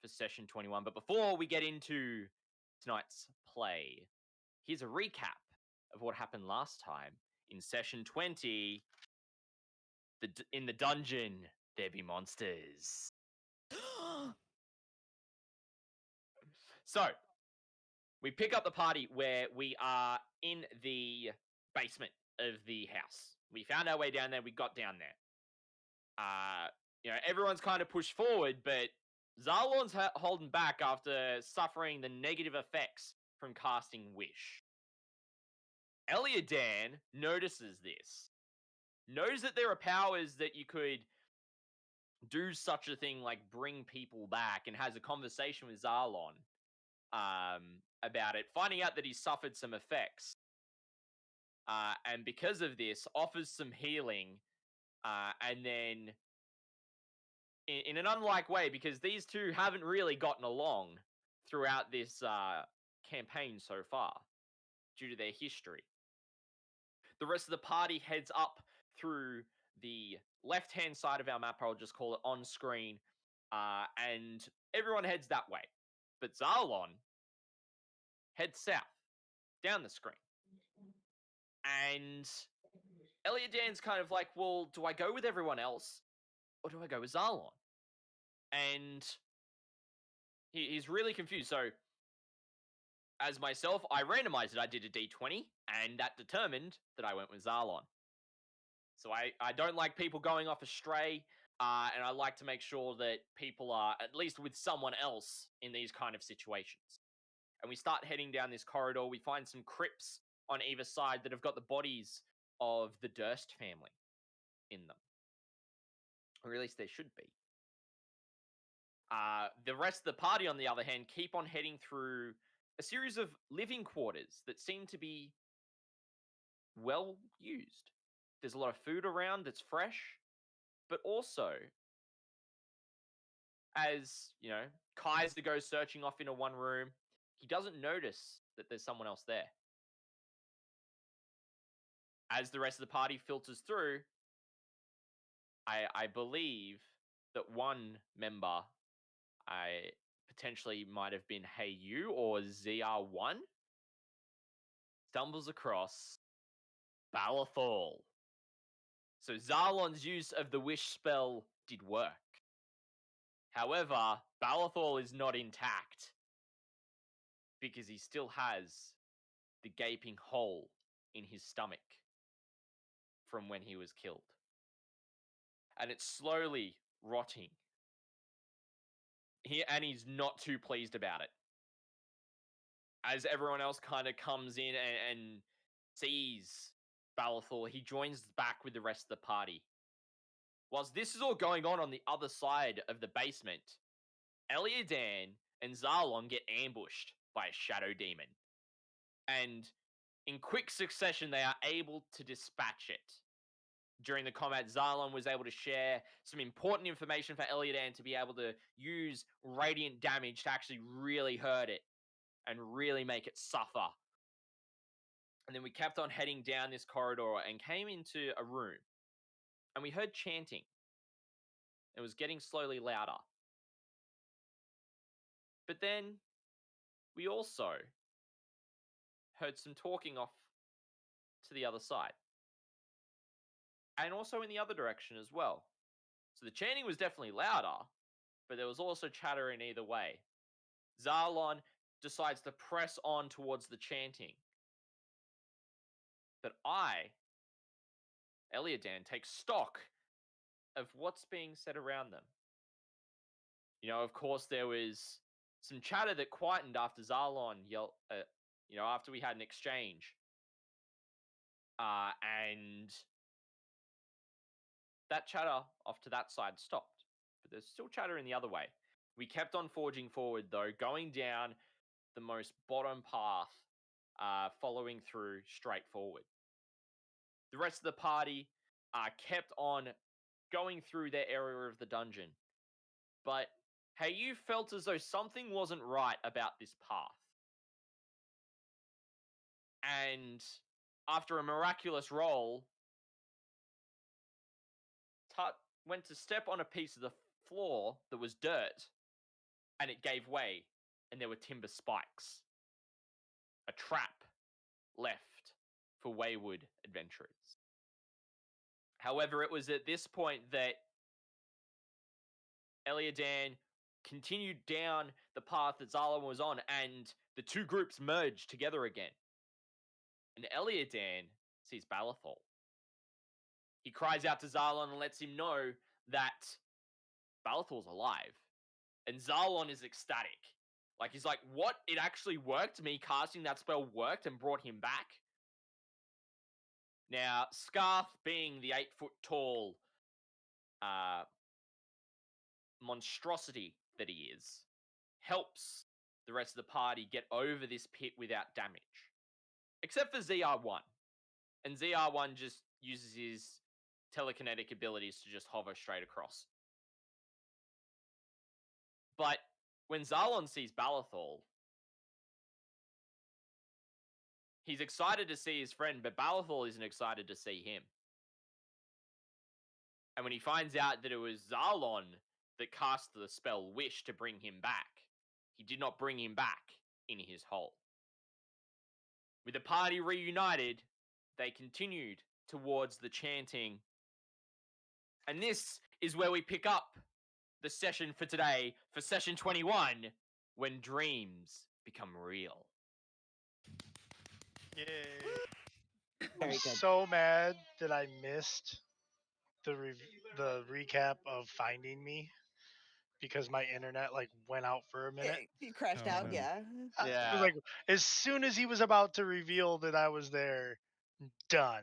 for session 21. But before we get into tonight's play, here's a recap of what happened last time in session 20. In the dungeon, there be monsters. So, we pick up the party where we are in the basement of the house. We found our way down there. We got down there. Everyone's kind of pushed forward, but Zarlon's holding back after suffering the negative effects from casting Wish. Eliadan notices this. Knows that there are powers that you could do such a thing like bring people back, and has a conversation with Zarlon about it, finding out that he's suffered some effects. And because of this, offers some healing, and then in an unlike way, because these two haven't really gotten along throughout this campaign so far, due to their history. The rest of the party heads up through the left-hand side of our map, I'll just call it on screen, and everyone heads that way. But Zarlon heads south, down the screen. And Eliadan's kind of like, well, do I go with everyone else, or do I go with Zarlon? And he's really confused. So, as myself, I randomized it. I did a d20, and that determined that I went with Zarlon. So I don't like people going off astray, and I like to make sure that people are at least with someone else in these kind of situations. And we start heading down this corridor. We find some crypts on either side that have got the bodies of the Durst family in them. Or at least there should be. The rest of the party, on the other hand, keep on heading through a series of living quarters that seem to be well used. There's a lot of food around that's fresh, but also, as, Kaiser goes searching off into one room, he doesn't notice that there's someone else there. As the rest of the party filters through, I believe that one member, I potentially might have been Hey You or ZR1, stumbles across Balathol. So Zarlon's use of the wish spell did work. However, Balathol is not intact because he still has the gaping hole in his stomach from when he was killed. And it's slowly rotting. And he's not too pleased about it. As everyone else kind of comes in and sees Balathol, he joins back with the rest of the party. Whilst this is all going on the other side of the basement, Eliadan and Zarlon get ambushed by a shadow demon. And in quick succession, they are able to dispatch it. During the combat, Zarlon was able to share some important information for Eliadan to be able to use radiant damage to actually really hurt it and really make it suffer. And then we kept on heading down this corridor and came into a room. And we heard chanting. It was getting slowly louder. But then we also heard some talking off to the other side. And also in the other direction as well. So the chanting was definitely louder, but there was also chatter in either way. Zarlon decides to press on towards the chanting. But Eliadan, take stock of what's being said around them. Of course, there was some chatter that quietened after Zarlon yelled, after we had an exchange. And that chatter off to that side stopped. But there's still chatter in the other way. We kept on forging forward, though, going down the most bottom path, following through straight forward. The rest of the party kept on going through their area of the dungeon. But hey, you felt as though something wasn't right about this path. And after a miraculous roll, Tut went to step on a piece of the floor that was dirt and it gave way, and there were timber spikes. A trap left for wayward adventurers. However, it was at this point that Eliadan continued down the path that Zalon was on, and the two groups merged together again. And Eliadan sees Balathol. He cries out to Zalon and lets him know that Balathol's alive. And Zalon is ecstatic. Like, he's like, what? It actually worked? Me casting that spell worked and brought him back? Now, Scarf, being the 8-foot tall monstrosity that he is, helps the rest of the party get over this pit without damage. Except for ZR1. And ZR1 just uses his telekinetic abilities to just hover straight across. But when Zalon sees Balathol, he's excited to see his friend, but Balathol isn't excited to see him. And when he finds out that it was Zalon that cast the spell Wish to bring him back, he did not bring him back in his hole. With the party reunited, they continued towards the chanting. And this is where we pick up the session for today, for session 21, when dreams become real. Yay. Very I'm good. so mad that I missed the recap of Finding Me because my internet like went out for a minute. You crashed Oh, out, man. yeah. It Yeah. was like as soon as he was about to reveal that I was there, done.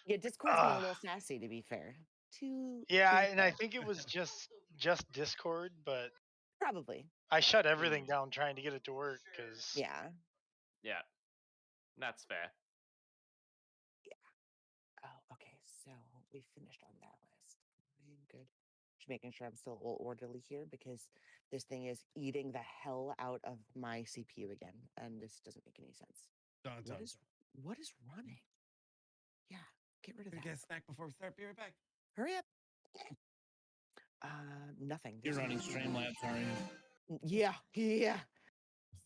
Yeah, Discord's being a Ugh. little sassy, to be fair. To Yeah, be and I fair. think it was just Discord, but Probably. I shut everything down trying to get it to work because Yeah. Yeah. That's fair. Oh, okay. So we finished on that list. Good. Just making sure I'm still all orderly here because this thing is eating the hell out of my CPU again, and this doesn't make any sense. What is running? Yeah, get rid of Gonna that. get a snack before we start. Be right back. Hurry up. Nothing. You're This running is- Streamlabs, aren't you? Yeah, yeah.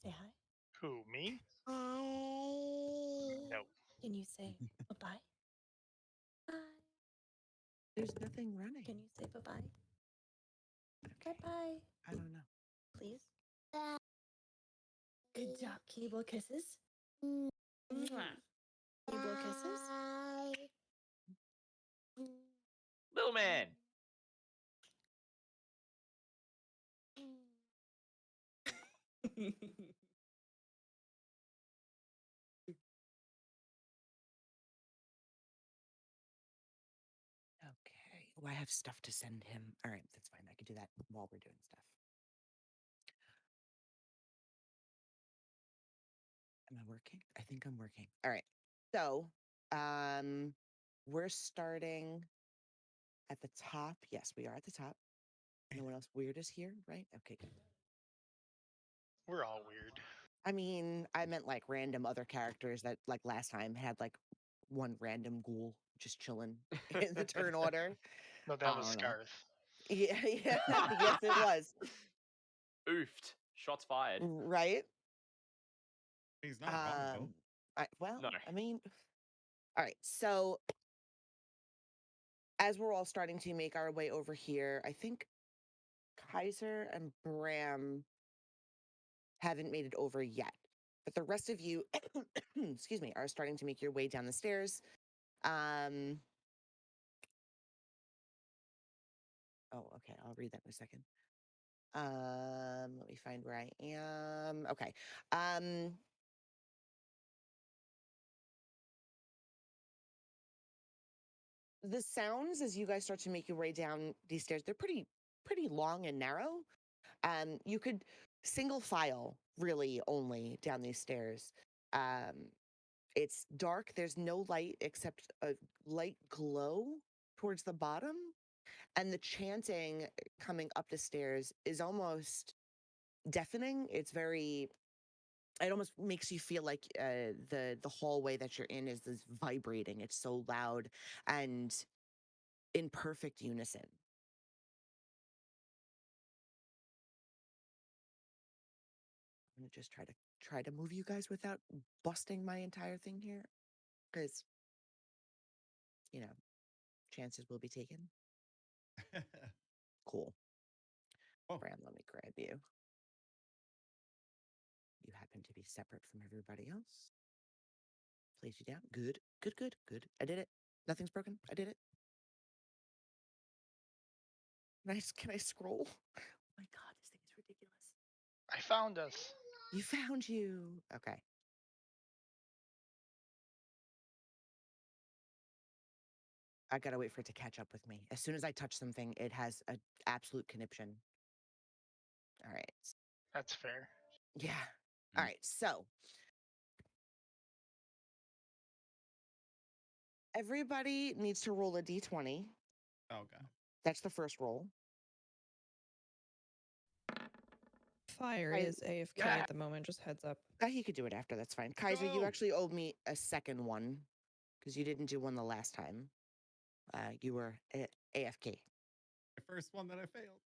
Say hi. who, me? Hi. No. Can you say bye-bye? Bye. There's nothing running. Can you say bye-bye? Okay. Bye-bye, I don't know. please. Good job. Can you blow kisses? Mwah. Can you blow kisses? Little man. Okay. Oh, I have stuff to send him. All right, that's fine. I can do that while we're doing stuff. Am I working? I think I'm working. All right. So, we're starting at the top. Yes, we are at the top. No one else weird is here, right? Okay, good. We're all weird. I mean, I meant like random other characters that, like last time, had like one random ghoul just chilling in the turn order. No, that was I don't know. Scarth. Yeah, yeah, yes, it was. Oofed. Shots fired. Right? He's not vulnerable. No. I mean, all right. So, as we're all starting to make our way over here, I think Kaiser and Bram haven't made it over yet. But the rest of you, excuse me, are starting to make your way down the stairs. Oh, okay. I'll read that in a second. Let me find where I am. Okay. The sounds as you guys start to make your way down these stairs, they're pretty long and narrow. You could single file really only down these stairs. It's dark. There's no light except a light glow towards the bottom. And the chanting coming up the stairs is almost deafening. It almost makes you feel like the hallway that you're in is vibrating. It's so loud and in perfect unison. gonna just try to move you guys without busting my entire thing here, because chances will be taken. Cool. Oh. Bram, let me grab you. You happen to be separate from everybody else. Place you down. Good, good, good, good. I did it. Nothing's broken. I did it. Nice. Can I scroll? Oh my God, this thing is ridiculous. I found us. You found you. Okay. I gotta wait for it to catch up with me. As soon as I touch something, it has an absolute conniption. All right. That's fair. Yeah. All right. So everybody needs to roll a d20. Oh god. That's the first roll. Fire is AFK at the moment, just heads up. He could do it after. That's fine. Kaiser, you Go. actually owed me a second one because you didn't do one the last time. You were AFK. The first one that I failed.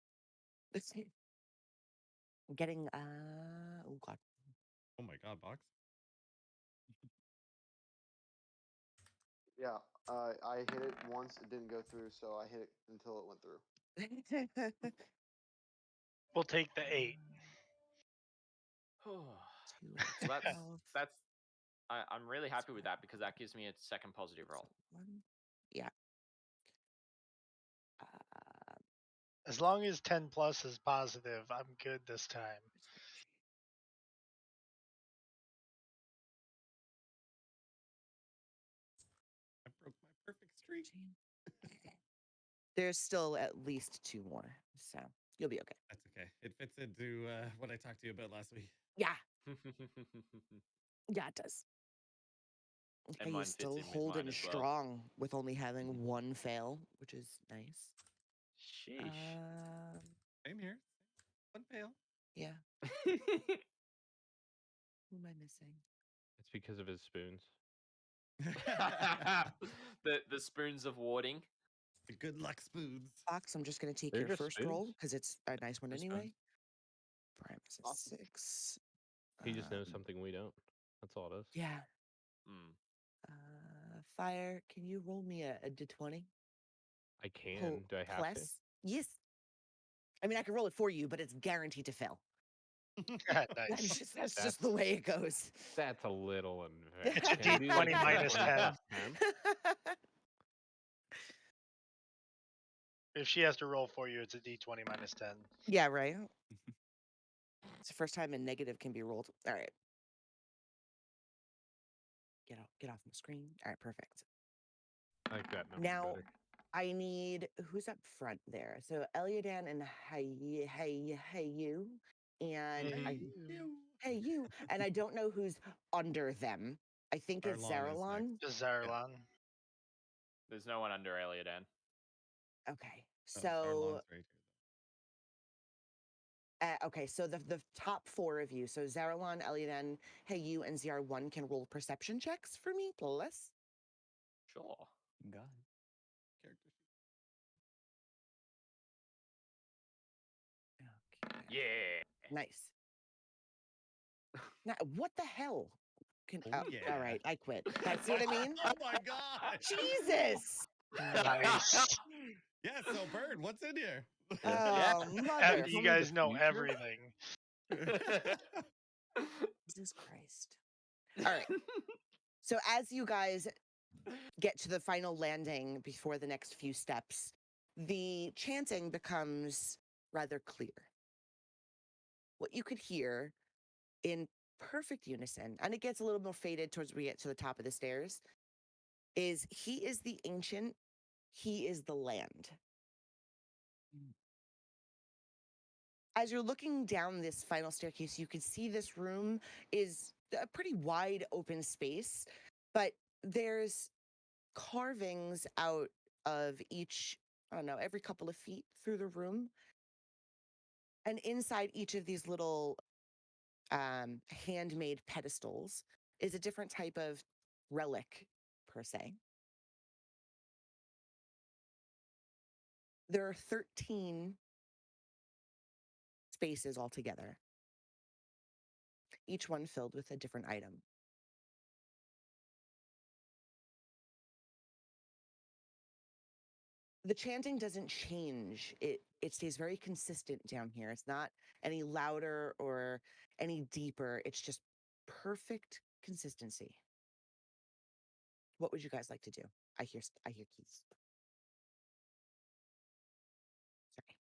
Getting oh god. Oh my god, box. Yeah, I hit it once. It didn't go through, so I hit it until it went through. We'll take the 8. So that's I'm really happy with that because that gives me a second positive roll. Yeah. As long as 10 plus is positive, I'm good this time. I broke my perfect streak. There's still at least 2 more, so you'll be okay. That's okay. It fits into what I talked to you about last week. Yeah. Yeah, it does. And Okay, mine you're fits still in with holding mine as well. strong with only having one fail, which is nice. Sheesh. Same here. One fail. Yeah. Who am I missing? It's because of his spoons. the spoons of warding. The good luck spoons. Fox, I'm just going to take They're your just first roll spoons. because it's a nice one Just anyway. Prime is a Awesome. 6. He just knows something we don't. That's all it is. Yeah. Mm. Fire, can you roll me a d20? I can. Do I have to? Plus? Yes. I mean, I can roll it for you, but it's guaranteed to fail. Nice. That's just the way it goes. That's a little unfair. It's a Can I do, D20 a minus 20 10. plus 10? If she has to roll for you, it's a D20 minus 10. Yeah, right. It's the first time a negative can be rolled. All right. Get off my screen. All right, perfect. I like that number Now, better. I need who's up front there. So Eliadan and hey you, and hey you, and I don't know who's under them. I think it's Zarlan is Zaralon. Just Zarlan. There's no one under Eliadan. Okay, Oh, so Zarlan's right here. okay, so the top 4 of you, so Zaralon, Eliadan, hey you, and ZR1 can roll perception checks for me, please. Sure. God. Character sheet. Okay. Yeah. Nice. Now, what the hell? Oh, All yeah. right, I quit. See what I mean? Oh my god. Jesus! Nice. Yeah, so Bird, what's in here? Oh, mother! After you guys know everything. Jesus Christ. All right. So as you guys get to the final landing before the next few steps, the chanting becomes rather clear. What you could hear in perfect unison, and it gets a little more faded towards we get to the top of the stairs, is he is the ancient, he is the land. As you're looking down this final staircase, you can see this room is a pretty wide open space, but there's carvings out of each, I don't know, every couple of feet through the room. And inside each of these little handmade pedestals is a different type of relic, per se. There are 13 spaces altogether. each one filled with a different item. The chanting doesn't change. It stays very consistent down here. It's not any louder or any deeper. It's just perfect consistency. What would you guys like to do? I hear keys. Sorry.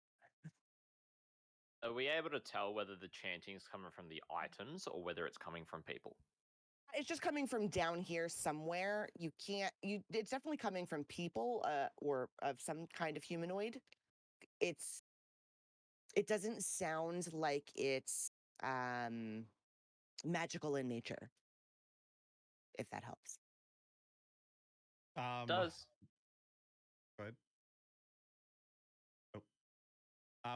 Are we able to tell whether the chanting is coming from the items or whether it's coming from people? It's just coming from down here somewhere. It's definitely coming from people or of some kind of humanoid. It doesn't sound like it's magical in nature, if that helps. It does. Go ahead.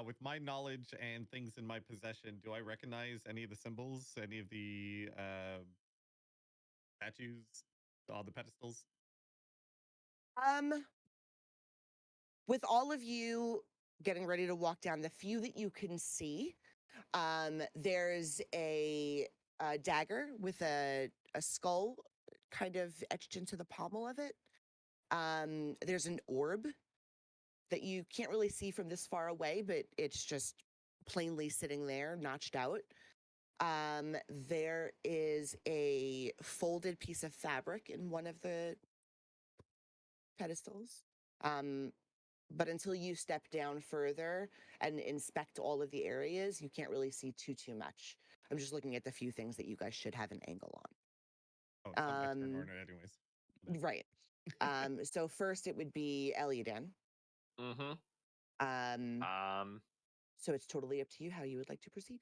With my knowledge and things in my possession, do I recognize any of the symbols, any of the statues, all the pedestals? With all of you getting ready to walk down, the few that you can see, there's a dagger with a skull kind of etched into the pommel of it. There's an orb that you can't really see from this far away, but it's just plainly sitting there, notched out. There is a folded piece of fabric in one of the pedestals. But until you step down further and inspect all of the areas, you can't really see too much. I'm just looking at the few things that you guys should have an angle on. Oh, it's not my turn or no, anyways. Right. So first it would be Eliadan. So it's totally up to you how you would like to proceed.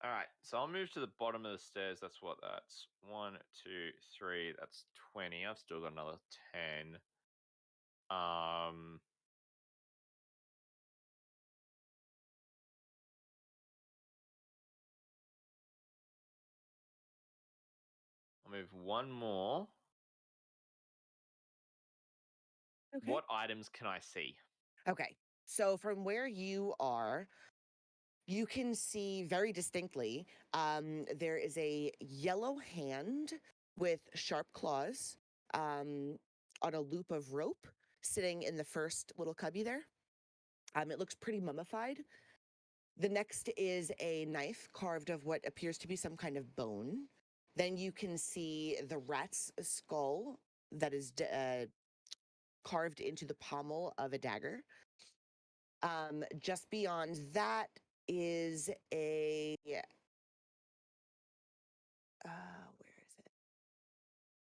All right, so I'll move to the bottom of the stairs. That's 1, 2, 3. That's 20. I've still got another 10. I'll move one more. Okay. What items can I see? Okay. So from where you are, you can see very distinctly there is a yellow hand with sharp claws on a loop of rope sitting in the first little cubby there. It looks pretty mummified. The next is a knife carved of what appears to be some kind of bone. Then you can see the rat's skull that is carved into the pommel of a dagger. Just beyond that is a where is it?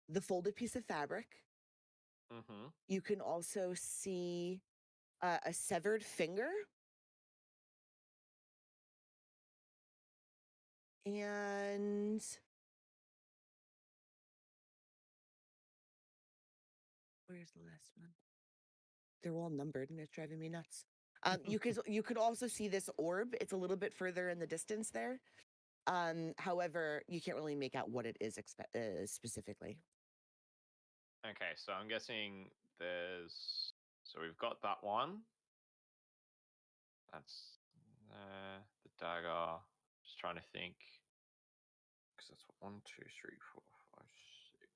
The folded piece of fabric. You can also see a severed finger. And where's the last one? They're all numbered and it's driving me nuts. You could also see this orb. It's a little bit further in the distance there. However, you can't really make out what it is specifically. Okay, so I'm guessing there's... So we've got that one. That's the dagger. Just trying to think. Because that's 1, 2, 3, 4, 5, 6.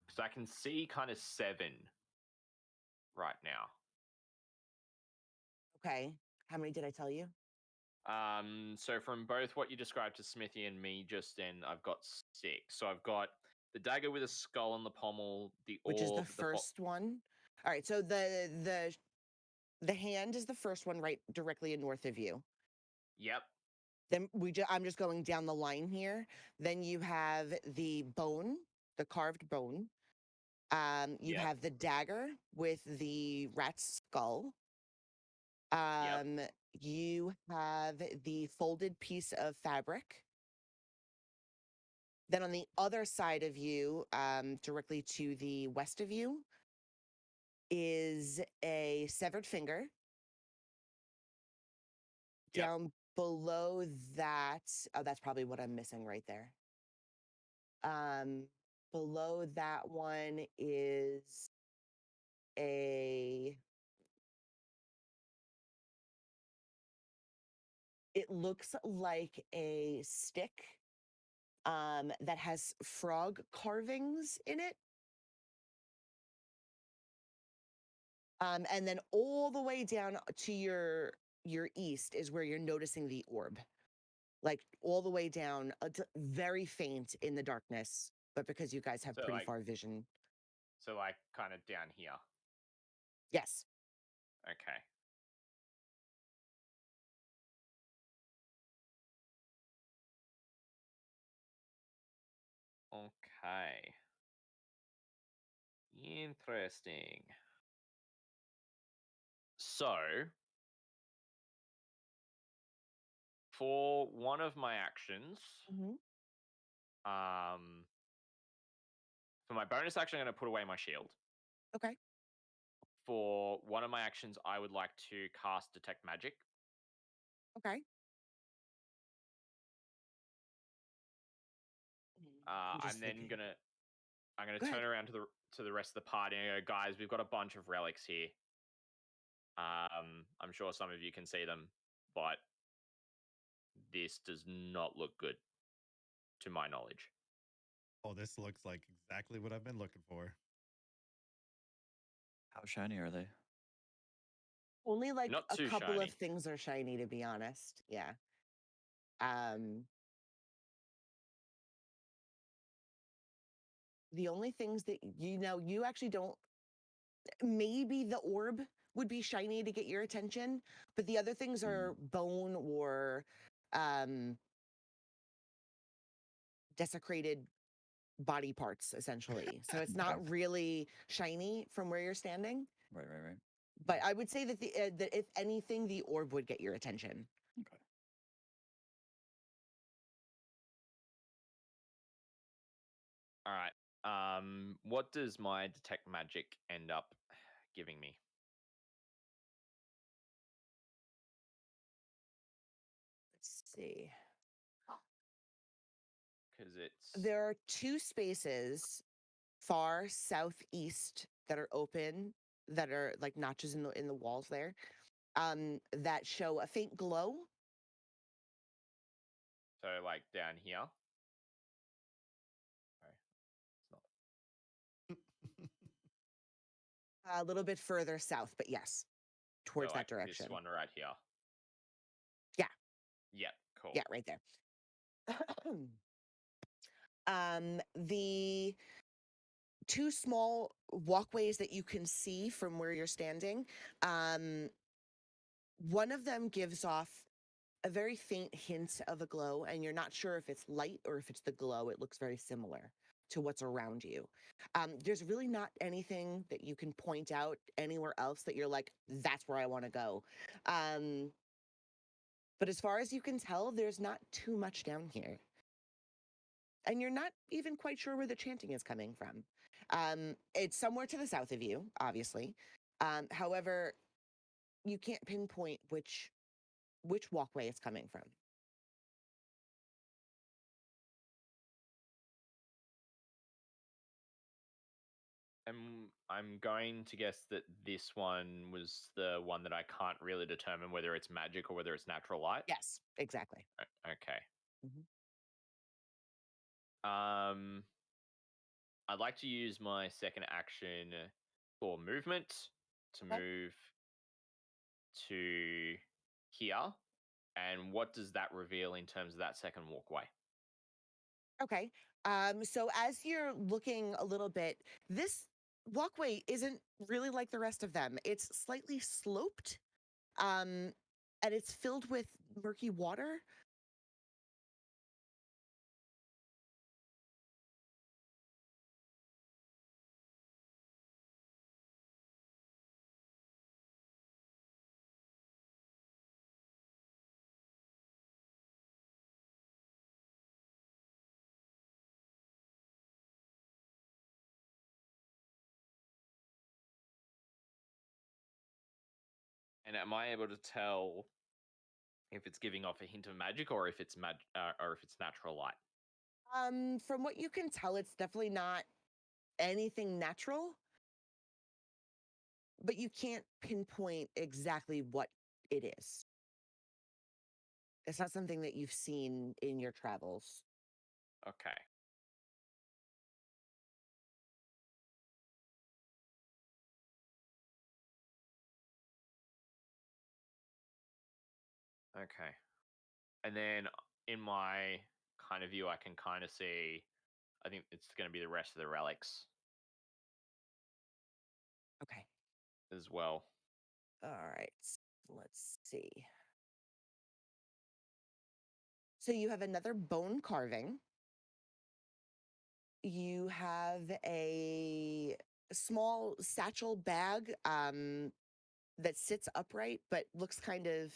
Because I can see kind of 7 right now. Okay. How many did I tell you? So from both what you described to Smithy and me just then, I've got 6. So I've got the dagger with a skull on the pommel, the orb, which is the first one. All right, so the hand is the first one right directly north of you. Yep. Then I'm just going down the line here. Then you have the bone, the carved bone. You have the dagger with the rat's skull. You have the folded piece of fabric. Then on the other side of you, directly to the west of you, is a severed finger. Down below that, that's probably what I'm missing right there. Below that one is a. It looks like a stick that has frog carvings in it. And then all the way down to your east is where you're noticing the orb. Like all the way down, very faint in the darkness, but because you guys have So, pretty like- far vision. So, like, kind of down here. Yes. Okay. Okay. Interesting. So, for one of my actions, Mhm. for my bonus action, I'm going to put away my shield. Okay. For one of my actions, I would like to cast Detect Magic. Okay. I'm then I'm gonna turn around to the rest of the party and go, guys, we've got a bunch of relics here. I'm sure some of you can see them, but this does not look good, to my knowledge. Oh, this looks like exactly what I've been looking for. How shiny are they? Only like Not a too couple of shiny. things are shiny, to be honest. Yeah. The only things that you actually don't. Maybe the orb would be shiny to get your attention, but the other things are bone or desecrated body parts, essentially. So it's not really shiny from where you're standing. Right. But I would say that that if anything, the orb would get your attention. Okay. All right. What does my Detect Magic end up giving me? Let's see. Because it's There are two spaces far southeast that are open, that are like notches in the walls there, that show a faint glow. so like down here. Sorry, it's not. A little bit further south, but yes, towards So, that like, direction. This one right here. Yeah. Yeah. Cool. Yeah, right there. The two small walkways that you can see from where you're standing, one of them gives off a very faint hint of a glow, and you're not sure if it's light or if it's the glow. It looks very similar to what's around you. There's really not anything that you can point out anywhere else that you're like, that's where I want to go. But as far as you can tell, there's not too much down here. And you're not even quite sure where the chanting is coming from. It's somewhere to the south of you, obviously. However, you can't pinpoint which walkway it's coming from. I'm going to guess that this one was the one that I can't really determine whether it's magic or whether it's natural light. Yes, exactly. Okay. Mhm. I'd like to use my second action for movement to move to here. And what does that reveal in terms of that second walkway? Okay. So as you're looking a little bit, this walkway isn't really like the rest of them. It's slightly sloped, and it's filled with murky water. And am I able to tell if it's giving off a hint of magic or if it's or if it's natural light? From what you can tell, it's definitely not anything natural. but you can't pinpoint exactly what it is. It's not something that you've seen in your travels. Okay. Okay. And then in my kind of view, I can kind of see, I think it's going to be the rest of the relics Okay. as well. All right. Let's see. So you have another bone carving. You have a small satchel bag that sits upright but looks kind of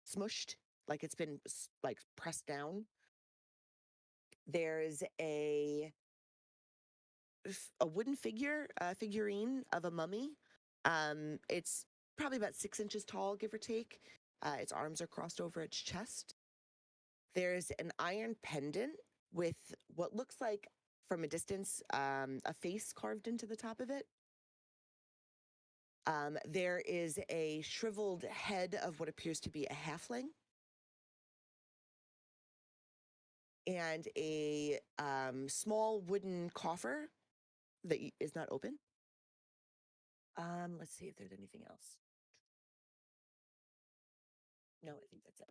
smushed, like it's been like pressed down. There's a wooden figurine of a mummy. It's probably about 6 inches tall, give or take. Its arms are crossed over its chest. There's an iron pendant with what looks like, from a distance, a face carved into the top of it. There is a shriveled head of what appears to be a halfling. And a small wooden coffer that is not open. Let's see if there's anything else. No, I think that's it.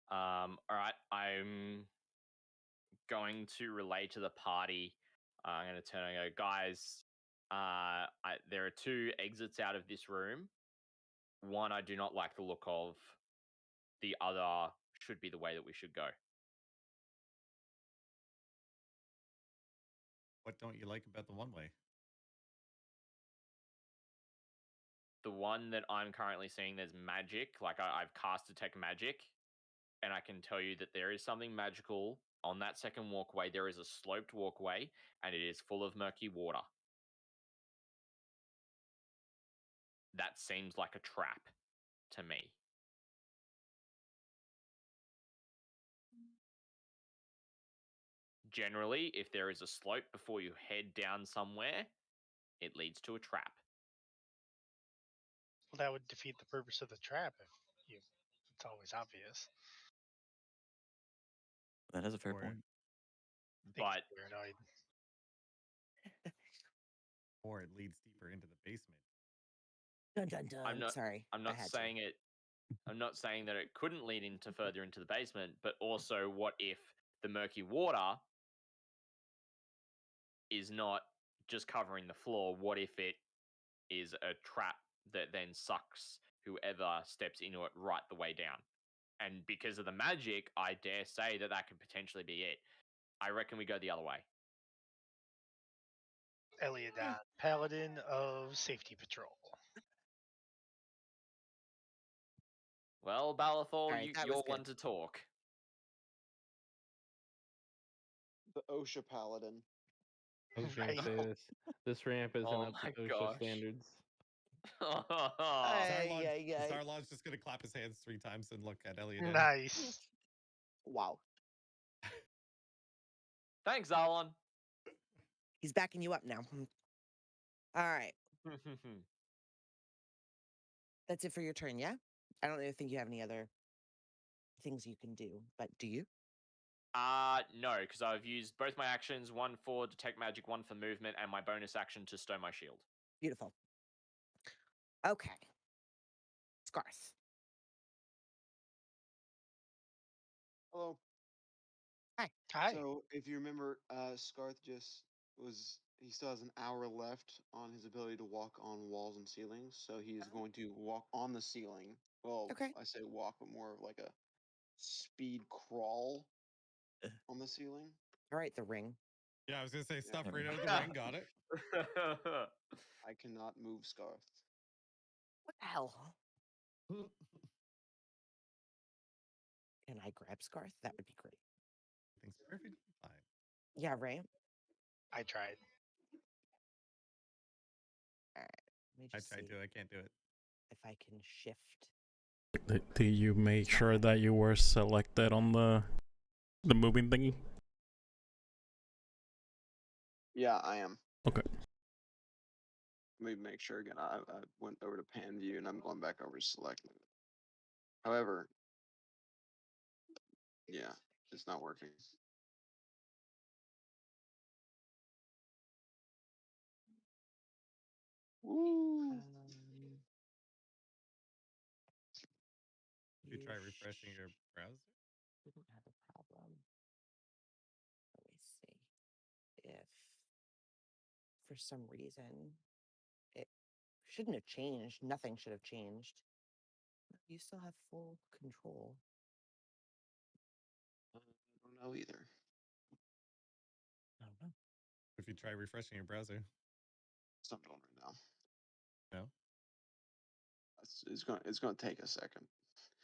All right, I'm going to relay to the party. I'm going to turn and go, guys. There are 2 exits out of this room. One I do not like the look of. The other should be the way that we should go. What don't you like about the one way? The one that I'm currently seeing, there's magic. Like I've cast detect magic, and I can tell you that there is something magical on that second walkway. There is a sloped walkway, and it is full of murky water. That seems like a trap to me. Generally, if there is a slope before you head down somewhere, it leads to a trap. Well, that would defeat the purpose of the trap if you. It's always obvious. That is a fair Or- point. But We're annoyed. Or it leads deeper into the basement. Dun dun dun. I'm not. Sorry. I'm not saying it. I'm not saying that it couldn't lead into further into the basement, but also, what if the murky water is not just covering the floor? What if it is a trap that then sucks whoever steps into it right the way down? And because of the magic, I dare say that that could potentially be it. I reckon we go the other way. Eliadon, Paladin of Safety Patrol. Well, Balathor, Alright, that was you're good. one to talk. The OSHA Paladin. I was going Right. to say this ramp isn't Oh up my to OSHA gosh. standards. Zarlon's just gonna clap his hands 3 times and look at Elliot. Nice. Wow. Thanks, Alon. He's backing you up now. All right. That's it for your turn, yeah? I don't really think you have any other things you can do, but do you? No, because I've used both my actions, one for detect magic, one for movement, and my bonus action to stow my shield. Beautiful. Okay. Scarth. Hello. Hi. So if you remember, Scarth he still has an hour left on his ability to walk on walls and ceilings. So he is going to walk on the ceiling. Well, Okay. I say walk, but more of like a speed crawl on the ceiling. All right, the ring. Yeah, I was gonna say stuff Yeah. right out of the ring. Got it. I cannot move Scarth. What the hell? Can I grab Scarth? That would be great. Everything's perfectly fine. Yeah, right. I tried. All right. Let me I just tried see to. I can't do it. if I can shift. Do you make sure that you were selected on the moving thingy? Yeah, I am. Okay. Let me make sure again. I went over to pan view and I'm going back over to select move. However, yeah, it's not working. Woo. You try refreshing your browser? Didn't have a problem. Let me see if for some reason it shouldn't have changed. Nothing should have changed. You still have full control. I don't know either. I don't know. If you try refreshing your browser. It's not doing right now. No? It's gonna take a second.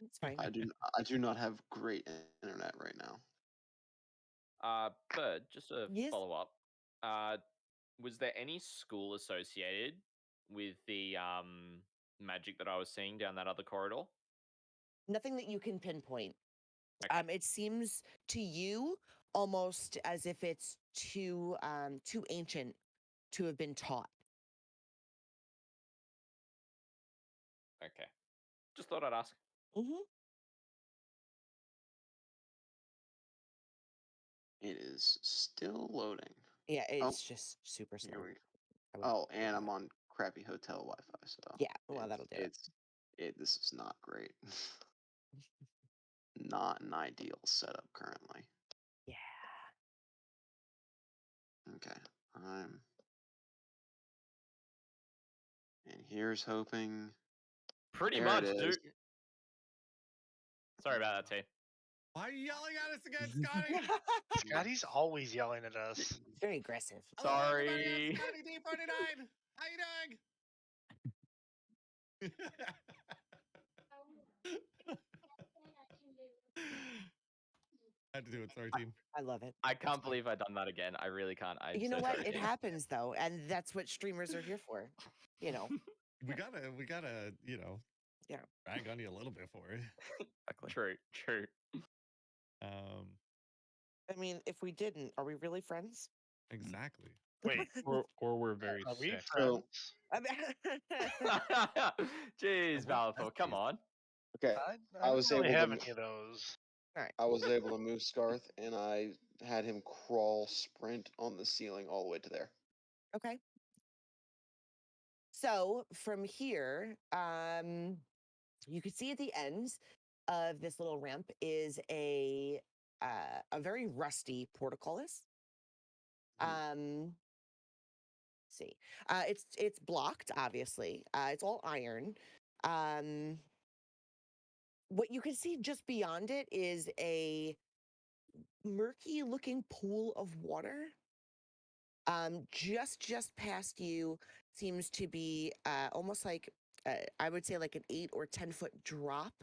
It's fine. I do not have great internet right now. Bird, just a Yes. follow up. Was there any school associated with the magic that I was seeing down that other corridor? Nothing that you can pinpoint. Okay. It seems to you almost as if it's too ancient to have been taught. Okay. Just thought I'd ask. Mm-hmm. It is still loading. Yeah, Oh, it's just super here slow. we I would- Oh, and I'm on crappy hotel Wi-Fi, so Yeah, well, that'll do it. This is not great. Not an ideal setup currently. Yeah. Okay, and here's hoping. Pretty There much, it is. dude. Sorry about that, T. Why are you yelling at us again, Scotty? Scotty's always yelling at us. It's very aggressive. Hello, everybody. Sorry. I'm Scotty D49. How you doing? Had to do it. Sorry, team. I love it. I can't believe I've done that again. I really can't. I'm You know so what? sorry, It team. happens though, and that's what streamers are here for. You know. We gotta, Yeah. rag on you a little bit for it. True. I mean, if we didn't, are we really friends? Exactly. Wait, Or we're very are we sick. friends? I mean, Jeez, we're Balfour, come besties. on. Okay, I I don't was really able have to. any of those. all right. I was able to move Scarth, and I had him crawl sprint on the ceiling all the way to there. Okay. So from here, you can see at the ends of this little ramp is a very rusty portcullis. See, it's blocked, obviously. It's all iron. What you can see just beyond it is a murky looking pool of water. Just past you seems to be almost like I would say like an 8 or 10 foot drop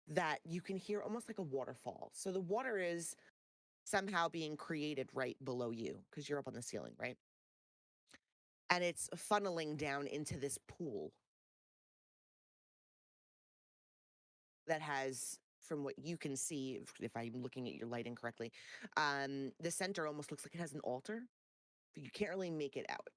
that you can hear almost like a waterfall. So the water is somehow being created right below you because you're up on the ceiling, right? And it's funneling down into this pool that has, from what you can see, if I'm looking at your lighting correctly, the center almost looks like it has an altar, but you can't really make it out.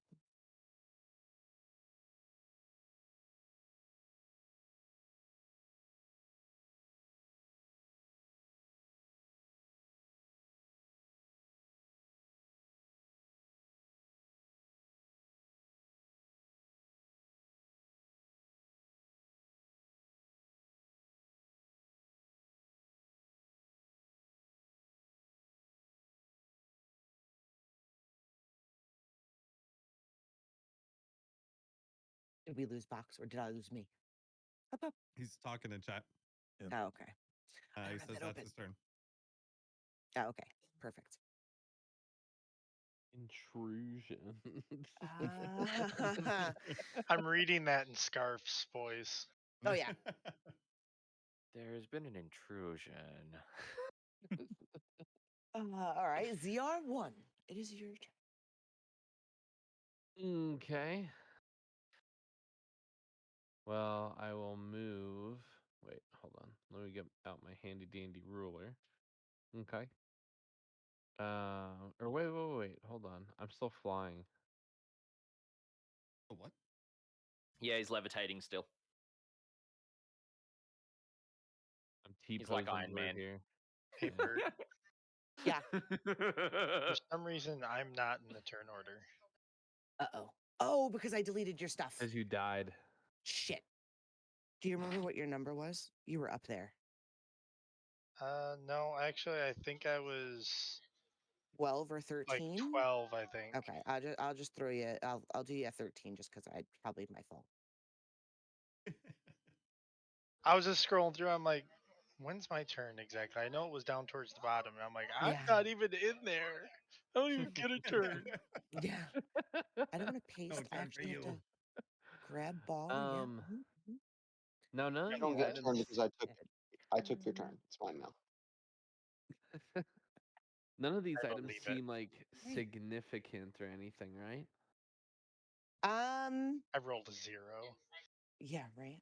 Did we lose Box or did I lose me? Up, up. He's talking in chat. Oh, okay. I He don't have says that that's open. his turn. Oh, okay. Perfect. Intrusion. I'm reading that in Scarf's voice. Oh, yeah. There's been an intrusion. All right, ZR1. It is your turn. Okay. Well, I will move. Wait, hold on. Let me get out my handy dandy ruler. Okay. Or wait. Hold on. I'm still flying. What? Yeah, he's levitating still. I'm He's like T-posing Iron Bird Man. here. Hey, Bert. Yeah. For some reason, I'm not in the turn order. Uh-oh. Oh, because I deleted your stuff. Because you died. Shit. Do you remember what your number was? You were up there. No, actually, I think I was 12 or like 13? 12. I think. Okay, I'll just throw you. I'll do you a 13 just because I probably my fault. I was just scrolling through. I'm like, when's my turn exactly? I know it was down towards the bottom, and I'm like, I'm Yeah. not even in there. I don't even get a turn. Yeah. I don't want to paste. No I turn for actually have to you. grab ball. Yeah. Mhm, mhm. No, none You of don't these get a turn items. because I took your turn. It's fine now. None of these I items believe it. seem like Right. significant or anything, right? I rolled a 0. Yeah, right.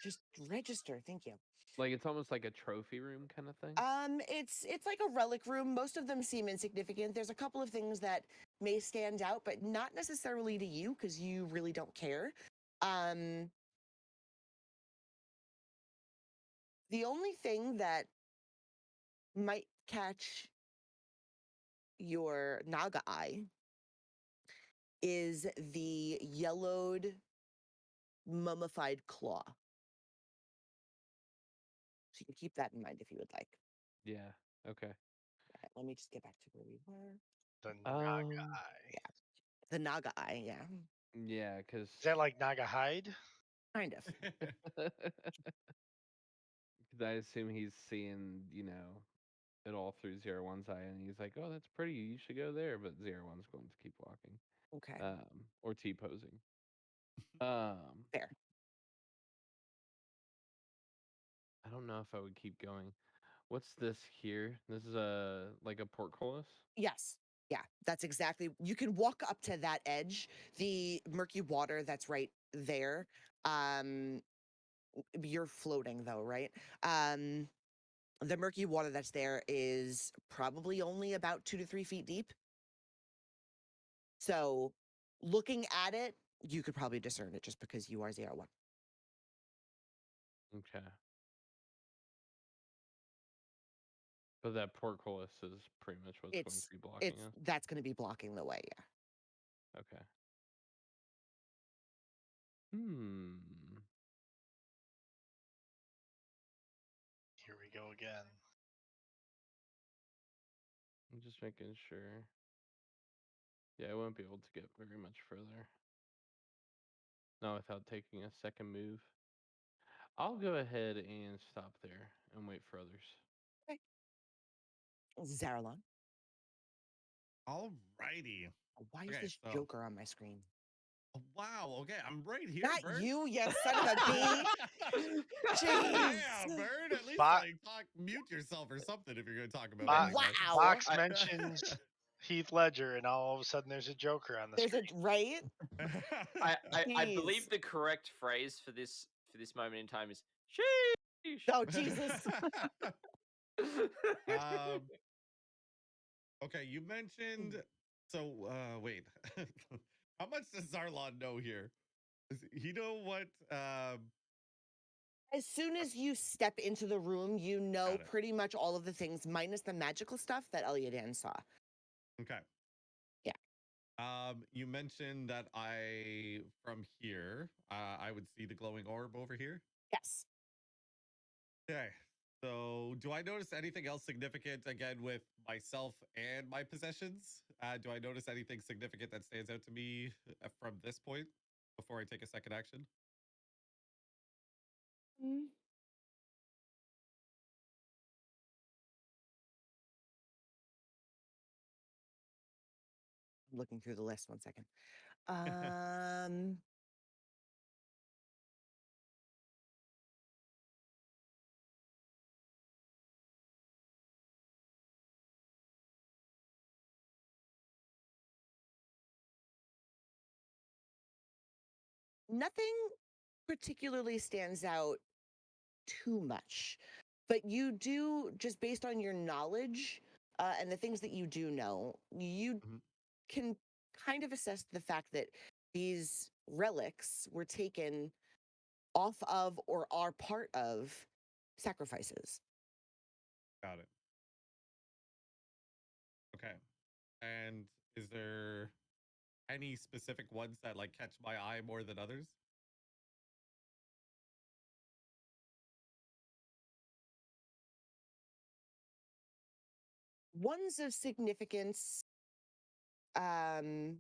Just register. Thank you. Like it's almost like a trophy room kind of thing. It's like a relic room. Most of them seem insignificant. There's a couple of things that may stand out, but not necessarily to you because you really don't care. The only thing that might catch your Naga eye is the yellowed mummified claw. So you can keep that in mind if you would like. Yeah. Okay. All right, let me just get back to where we were. The Naga Eye. Yeah. The Naga eye, yeah. Yeah, because Is that like Naga Hide? Kind of. I assume he's seeing, it all through Zero One's eye, and he's like, "Oh, that's pretty. You should go there." But Zero One's going to keep walking, Okay. or T-posing. Um, Fair. I don't know if I would keep going. What's this here? This is like a portcullis. Yes. Yeah, that's exactly. You can walk up to that edge. The murky water that's right there. You're floating though, right? The murky water that's there is probably only about 2 to 3 feet deep. So, looking at it, you could probably discern it just because you are 01. Okay. But that portcullis is pretty much what's going to be blocking us. That's going to be blocking the way. Yeah. Okay. Here we go again. I'm just making sure. Yeah, I won't be able to get very much further. Not without taking a second move. I'll go ahead and stop there and wait for others. Okay. Zaralon. Alrighty. Why is Okay, this so- Joker on my screen? Wow. Okay, I'm right here, Not Bird. you, you son of a bee. Jeez. Yeah, Bird. At least mute yourself or something if you're going to talk about anything. Wow. Box mentions Heath Ledger, and all of a sudden there's a Joker on the There's screen. right? I Jeez. believe the correct phrase for this moment in time is sheesh. Oh, Jesus. Okay, you mentioned. So, wait. How much does Zarlon know here? Does he know what? As soon as you step into the room, you know pretty much all of the things minus the magical stuff that Eliadan saw. Okay. Yeah. You mentioned that from here, I would see the glowing orb over here. Yes. Okay. So, do I notice anything else significant again with myself and my possessions? Do I notice anything significant that stands out to me from this point before I take a second action? Mm. I'm looking through the list. 1 second. Nothing particularly stands out too much, but you do, just based on your knowledge and the things that you do know, you can kind of assess the fact that these relics were taken off of or are part of sacrifices. Got it. Okay. And is there any specific ones that like catch my eye more than others? Ones of significance, in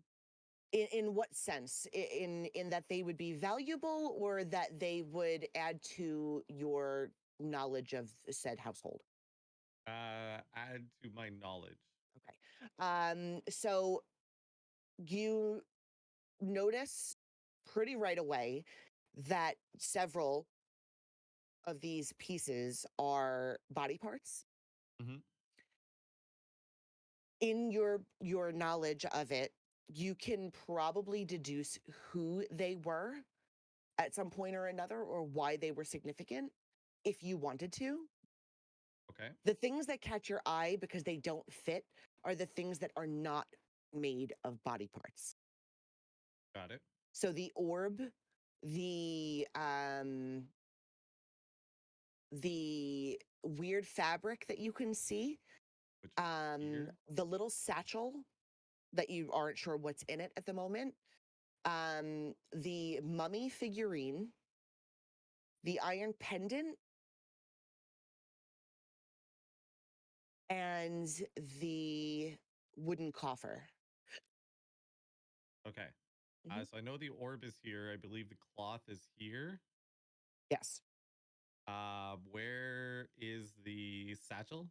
what sense? In that they would be valuable, or that they would add to your knowledge of said household? Add to my knowledge. Okay. So you notice pretty right away that several of these pieces are body parts. In your knowledge of it, you can probably deduce who they were at some point or another, or why they were significant, if you wanted to. Okay. The things that catch your eye because they don't fit are the things that are not made of body parts. Got it. So the orb, the weird fabric that you can see, Which is here. the little satchel that you aren't sure what's in it at the moment, the mummy figurine, the iron pendant, and the wooden coffer. Okay. Mhm. So I know the orb is here. I believe the cloth is here. Yes. Where is the satchel?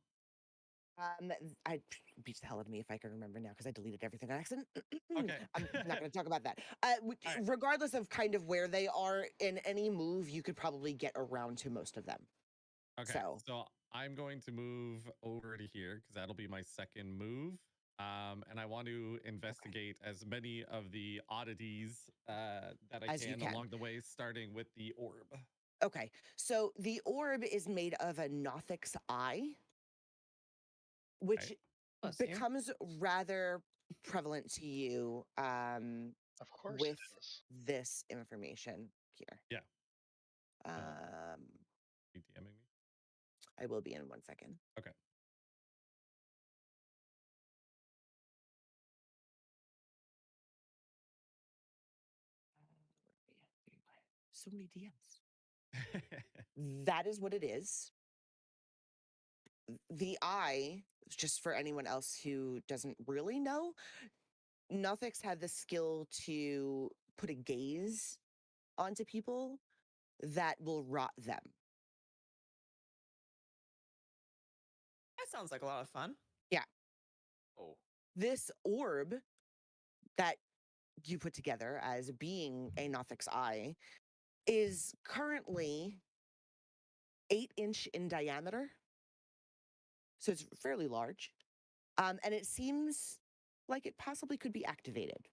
I beats the hell out of me if I can remember now, because I deleted everything on accident. Okay. I'm not going to talk about that. right. Regardless of kind of where they are in any move, you could probably get around to most of them. Okay. So I'm going to move over to here because that'll be my second move. And I want to investigate as many of the oddities that I As you can can. along the way, starting with the orb. Okay, so the orb is made of a Nothic's eye, which Bless you. becomes rather prevalent to you Of course with it is. this information here. Yeah. Um, You DMing me? I will be in 1 second. Okay. So many DMs. That is what it is. The eye, just for anyone else who doesn't really know, Nothix had the skill to put a gaze onto people that will rot them. That sounds like a lot of fun. Yeah. Oh. This orb that you put together as being a Nothix eye is currently 8-inch in diameter. So it's fairly large. And it seems like it possibly could be activated.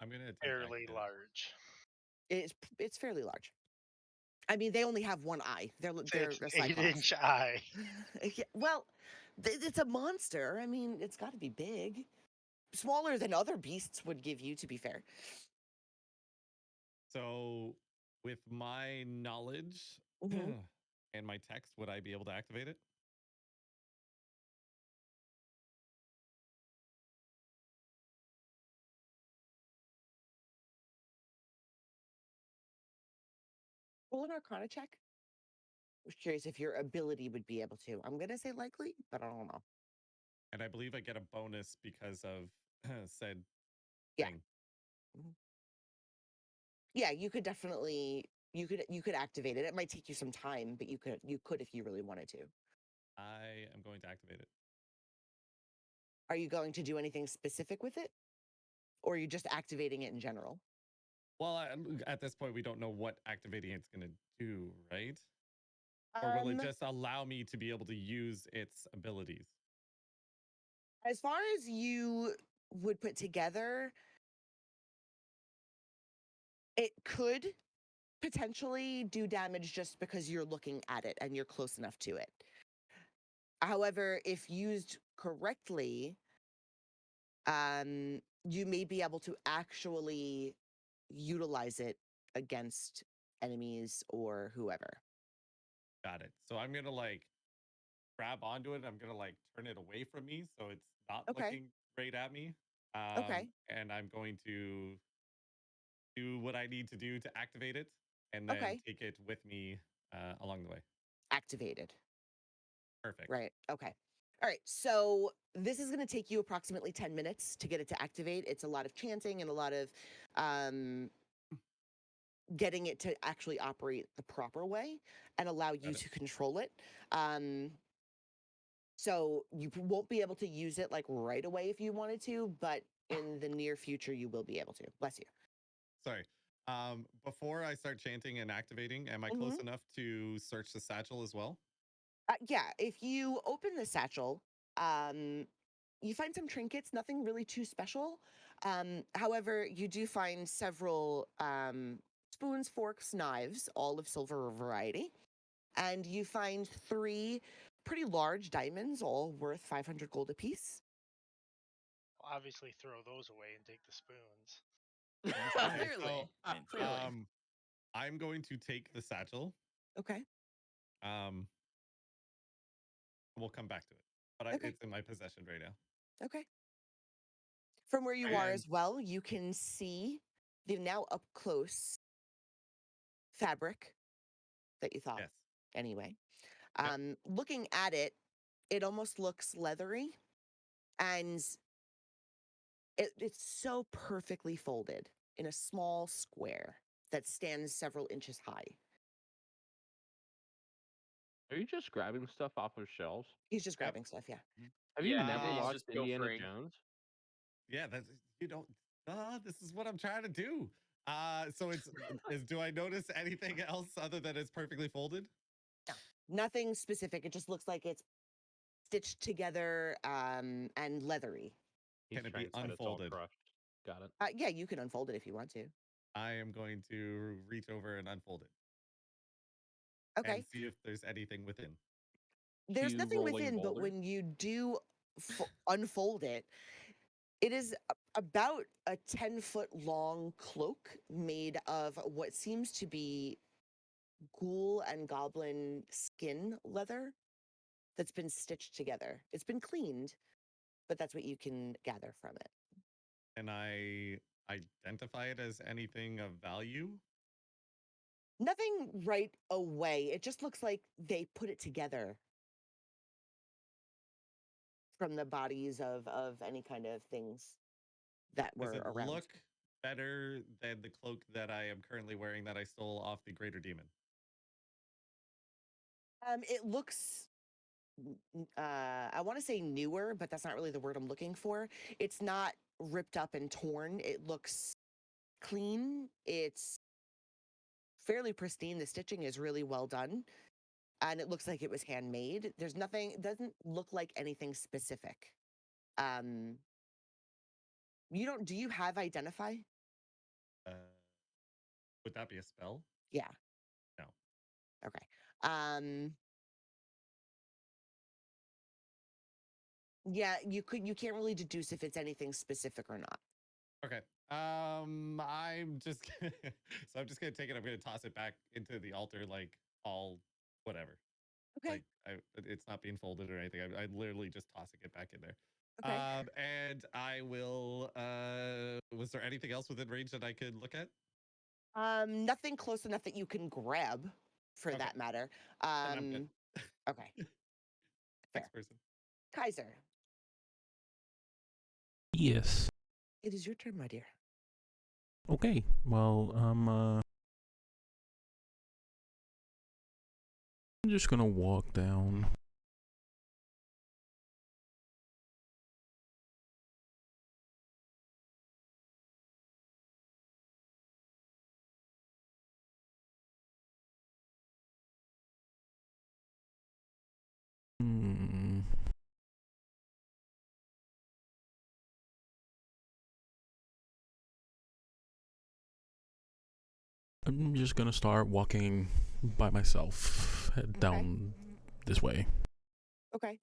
I'm gonna attempt Fairly to large. It's fairly large. I mean, they only have one eye. They're It's a an cyclops. 8-inch eye. Yeah, well, it's a monster. I mean, it's got to be big, smaller than other beasts would give you. To be fair. So, with my knowledge and my text, would I be able to activate it? Roll an Arcana check. I was curious if your ability would be able to. I'm gonna say likely, but I don't know. And I believe I get a bonus because of said Yeah. thing. Yeah, you could definitely you could activate it. It might take you some time, but you could if you really wanted to. I am going to activate it. Are you going to do anything specific with it, or are you just activating it in general? Well, at this point, we don't know what activating it's going to do, right? Or will it just allow me to be able to use its abilities? As far as you would put together, It could potentially do damage just because you're looking at it and you're close enough to it. However, if used correctly, you may be able to actually utilize it against enemies or whoever. Got it. So I'm gonna like grab onto it. I'm gonna like turn it away from me so it's not Okay. looking straight at me. Okay. And I'm going to do what I need to do to activate it, and then Okay. take it with me along the way. Activated. Perfect. Right. Okay. All right. So this is going to take you approximately 10 minutes to get it to activate. It's a lot of chanting and a lot of getting it to actually operate the proper way and allow you to control it. So you won't be able to use it like right away if you wanted to, but in the near future, you will be able to. Bless you. Sorry. Before I start chanting and activating, am I close enough to search the satchel as well? Yeah, if you open the satchel, you find some trinkets, nothing really too special. However, you do find several spoons, forks, knives, all of silver variety. And you find 3 pretty large diamonds, all worth 500 gold apiece. Obviously, throw those away and take the spoons. Okay, Clearly. so, I mean, clearly. I'm going to take the satchel. Okay. We'll come back to it, but it's in my possession right now. Okay. From where you are And- as well, you can see the now up close fabric that you thought Yes. anyway. Yep. Looking at it, it almost looks leathery, and it's so perfectly folded in a small square that stands several inches high. Are you just grabbing stuff off of shelves? He's just Yep. grabbing stuff, yeah. Have you never he's watched just Indiana pilfering. Jones? Yeah, that's you don't. This is what I'm trying to do. So it's do I notice anything else other than it's perfectly folded? No, nothing specific. It just looks like it's stitched together and leathery. He's Can it trying be to say it's all unfolded? crushed. Got it. Yeah, you can unfold it if you want to. I am going to reach over and unfold it. Okay. And see if there's anything within. There's Cue nothing rolling within, but boulder. when you do unfold it, it is about a 10-foot long cloak made of what seems to be ghoul and goblin skin leather that's been stitched together. It's been cleaned, but that's what you can gather from it. Can I identify it as anything of value? Nothing right away. It just looks like they put it together from the bodies of any kind of things that Does were it around. look better than the cloak that I am currently wearing that I stole off the Greater Demon? It looks I want to say newer, but that's not really the word I'm looking for. It's not ripped up and torn. It looks clean. It's fairly pristine. The stitching is really well done. And it looks like it was handmade. There's nothing, it doesn't look like anything specific. Do you have identify? Would that be a spell? Yeah. No. Okay. Yeah, you can't really deduce if it's anything specific or not. Okay. I'm just so I'm just gonna take it. I'm gonna toss it back into the altar, like all whatever. Okay. Like it's not being folded or anything. I'm literally just tossing it back in there. Okay. And I will. Was there anything else within range that I could look at? Nothing close enough that you can grab, for Okay. that matter. Then I'm good. Okay. Fair. Next person. Kaiser, Yes. it is your turn, my dear. Okay. Well, I'm just gonna walk down. Hmm. I'm just gonna start walking by myself, head down this way. Okay.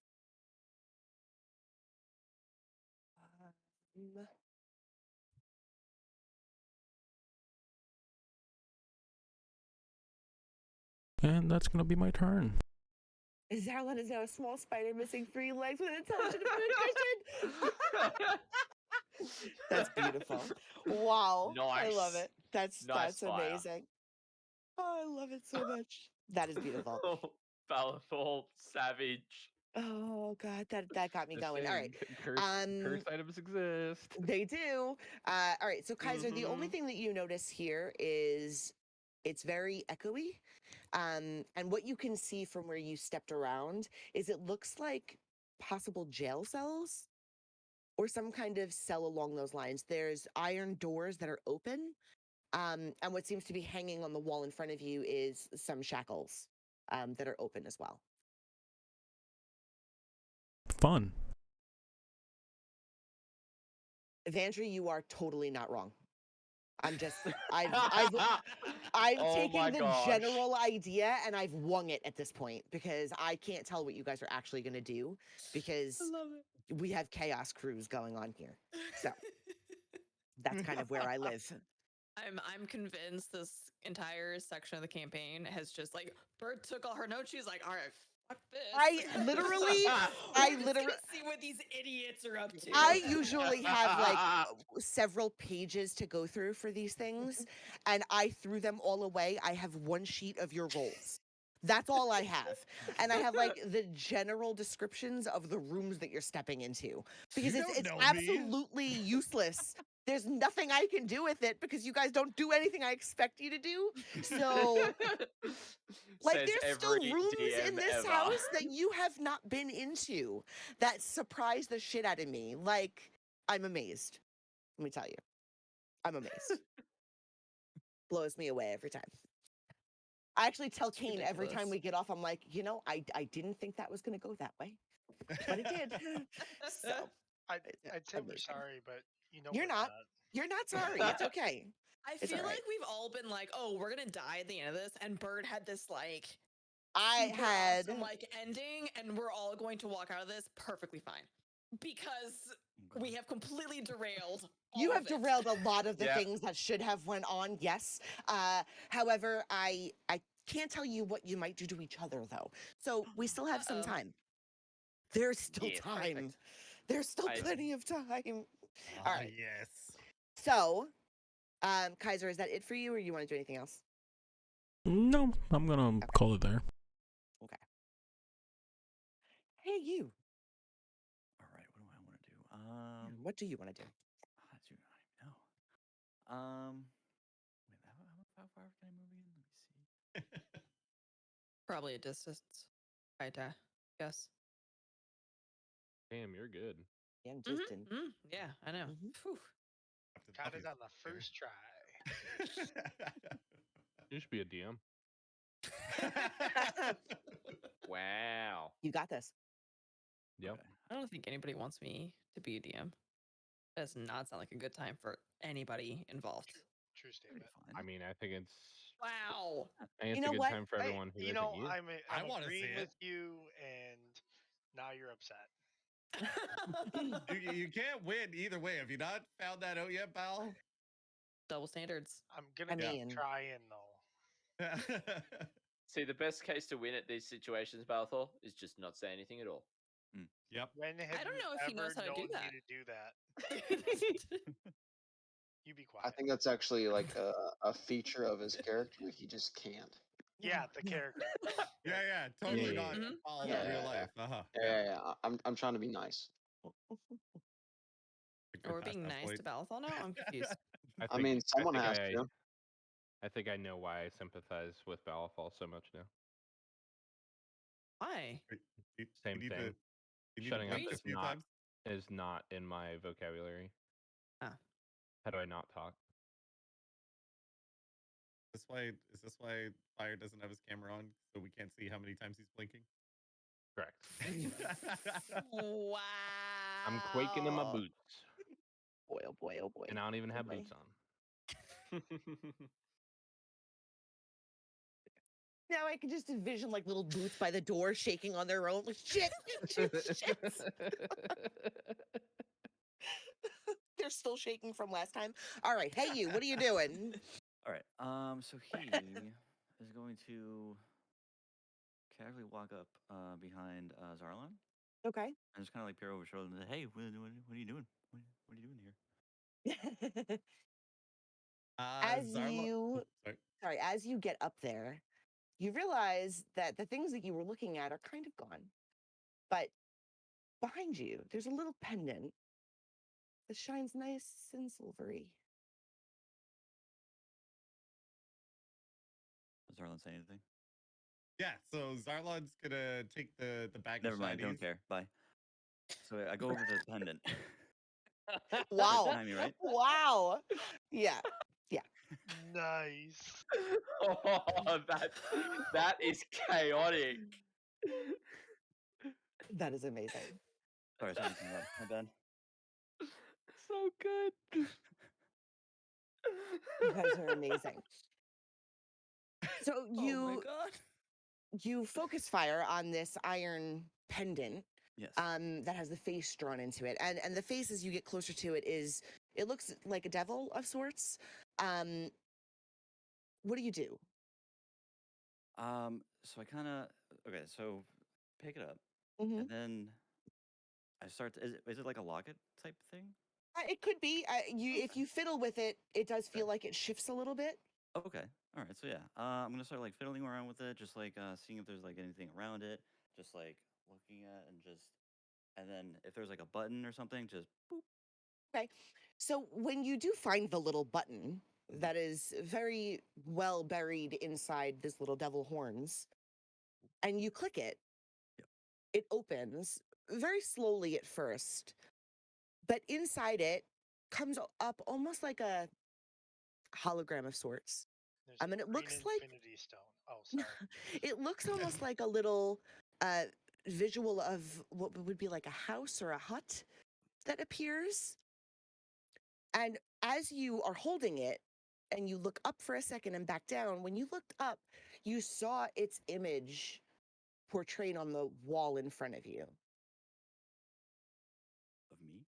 And that's gonna be my turn. Zarlon is now a small spider missing 3 legs with an intelligent food cushion. That's beautiful. Wow. I love Nice. it. That's Nice fire. amazing. Oh, I love it so much. That is beautiful. Balafol, savage. Oh god, that got me Just going. All right. saying, curse items exist. They do. All right. So Kaiser, the only thing that you notice here is it's very echoey. And what you can see from where you stepped around is it looks like possible jail cells or some kind of cell along those lines. There's iron doors that are open. And what seems to be hanging on the wall in front of you is some shackles that are open as well. Fun. Evandri, you are totally not wrong. I'm just, I'm Oh taking my the gosh. general idea and I've wung it at this point because I can't tell what you guys are actually going to do because love it. we have chaos crews going on here. So that's kind of where I live. I'm convinced this entire section of the campaign has just like Bird took all her notes. She's like, all right, fuck this. I literally see what these idiots are up to. I usually have like several pages to go through for these things, and I threw them all away. I have one sheet of your roles. That's all I have. And I have like the general descriptions of the rooms that you're stepping into because it's absolutely useless. There's nothing I can do with it because you guys don't do anything I expect you to do. So like Says there's still every rooms in DM this ever. house that you have not been into that surprise the shit out of me. Like I'm amazed. Let me tell you. I'm amazed. Blows me away every time. I actually tell It's Kane every time ridiculous. we get off, I'm like, you know, I didn't think that was going to go that way, but it did. So I'd say we're amazing. sorry, but you know You're we're not. You're not sorry. It's okay. I It's feel all right. like we've all been like, oh, we're gonna die at the end of this, and Bird had this like I super had awesome, like ending, and we're all going to walk out of this perfectly fine because we have completely derailed. You all have of it. derailed a lot of the Yep. things that should have went on. Yes. However, I can't tell you what you might do to each other though. So we still have some Uh-oh. time. There's still Yeah, time. perfect. There's still I- plenty of time. Ah, All right. yes. So, Kaiser, is that it for you, or you want to do anything else? No, I'm gonna call it there. Okay. Hey, you. All right, what do I want to do? What do you want to do? I do not know. Wait, how far can I move again? Let me see. Probably a distance. I'd guess. Damn, you're good. Yeah, I'm just in. Yeah, I know. Mhm. Phew. got it on the first try. You should be a DM. Wow. You got this. Yep. Okay. I don't think anybody wants me to be a DM. That does not sound like a good time for anybody involved. True It'll be statement. fun. I mean, I think it's Wow. it's know a good what? time for everyone who you isn't know, you. I'm I wanna agreeing see with it. you, and now you're upset. you can't win either way. Have you not found that out yet, pal? Double standards. I'm gonna I keep mean- trying though. See, the best case to win at these situations, Balthor, is just not say anything at all. Yep. When have I don't you know if he knows ever how to do known that. me to do that? You be quiet. I think that's actually like a feature of his character. He just can't. Yeah, the character. Yeah, totally Yeah. not Mhm. all Yeah, real yeah, life. Uh-huh. Yeah. I'm trying to be nice. Think we're We're past being that nice point. to Balthol now? I'm confused. I mean, someone has to. I think I know why I sympathize with Balafall so much now. Why? Same you need thing. To, you need Shutting to up blink a is few not times. is not in my vocabulary. Ah. How do I not talk? Is this why Fire doesn't have his camera on, so we can't see how many times he's blinking? Correct. Wow. I'm quaking in my boots. Boy, oh boy, oh boy. And I don't even have boy. boots on. Now I can just envision like little boots by the door shaking on their own. Like, shit, shit, shit. They're still shaking from last time. All right, hey you, what are you doing? All right. So he is going to casually walk up behind Zarlon Okay. and just kind of like peer over his shoulder and say, "Hey, what are you doing? What are you doing here?" As Zarla- you, sorry. sorry, as you get up there, you realize that the things that you were looking at are kind of gone. But behind you, there's a little pendant that shines nice and silvery. Does Zarlon say anything? Yeah, so Zarlon's gonna take the bag Never of mind. shinies. Don't care. Bye. So I go over to the pendant. Wow. Timey, right? Wow. Yeah. Yeah. Nice. Oh, that is chaotic. That is amazing. Sorry, something came up. My bad. So good. You guys are amazing. So Oh my god. you focus fire on this iron pendant Yes. that has the face drawn into it. And the face, as you get closer to it, it looks like a devil of sorts. What do you do? So I kind of okay. So pick it up, Mhm. and then I start. Is it like a locket type thing? It could be. If Okay. you fiddle with it, it does feel like it shifts a little bit. Okay. All right. So yeah, I'm gonna start like fiddling around with it, just like seeing if there's like anything around it, just like looking at and then if there's like a button or something, just boop. Okay. So when you do find the little button that is very well buried inside this little devil horns, and you click it, Yep. it opens very slowly at first, but inside it comes up almost like a hologram of sorts. There's I mean, a it green looks like infinity stone. Oh, sorry. it looks almost like a little visual of what would be like a house or a hut that appears. And as you are holding it and you look up for a second and back down, when you looked up, you saw its image portrayed on the wall in front of you. Of me.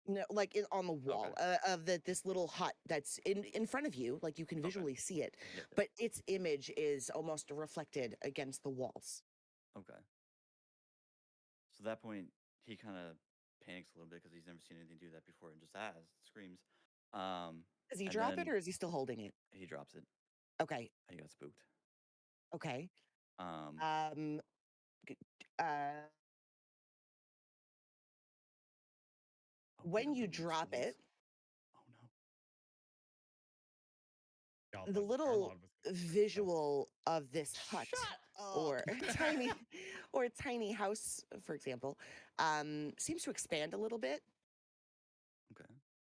No, like on the wall of this little hut that's in front of you, like you can visually see it, Yep. but its image is almost reflected against the walls. Okay. So at that point, he kind of panics a little bit because he's never seen anything do that before and just screams. Does he And drop it then or is he still holding it? he drops it. Okay. And he got spooked. Okay. Um. g- when you drop it, Oh no. Y'all the thought little Zarlon was gonna say visual of this hut Shut or up. tiny house, for example, seems to expand a little bit. Okay.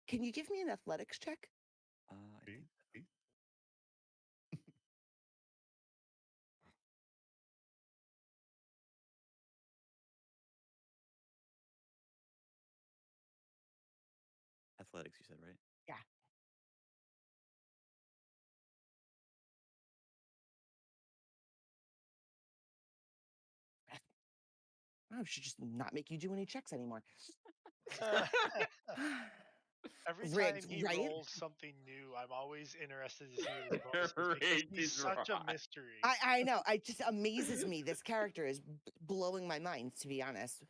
Can you give me an athletics check? I See? think See? athletics. You said right? Yeah. I should just not make you do any checks anymore. Every time Rigged, he right? rolls something new, I'm always interested to see what his bonus is because Rigged he's is such a right. mystery. I know. It just amazes me. This character is blowing my mind, to be honest.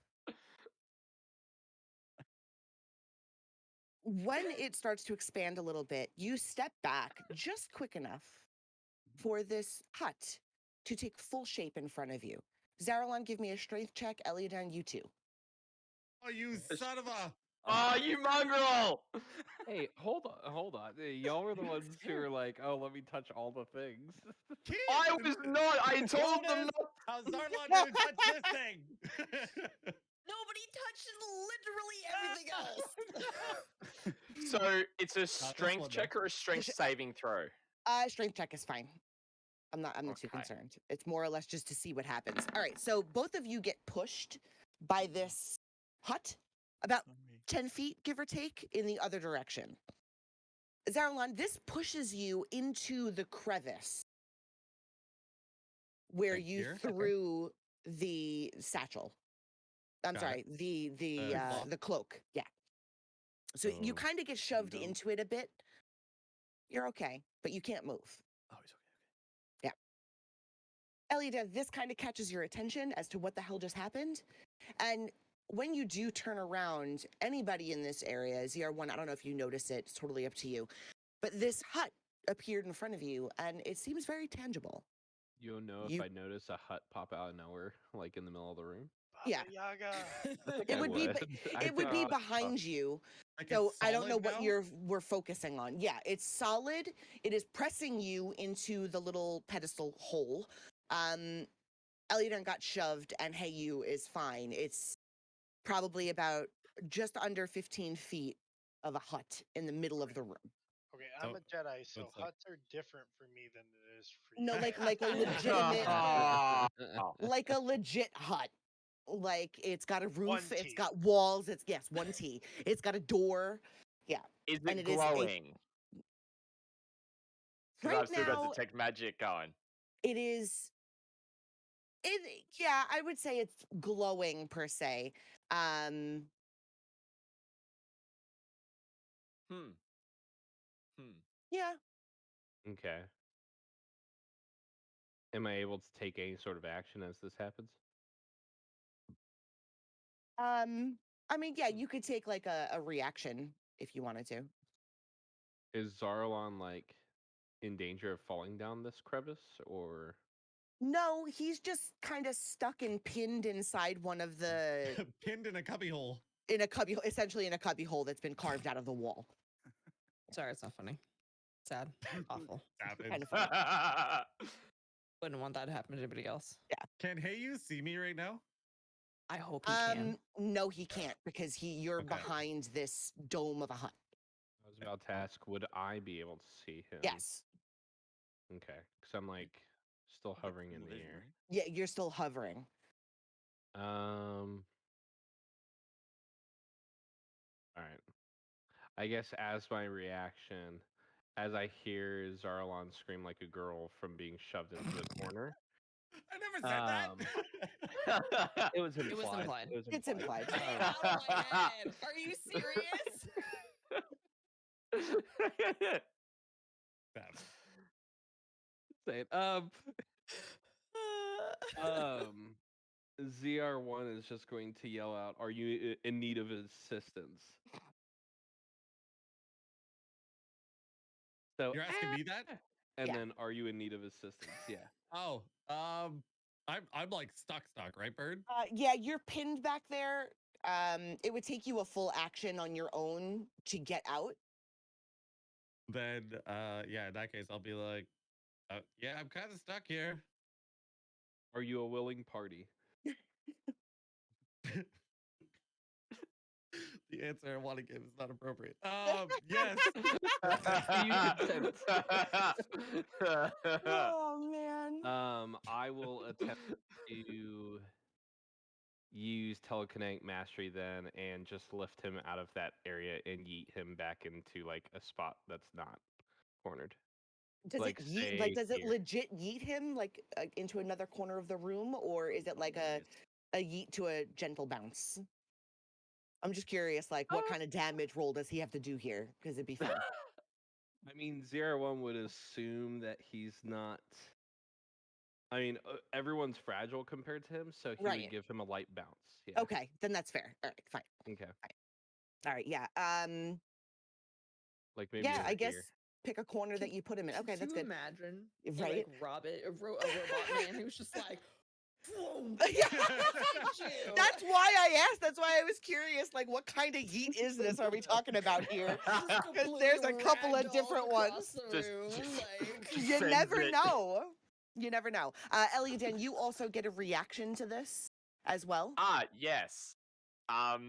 When it starts to expand a little bit, you step back just quick enough for this hut to take full shape in front of you. Zaralon, give me a strength check. Eliodon, you too. Oh, you son of a! Oh, you mongrel! Hey, hold on. Y'all were the ones who were like, "Oh, let me touch all the things." I was not. I told them Bonus! not. How Zarlon didn't touch this thing! Nobody touches literally everything else. So it's a this strength one, check or a strength saving throw? Strength check is fine. I'm not too Okay. concerned. It's more or less just to see what happens. All right, so both of you get pushed by this hut about 10 feet, give or take, in the other direction. Zaralon, this pushes you into the crevice where Like you here? Okay. threw the satchel. I'm Got sorry, cloth? the cloak. Yeah. So you Oh, kind of get shoved dumb. into it a bit. You're okay, but you can't move. Oh, he's okay. Elida, this kind of catches your attention as to what the hell just happened. And when you do turn around, anybody in this area, ZR1, I don't know if you notice it, it's totally up to you. But this hut appeared in front of you, and it seems very tangible. You'll know You- if I notice a hut pop out of nowhere, like in the middle of the room. Yeah. Baba Yaga. think It I would be would. I it would be thought- behind you. Like So it's I don't know solid what now? we're focusing on. Yeah, it's solid. It is pressing you into the little pedestal hole. Elidan got shoved, and Heyu is fine. It's probably about just under 15 feet of a hut in the middle of the room. Okay, I'm So- a Jedi, so it's like- huts are different for me than it is for you. No, like a legitimate, Oh. like a legit hut. Like it's got a roof, One it's T. got walls. It's yes, one T. It's got a door. Yeah. Is And it it is a- glowing? Because Right I've still got now, detect magic going. it is. Yeah, I would say it's glowing per se. Hmm. Yeah. Okay. Am I able to take any sort of action as this happens? I mean, yeah, you could take like a reaction if you wanted to. Is Zarlon like in danger of falling down this crevice, or No, he's just kind of stuck and pinned inside one of the Pinned in a cubby hole. essentially in a cubby hole that's been carved out of the wall. Sorry, it's not funny. Sad. Awful. Happens. Kind of funny. Wouldn't want that to happen to anybody else. Can Heyu see me right now? I hope he can. No, he can't because you're Okay. behind this dome of a hut. I was about to ask, would I be able to see him? Yes. Okay, because I'm like still You get hovering in tunnel the vision, air. right? Yeah, you're still hovering. All right. I guess as my reaction, as I hear Zarlon scream like a girl from being shoved into the corner. I never said that. It was It was implied. It was It's implied. implied. Get out of my head. Are you serious? Savage. Say it. ZR1 is just going to yell out, "Are you in need of assistance?" So You're asking me that? and Yeah. then, "Are you in need of assistance?" Yeah. Oh, I'm like stuck, right, Bird? Yeah, you're pinned back there. It would take you a full action on your own to get out. Then, yeah, in that case, I'll be like, yeah, I'm kind of stuck here. Are you a willing party? The answer I want to give is not appropriate. Yes. You consent. Oh man. I will attempt to use telekinetic mastery then and just lift him out of that area and yeet him back into like a spot that's not cornered. Does like, it yeet, say like does it here. legit yeet him like into another corner of the room, or is it like a yeet to a gentle bounce? I'm just curious, like what kind of damage roll does he have to do here? Because it'd be fun. I mean, 0-1 would assume that he's not. I mean, everyone's fragile compared to him, so he Right. would give him a light bounce. Yeah. Okay, then that's fair. All right, fine. Okay. All right, yeah. Like maybe Yeah, over I guess here. pick a corner that you put him in. Okay, Could that's you good. imagine Right? like a robot man who's just like, boom, Yeah. you. That's why I asked. That's why I was curious. Like, what kind of yeet is this? Are we talking about here? Because there's a couple of different ones. Just- You sends never it. know. You never know. Eliadan, you also get a reaction to this as well. Yes. What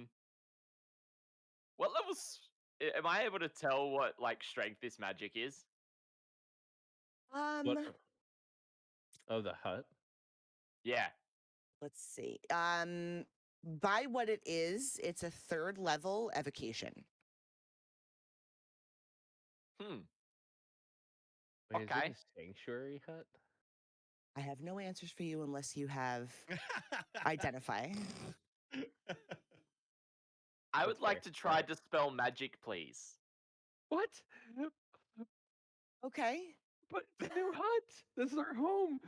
levels? Am I able to tell what like strength this magic is? What? Oh, the hut. Yeah. Let's see. By what it is, it's a 3rd level evocation. Wait, is Okay. it a sanctuary hut? I have no answers for you unless you have identify. I would That's like fair. to try dispel magic, please. What? Okay. But it's a new hut. This is our home.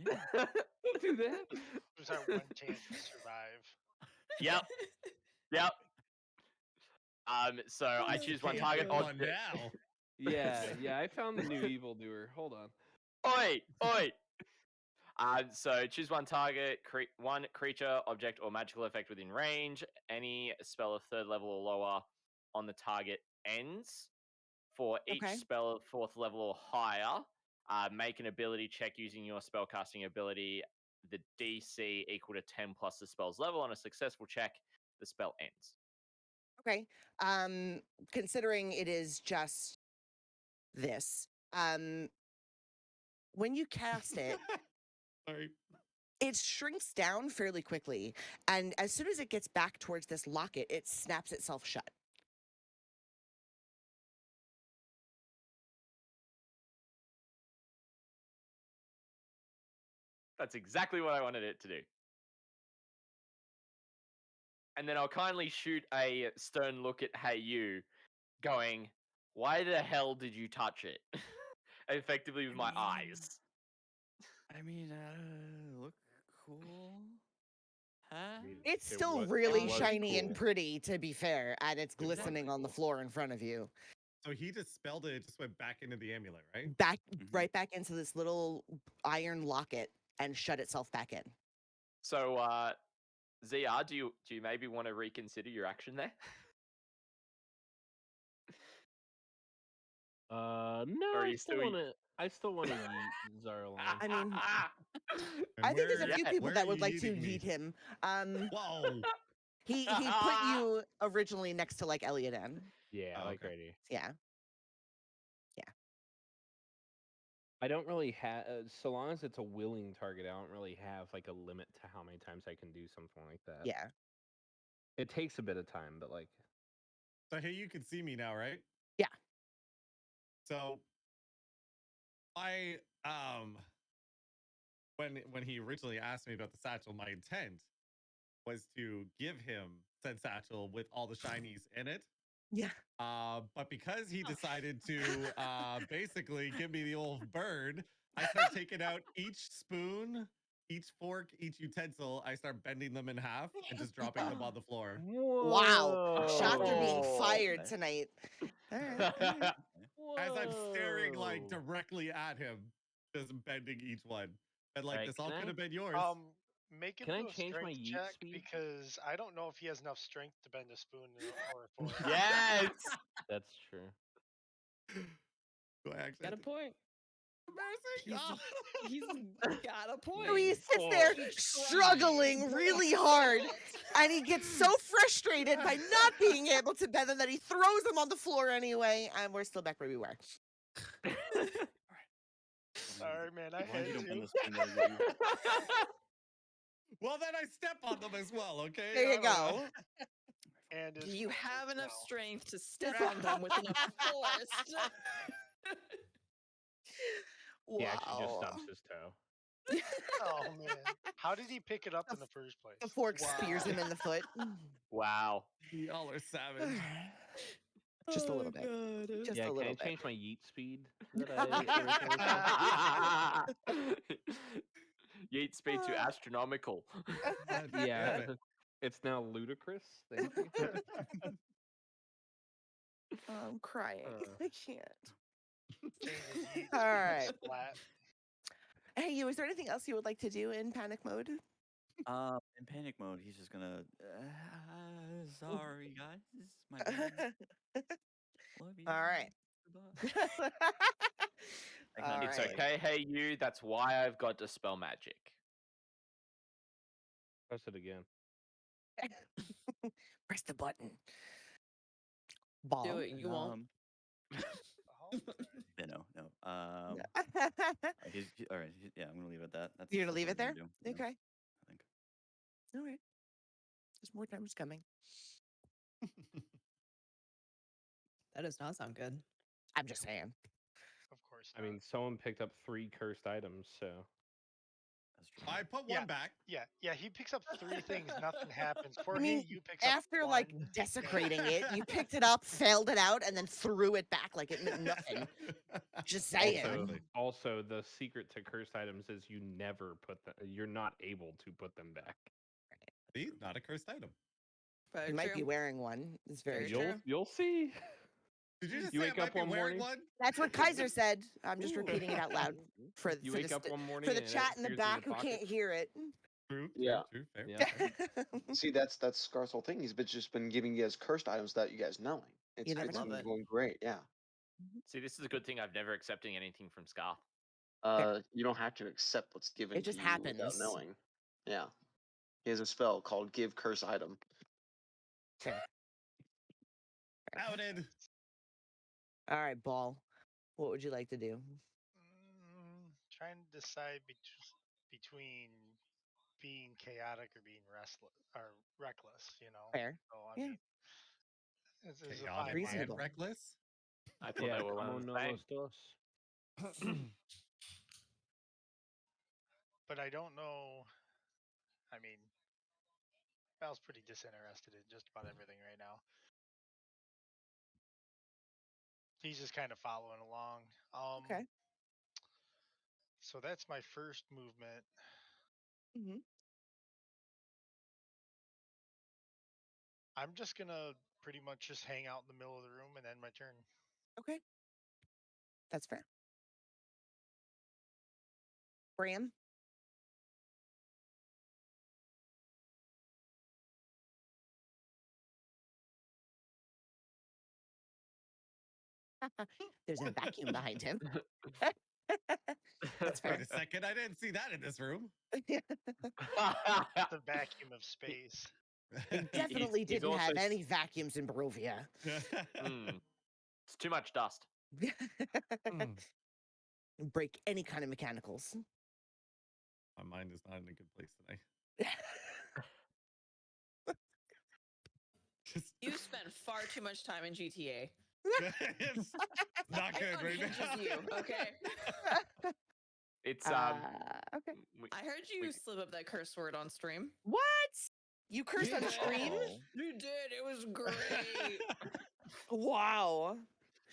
Don't do that. It was our one chance to survive. Yep. Yep. So I Just choose one keep target going. on object. now. Yeah. I found the new evildoer. Hold on. Oi. So choose one target, one creature, object, or magical effect within range. Any spell of 3rd level or lower on the target ends. For each Okay. spell of 4th level or higher, make an ability check using your spellcasting ability. The DC equal to 10 plus the spell's level. On a successful check, the spell ends. Okay. Considering it is just this, when you cast it, Sorry. it shrinks down fairly quickly. And as soon as it gets back towards this locket, it snaps itself shut. That's exactly what I wanted it to do. And then I'll kindly shoot a stern look at Hey You, going, why the hell did you touch it? Effectively with my eyes. I mean, look cool. Huh? It's It still was really cool. shiny and pretty, to be fair, and it's glistening Exactly. on the floor in front of you. So he dispelled it. It just went back into the amulet, right? Right back into this little iron locket and shut itself back in. So, ZR, do you maybe want to reconsider your action there? No, Or are I you still still- want to. I still want to yeet Zarlan. I mean, And I think there's a where- few people where that are would you like to yeeting me? yeet him. Whoa. He put you originally next to like Eliadan. Yeah, Oh, like okay. right here. Yeah. I don't really have, so long as it's a willing target, I don't really have like a limit to how many times I can do something like that. Yeah. It takes a bit of time, but like. So hey, you can see me now, right? Yeah. So I when he originally asked me about the satchel, my intent was to give him said satchel with all the shinies in it. Yeah. But because he decided to basically give me the old bird, I start taking out each spoon, each fork, each utensil. I start bending them in half and just dropping them on the floor. Wow. Shots are being Whoa. fired Okay. tonight. All right. All right. As I'm staring like Whoa. directly at him, just bending each one. And like, Alright, this all can could I- have been yours. Make him Can I do a change my strength yeet check speed? because I don't know if he has enough strength to bend a spoon or a fork. Yes. That's true. Do I actually Got a have to- point. Embarrassing? He's got a point. So he sits there He's struggling really hard, and he gets so frustrated by not being able to bend them that he throws them on the floor anyway, and we're still back where we were. Sorry, man. I As long as had you don't bend to. the spoon, though, you. Well, then I step on them as well, okay? There I you don't know. go. And Do his you foot have is enough now. strength to step on them with enough force? Wow. He actually just stubs his toe. Oh man! How did he pick it up in the first place? The fork spears him in the foot. Wow. Y'all are savage. Just a little bit. God. Just Yeah, a can little I bit. change my yeet speed that I originally said? Yeet speed to astronomical. God damn Yeah, it. it's now ludicrous. Thank you. I'm crying. I can't. Change his yeet All right. splat. Hey, you, is there anything else you would like to do in panic mode? In panic mode, he's just gonna. Sorry, guys. My bad. Love you. All right. Goodbye. I All kinda It's right. okay, Hey You. That's why I've got dispel magic. Press it again. Press the button. Ball. Do it. You won't. Yeah, no. All right. Yeah, I'm gonna leave it at that. That's, You're gonna that's leave what it there? I'm gonna do, yeah, Okay. I think. All right. There's more times coming. That does not sound good. I'm just saying. Of course. I mean, someone picked up 3 cursed items, so I put Yeah. one back. Yeah. He picks up 3 things, nothing happens. I Jorge, mean, you picks up after like 1. desecrating it, you picked it up, failed it out, and then threw it back like it meant nothing. Just saying. Also, the secret to cursed items is you never put them. You're not able to put them back. See, not a cursed item. You might be wearing one. It's very true. You'll see. Did you just You say wake I might up be one wearing morning. one? That's what Kaiser said. I'm just Ooh. repeating it out loud for You for wake the up one morning for the and it chat in the appears in your back who pocket. can't hear it. True, Yeah. fair. Yeah. See, that's Scar's whole thing. He's just been giving you guys cursed items without you guys knowing. It's never know. been going great. Yeah. See, this is a good thing. I've never accepting anything from Scar. You don't have to accept what's given It just to you without happens. knowing. Yeah. He has a spell called Give Curse Item. Fair. Outed. All right, Ball. What would you like to do? Trying to decide between being chaotic or being reckless, you know. Fair. So I Yeah. mean, it's a Chaotic fine and Reasonable. line. reckless. I thought they were one como and the no same. los dos. But I don't know. I mean, Val's pretty disinterested in just about everything right now. He's just kind of following along. Okay. So that's my first movement. Mm-hmm. I'm just gonna pretty much just hang out in the middle of the room and end my turn. Okay. That's fair. Bram? There's a vacuum behind him. That's fair. Wait a second, I didn't see that in this room. The vacuum of space. They definitely he's didn't have also any vacuums in Barovia. It's too much dust. Break any kind of mechanicals. My mind is not in a good place today. You spent far too much time in GTA. It's not It good right unhinges now. you, okay? It's okay. I heard you slip up that curse word on stream. What? You cursed on stream? You did. It was great. Wow.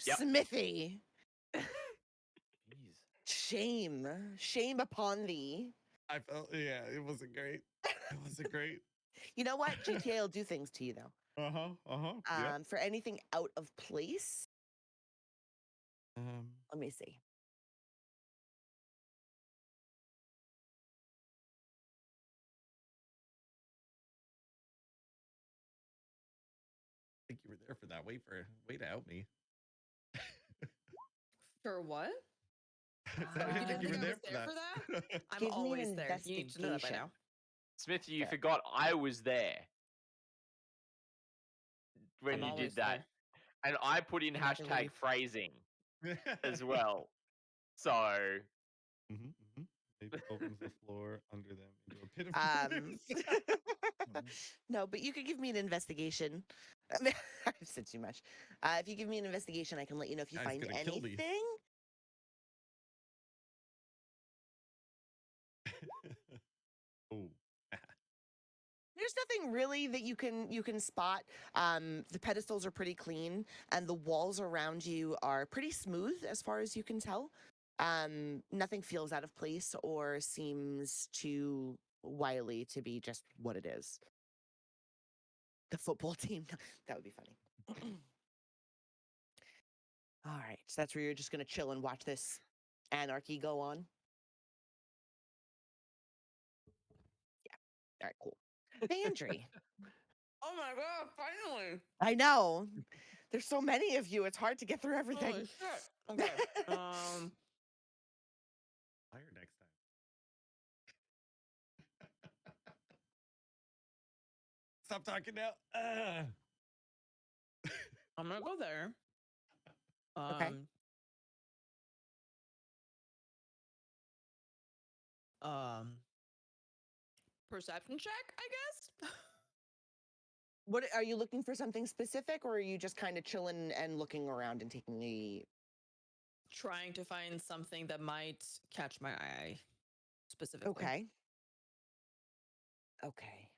Yep. Smithy. Jeez. Shame. Shame upon thee. I felt, yeah, it wasn't great. It wasn't great. You know what? GTA will do things to you though. Yep. For anything out of place. Let me see. I think you were there for that. Way to out me. For what? I didn't think you were I there was for that. I'm Give me an always there. You need to know that by investigation. now. Smith, you forgot I was there when I'm you always did that. there. And I put in I never hashtag leave. phrasing as well. So Maybe opens the floor under them into a pit of No, but you could give me an investigation. I mean, I've said too much. If you give me an investigation, I can let you know if you Guy's find gonna kill me. anything. Oh. There's nothing really that you can spot. The pedestals are pretty clean, and the walls around you are pretty smooth as far as you can tell. Nothing feels out of place or seems too wily to be just what it is. The football team. That would be funny. All right, so that's where you're just gonna chill and watch this anarchy go on. Yeah. All right, cool. Bandry. Oh my god, finally. I know. There's so many of you. It's hard to get through everything. Holy shit. Okay. Fire next time. Stop talking now. I'm gonna go there. Okay. Perception check, I guess. What are you looking for? Something specific, or are you just kind of chilling and looking around and taking a? Trying to find something that might catch my eye specifically. Okay. Okay.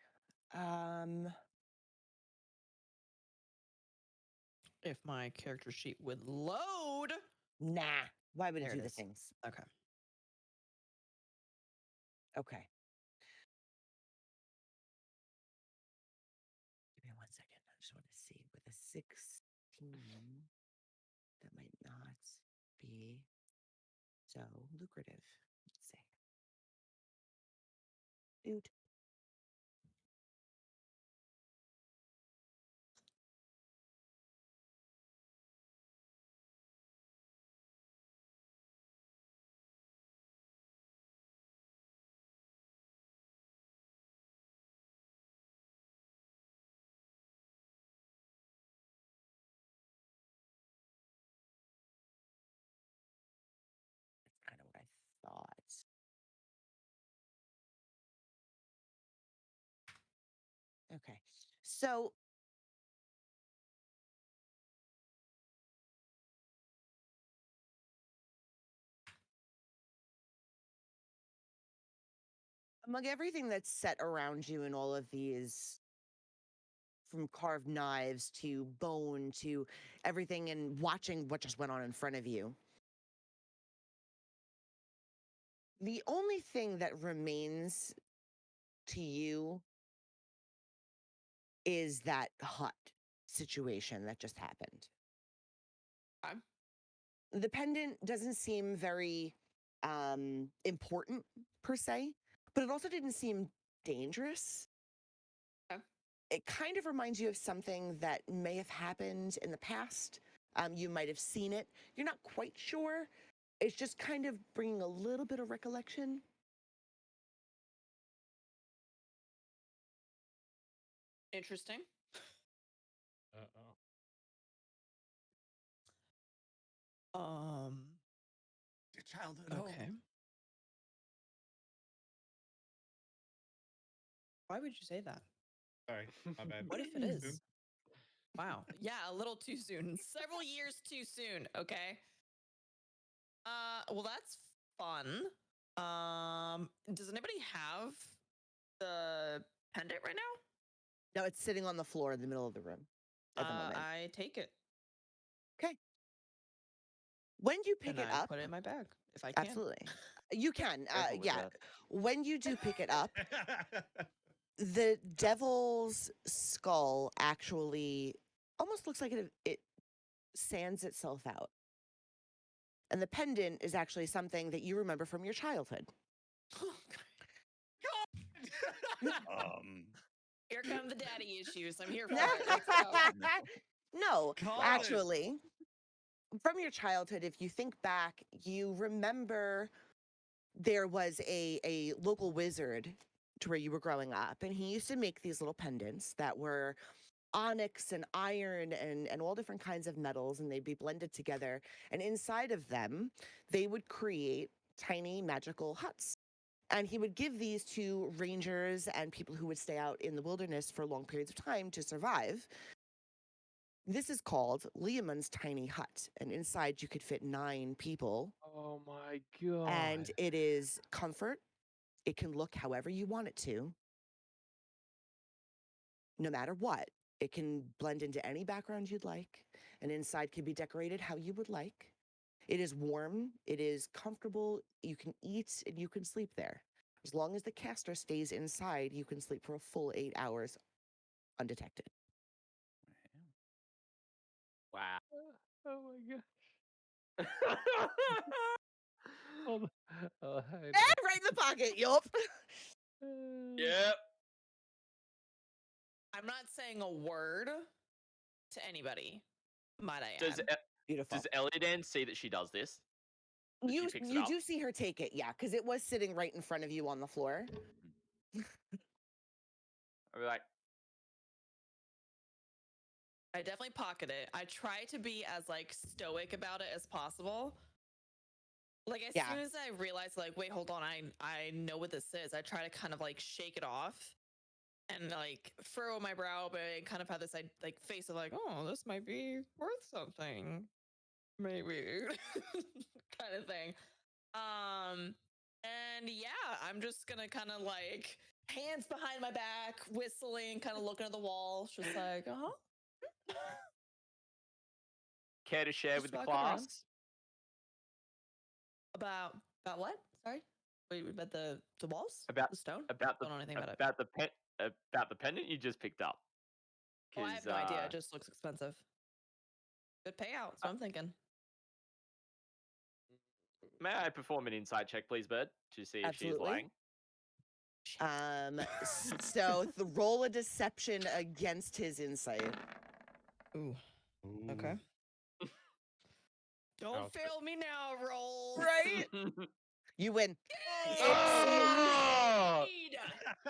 If my character sheet would load. Nah. Why would it There do it the is. things? Okay. Okay. Give me 1 second. I just want to see with a 16. That might not be so lucrative. Let's see. Dude. That's kind of what I thought. Okay. So among everything that's set around you and all of these, from carved knives to bone to everything, and watching what just went on in front of you, the only thing that remains to you is that hut situation that just happened. Okay. The pendant doesn't seem very important per se, but it also didn't seem dangerous. Okay. It kind of reminds you of something that may have happened in the past. You might have seen it. You're not quite sure. It's just kind of bringing a little bit of recollection. Interesting. Your childhood Okay. home. Why would you say that? Sorry, my bad. What if it Too is? soon? Wow. Yeah, a little too soon. Several years too soon. Okay. Well, that's fun. Does anybody have the pendant right now? No, it's sitting on the floor in the middle of the room at the moment. I take it. Okay. When you pick and it I up, put it in my bag if I can. absolutely, you can. Careful with Yeah. that. When you do pick it up, the devil's skull actually almost looks like it sands itself out. And the pendant is actually something that you remember from your childhood. Here come the daddy issues. I'm here for it. Let's go. No, Called it. actually, from your childhood, if you think back, you remember there was a local wizard to where you were growing up, and he used to make these little pendants that were onyx and iron and all different kinds of metals, and they'd be blended together. And inside of them, they would create tiny magical huts. And he would give these to rangers and people who would stay out in the wilderness for long periods of time to survive. This is called Leomund's Tiny Hut. And inside you could fit 9 people. Oh my god. And it is comfort. It can look however you want it to. No matter what. It can blend into any background you'd like. And inside can be decorated how you would like. It is warm. It is comfortable. You can eat and you can sleep there. As long as the caster stays inside, you can sleep for a full 8 hours undetected. Wow. Oh my gosh. Hold on. Oh, I know. And right in the pocket, yup. Yep. I'm not saying a word to anybody. Might I Does add? Beautiful. does Elidan see that she does this? That she You picks it you up? do see her take it, yeah, because it was sitting right in front of you on the floor. I'll be like, I definitely pocket it. I try to be as like stoic about it as possible. Like as Yeah. soon as I realize, like, wait, hold on, I know what this is. I try to kind of like shake it off and like furrow my brow, but I kind of have this like face of like, oh, this might be worth something, maybe, kind of thing. And yeah, I'm just gonna kind of like hands behind my back, whistling, kind of looking at the wall. Just like, Care to share Just with the walking around. class? About what? Sorry. Wait, about the walls? About the stone? about the Don't know anything about it. about the pendant you just picked up. Oh, I have no idea. It just looks expensive. Good payout. So I'm thinking. May I perform an insight check, please, Bird, to see if she's Absolutely. lying? So the roll a deception against his insight. Ooh. Okay. Don't fail me now, roll. Right? You win.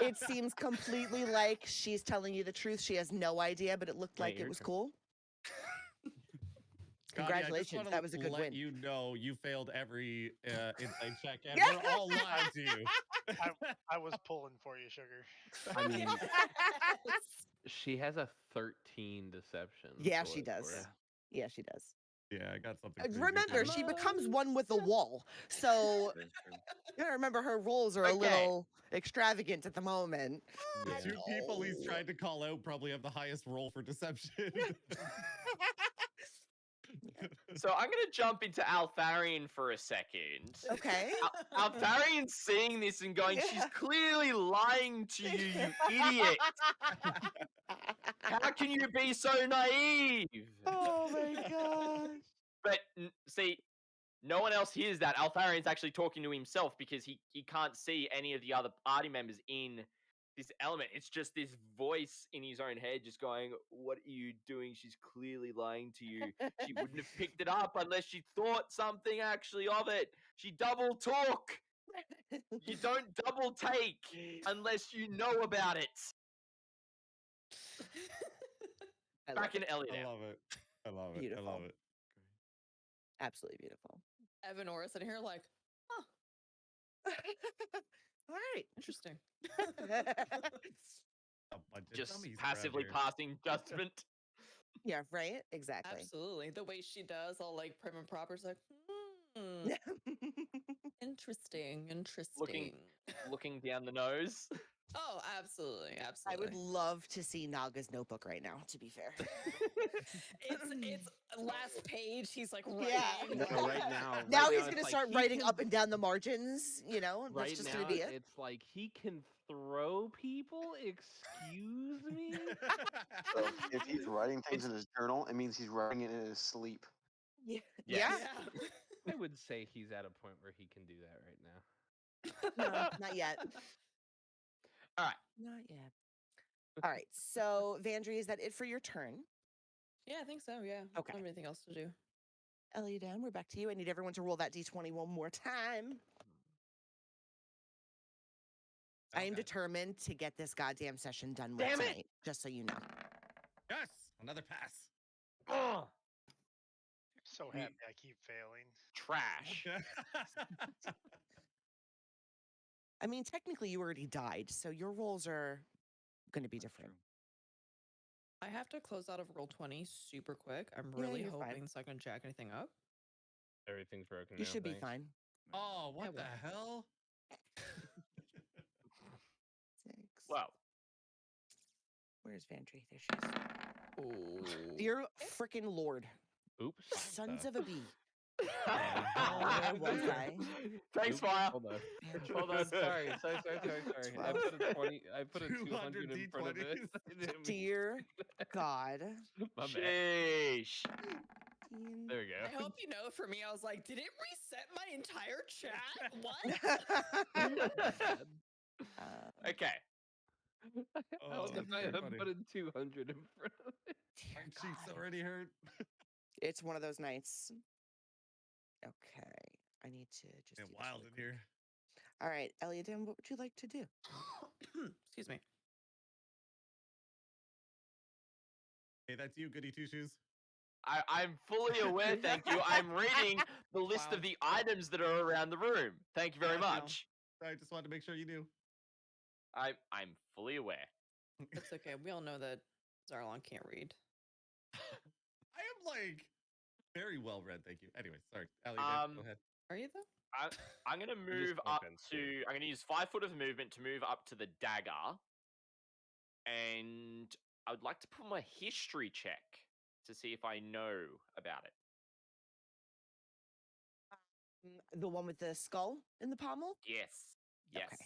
It seems completely like she's telling you the truth. She has no idea, but it looked like it was cool. Congratulations, that was a good win. You know, you failed every insight check, and we're all lying to you. I was pulling for you, Sugar. I mean, she has a 13 deception. Yeah, she does. Yeah, she does. Yeah, I got something. Remember, she becomes one with the wall. So you gotta remember her rolls are a little extravagant at the moment. The two people he's trying to call out probably have the highest roll for deception. So I'm gonna jump into Altharian for a second. Okay. Altharian's seeing this and going, "She's clearly lying to you, you idiot! How can you be so naive?" Oh my gosh. But see, no one else hears that. Altharian's actually talking to himself because he can't see any of the other party members in this element. It's just this voice in his own head just going, "What are you doing? She's clearly lying to you. She wouldn't have picked it up unless she thought something actually of it. She double took. You don't double take unless you know about it." Back in Elliot. I love it. I love it. Beautiful. I love it. Absolutely beautiful. Evan Orr sitting here like, All right. Interesting. Just passively passing judgment. Yeah, right? Exactly. Absolutely. The way she does, all like prim and proper, is like, interesting. Looking down the nose. Oh, absolutely. I would love to see Naga's notebook right now, to be fair. It's last page. He's like writing. Yeah. No, right now. Now he's going to start writing up and down the margins, you know? Right That's just now, going to be it. it's like he can throw people. Excuse me. So if he's writing things in his journal, it means he's writing it in his sleep. Yeah. I would say he's at a point where he can do that right now. No, not yet. All right. Not yet. All right. So, Vandry, is that it for your turn? Yeah, I think so. Yeah. Okay. I don't have anything else to do. Ellie, Dan, we're back to you. I need everyone to roll that d20 one more time. I am determined to get this goddamn session done with tonight, just so you know. Yes, another pass. Oh, So happy I keep failing. trash. I mean, technically, you already died, so your rolls are going to be different. I have to close out of roll 20 super quick. I'm Yeah, really you're hoping fine. so I can jack anything up. Everything's broken. You now, should be thanks. fine. Oh, what Yeah, the hell? 6. Wow. Where's Vandry? There she is. Oh. Dear frickin' Lord. Oops. Sons of a bee. Where was I? Thanks, Fire. Hold on. Hold on. Sorry. I put a 20. I put a 200 in front of it. I didn't mean- Dear God. My bad. Sheesh. There we go. I hope you know for me, I was like, did it reset my entire chat? What? Okay. Oh, that's I very funny. put a 200 in front of it. Dear My cheeks God. already hurt. It's one of those nights. Okay. I need to just. Get do this wild really in quick. here. All right, Eliadim, what would you like to do? Excuse me. Hey, that's you, Goody Two Shoes. I'm fully aware, thank you. I'm reading the list of the items that are around the room. Thank you very Yeah, I know. much. I just wanted to make sure you knew. I'm fully aware. It's okay. We all know that Zarlon can't read. I am like very well read, thank you. Anyway, sorry. Ellie, go ahead. Are you though? I'm gonna move bump up into. to. I'm gonna use 5 foot of movement to move up to the dagger, and I would like to put my history check to see if I know about it. The one with the skull in the pommel? Yes. Yes. Okay.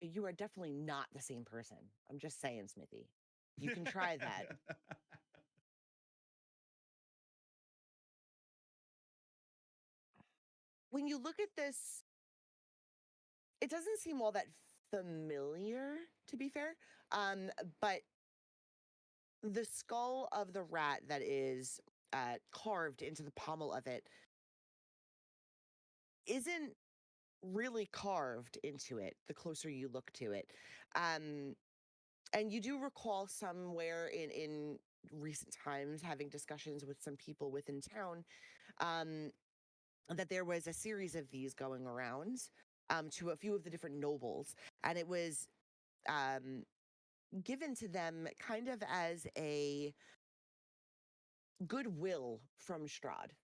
You are definitely not the same person. I'm just saying, Smithy. You can try that. When you look at this, it doesn't seem all that familiar, to be fair. But the skull of the rat that is carved into the pommel of it isn't really carved into it the closer you look to it. And you do recall somewhere in recent times having discussions with some people within town that there was a series of these going around to a few of the different nobles, and it was given to them kind of as a goodwill from Strahd.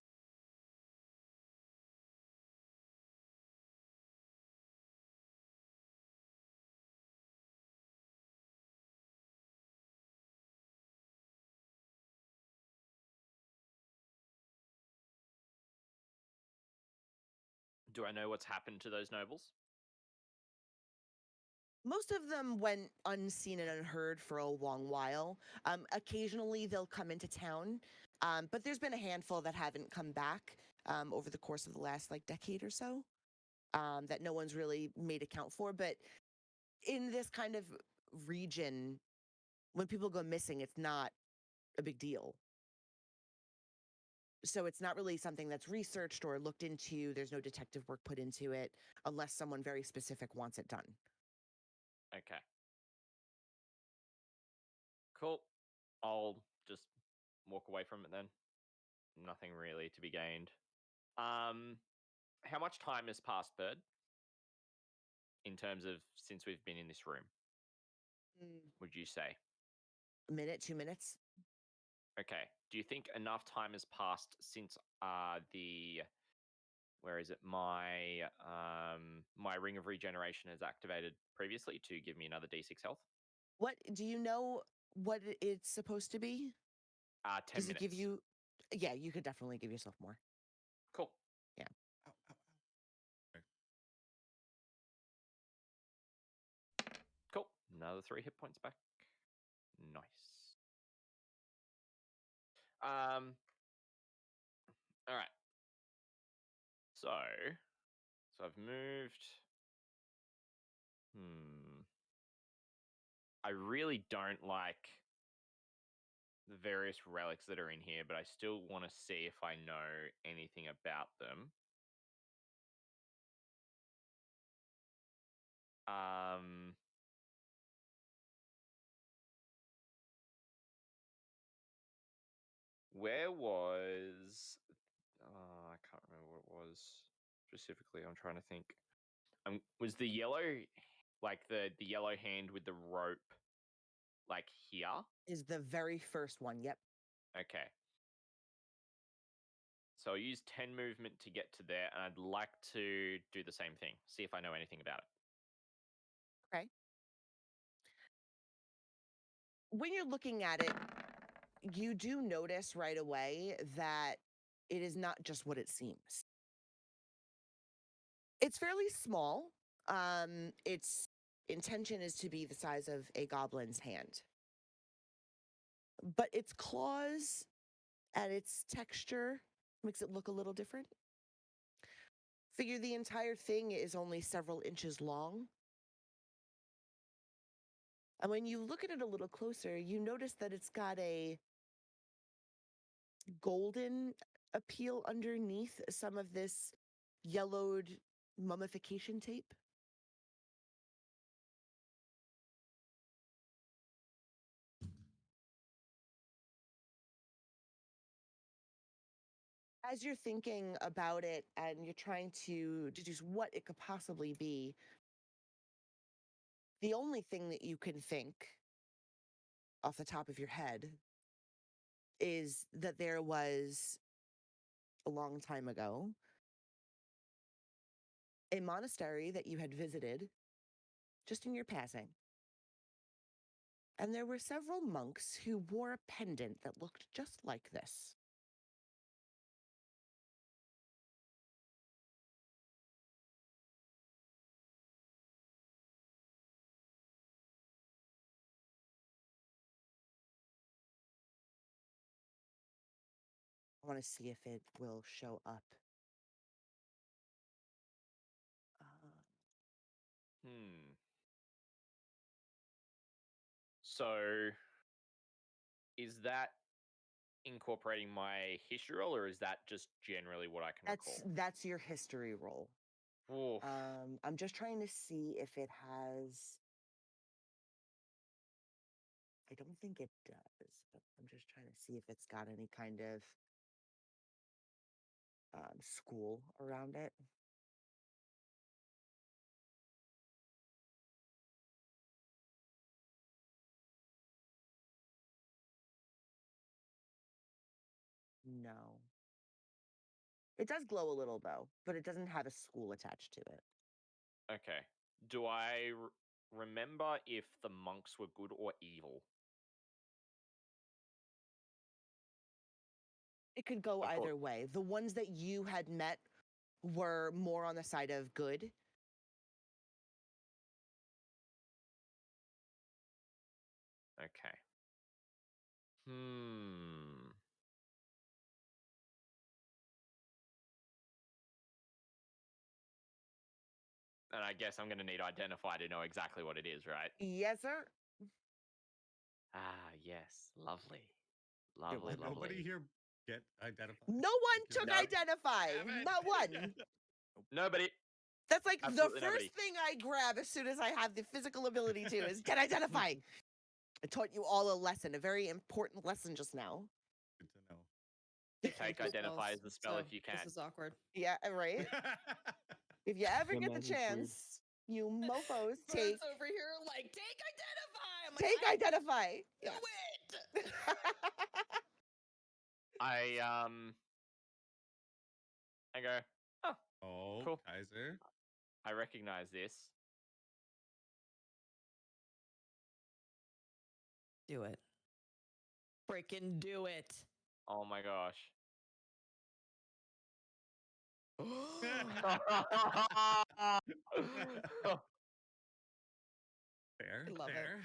Do I know what's happened to those nobles? Most of them went unseen and unheard for a long while. Occasionally they'll come into town, but there's been a handful that haven't come back over the course of the last decade or so that no one's really made account for. But in this kind of region, when people go missing, it's not a big deal. So it's not really something that's researched or looked into. There's no detective work put into it unless someone very specific wants it done. Okay. Cool. I'll just walk away from it then. Nothing really to be gained. How much time has passed, Bird? In terms of since we've been in this room, would you say? A minute, 2 minutes? Okay. Do you think enough time has passed since where is it? My ring of regeneration has activated previously to give me another D6 health? What do you know what it's supposed to be? 10 Does minutes. it give you? Yeah, you could definitely give yourself more. Cool. Yeah. Ow, ow, ow. Okay. Cool. Another 3 hit points back. Nice. All right. So I've moved. I really don't like the various relics that are in here, but I still want to see if I know anything about them. Where was... I can't remember what it was specifically. I'm trying to think. Was the yellow, the yellow hand with the rope, here? Is the very first one. Yep. Okay. So I'll use 10 movement to get to there, and I'd like to do the same thing. See if I know anything about it. Okay. When you're looking at it, you do notice right away that it is not just what it seems. It's fairly small. Its intention is to be the size of a goblin's hand. But its claws and its texture makes it look a little different. Figure the entire thing is only several inches long. And when you look at it a little closer, you notice that it's got a golden appeal underneath some of this yellowed mummification tape. As you're thinking about it and you're trying to deduce what it could possibly be, the only thing that you can think off the top of your head is that there was a long time ago a monastery that you had visited just in your passing. And there were several monks who wore a pendant that looked just like this. I want to see if it will show up. So, is that incorporating my history roll, or is that just generally what I can recall? That's your history roll. Oof. I'm just trying to see if it has. I don't think it does, but I'm just trying to see if it's got any kind of school around it. No. It does glow a little though, but it doesn't have a school attached to it. Okay. Do I remember if the monks were good or evil? It could go Of course. either way. The ones that you had met were more on the side of good. Okay. And I guess I'm going to need identify to know exactly what it is, right? Yes, sir. Ah, yes. Lovely. It Lovely, was- lovely. Nobody here get identified. No one took No. identify. Damn it. Not one. Nobody. That's like Absolutely the nobody. first thing I grab as soon as I have the physical ability to is get identify. I taught you all a lesson, a very important lesson just now. Good to know. Take identify as the spell if you can. This is awkward. Yeah, right. If you ever Yeah, get the man, it's weird. chance, you mofos Bert's take over here like, take identify. I'm like, take I identify. do Yeah. it. I go, oh, Oh, Cool. Kaiser. I recognize this. Do it. Freaking do it. Oh my gosh. Fair, I love it. fair.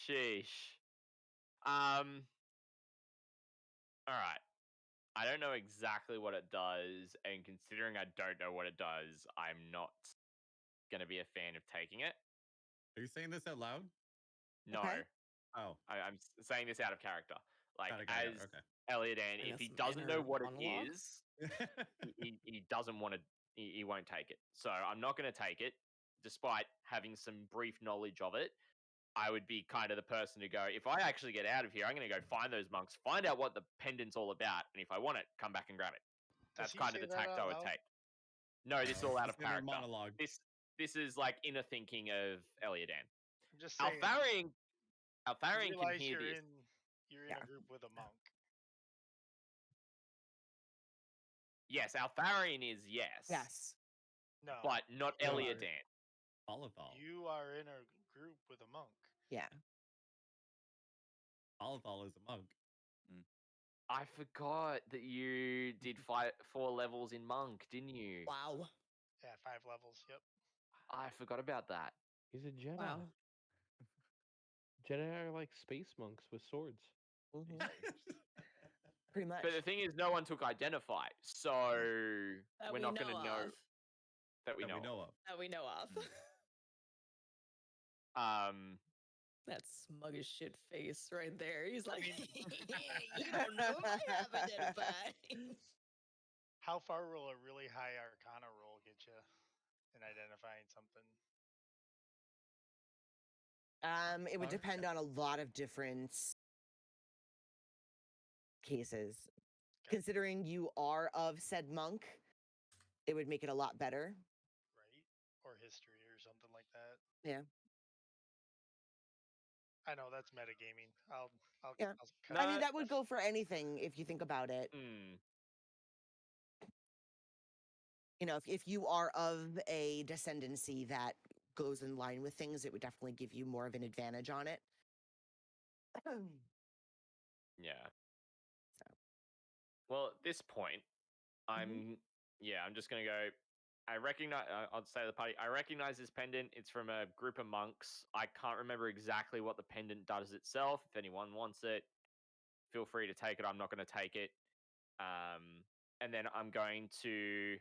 Sheesh. All right. I don't know exactly what it does, and considering I don't know what it does, I'm not gonna be a fan of taking it. Are you saying this out loud? No, Okay. Oh, I'm saying this out of character. Like Out of character, as okay. Elliot, And if he some doesn't know inner what it monologue. is, he doesn't want to. He won't take it. So I'm not going to take it, despite having some brief knowledge of it. I would be kind of the person to go, if I actually get out of here, I'm going to go find those monks, find out what the pendant's all about, and if I want it, come back and grab it. Does That's he kind of say the that tact out I would loud? take. No, this is all out of It's inner character. monologue. This is like inner thinking of Elliot. I'm just saying. Altharian you can realize hear you're this. in Yeah. a group with a monk. Yes, Altharian is yes. Yes. No, But not you Elliot. are. Olival. You are in a group with a monk. Yeah. Olival is a monk. I forgot that you did 4 levels in Monk, didn't you? Wow. Yeah, 5 levels. Yep. I forgot about that. He's a Jedi. Wow. Jedi are like space monks with swords. Mhm. Pretty much. But the thing is, no one took Identify, so That we're we not going to know of. that we That know. we know of. That we know of. That smug as shit face right there. He's like, you don't know if I have identified. How far will a really high Arcana roll get you in identifying something? It would Far? depend on a lot of different cases. Okay. Considering you are of said monk, it would make it a lot better. Right? Or history or something like that. Yeah. I know that's metagaming. I'll Yeah. cut I mean, No. that would go for anything if you think about it. Mm, You know, if you are of a descendancy that goes in line with things, it would definitely give you more of an advantage on it. yeah. So. Well, at this point, Mhm. I'm just gonna go. I recognize. I'll say to the party. I recognize this pendant. It's from a group of monks. I can't remember exactly what the pendant does itself. If anyone wants it, feel free to take it. I'm not going to take it. And then I'm going to.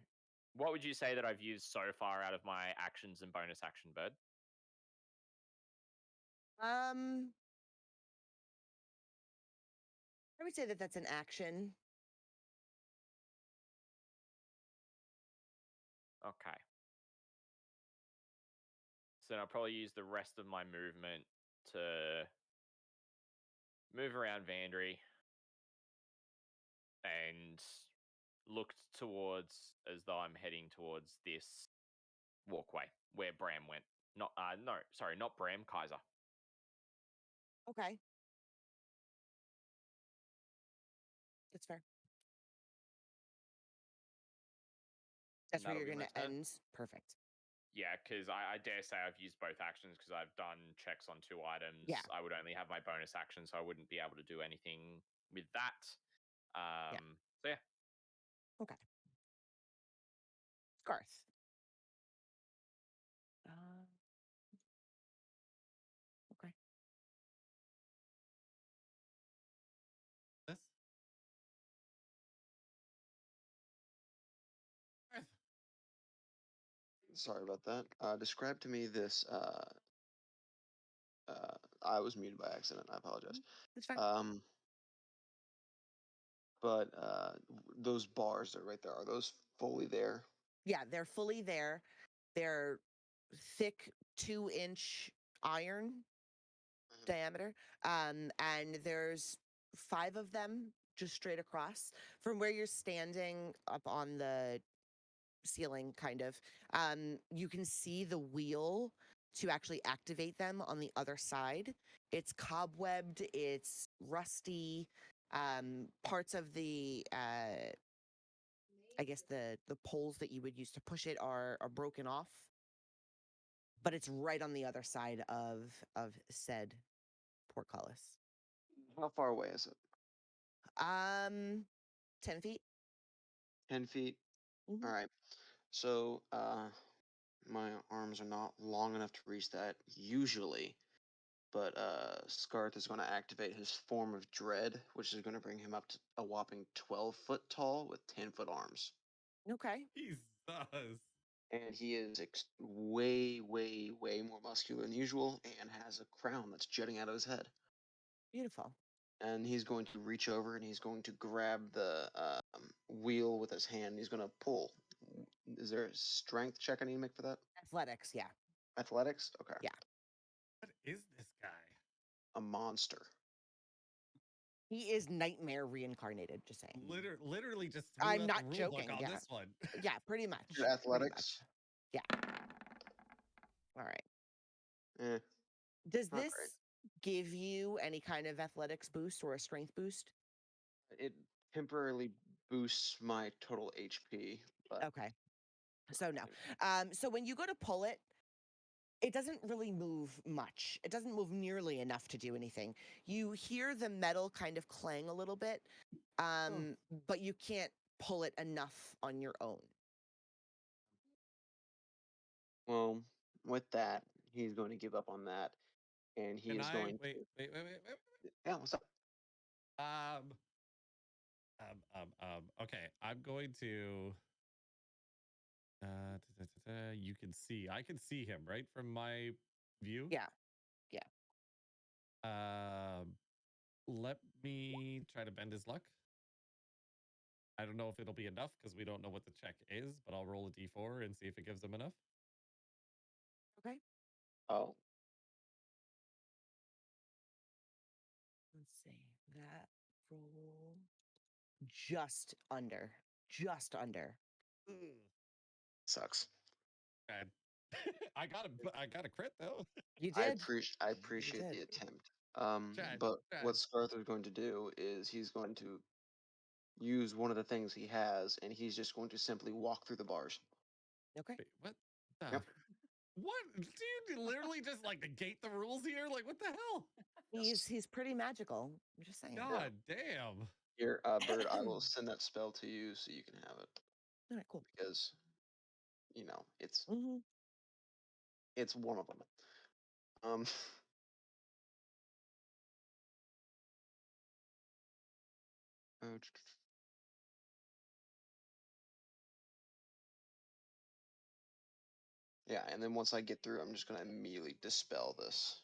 What would you say that I've used so far out of my actions and bonus action, Bird? I would say that that's an action. Okay. So then I'll probably use the rest of my movement to move around Vandry and look towards as though I'm heading towards this walkway where Bram went. Not no, sorry, not Bram, Kaiser. Okay. That's fair. That's where That'll you're be my going to turn. end. Perfect. Yeah, because I dare say I've used both actions because I've done checks on 2 items. Yeah. I would only have my bonus action, so I wouldn't be able to do anything with that. So yeah. Okay. Garth. Okay. This? Sorry about that. Describe to me this. I was muted by accident. I apologize. That's fine. But those bars that are right there, are those fully there? Yeah, they're fully there. They're thick 2-inch iron diameter. And there's 5 of them just straight across from where you're standing up on the ceiling, kind of. You can see the wheel to actually activate them on the other side. It's cobwebbed, it's rusty. Parts of the I guess the poles that you would use to push it are broken off, but it's right on the other side of said portcullis. How far away is it? 10 feet. 10 feet. Mhm. All right. So my arms are not long enough to reach that usually, but Scarth is going to activate his form of dread, which is going to bring him up to a whopping 12-foot tall with 10-foot arms. Okay. Jesus. And he is way, way, way more muscular than usual and has a crown that's jutting out of his head. Beautiful. And he's going to reach over and he's going to grab the wheel with his hand. He's going to pull. Is there a strength check I need to make for that? Athletics, yeah. Athletics? Okay. Yeah. What is this guy? A monster. He is Nightmare reincarnated, just saying. Literally just threw I'm out not the rule joking, book on yeah. this one. Yeah, pretty much. Your pretty athletics? much. Yeah. All right. Eh, Does not this great. give you any kind of athletics boost or a strength boost? It temporarily boosts my total HP, but Okay. So no. So when you go to pull it, it doesn't really move much. It doesn't move nearly enough to do anything. You hear the metal kind of clang a little bit, but you can't pull it enough on your own. well, with that, he's going to give up on that, and he Can is I going wait? to. Yeah, what's up? Okay, I'm going to. You can see. I can see him right from my view. Yeah. Yeah. Let me try to bend his luck. I don't know if it'll be enough because we don't know what the check is, but I'll roll a d4 and see if it gives him enough. Okay. Oh. Let's see. That roll just under. Just under. Sucks. Okay. I got a crit though. You I did. appreciate did. the attempt. Chad, But Chad. what Scarth is going to do is he's going to use one of the things he has, and he's just going to simply walk through the bars. Okay. Wait, what? The, Yep. What? Dude, literally just like negate the rules here? Like, what the hell? He's pretty magical. I'm just saying. God damn. Here, Bird, I will send that spell to you so you can have it. All right, cool. Because, it's Mm-hmm. it's one of them. uh, Yeah, and then once I get through, I'm just going to immediately dispel this.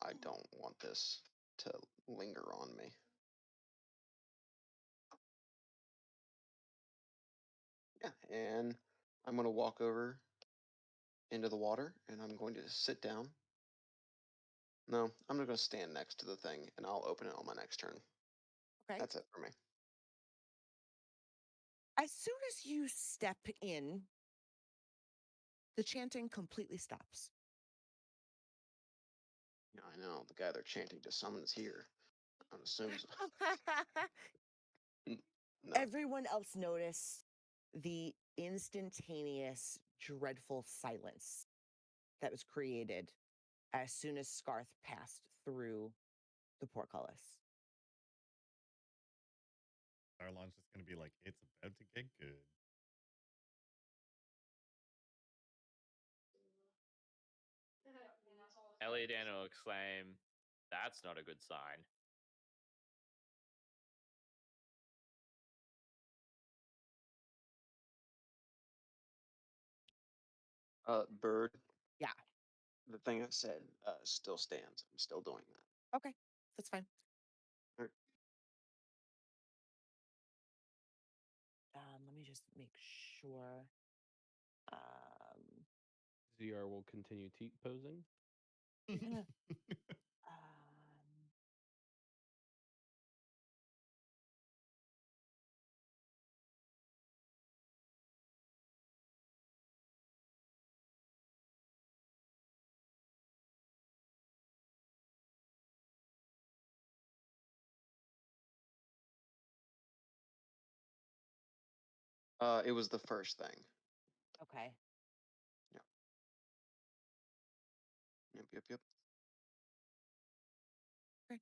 I don't want this to linger on me. Yeah, and I'm going to walk over into the water, and I'm going to sit down. No, I'm just going to stand next to the thing, and I'll open it on my next turn. Okay. That's it for me. As soon as you step in, the chanting completely stops. Yeah, I know, the guy they're chanting to summons here. I'm assuming. No. Everyone else noticed the instantaneous, dreadful silence that was created as soon as Scarth passed through the portcullis. Arlon's just gonna be like, it's about to get good. Eliadan will exclaim, "That's not a good sign." Bird. Yeah. The thing I said still stands. I'm still doing that. Okay, that's fine. Alright. Let me just make sure. ZR will continue posing. Um, It was the first thing. okay. Yep. Okay.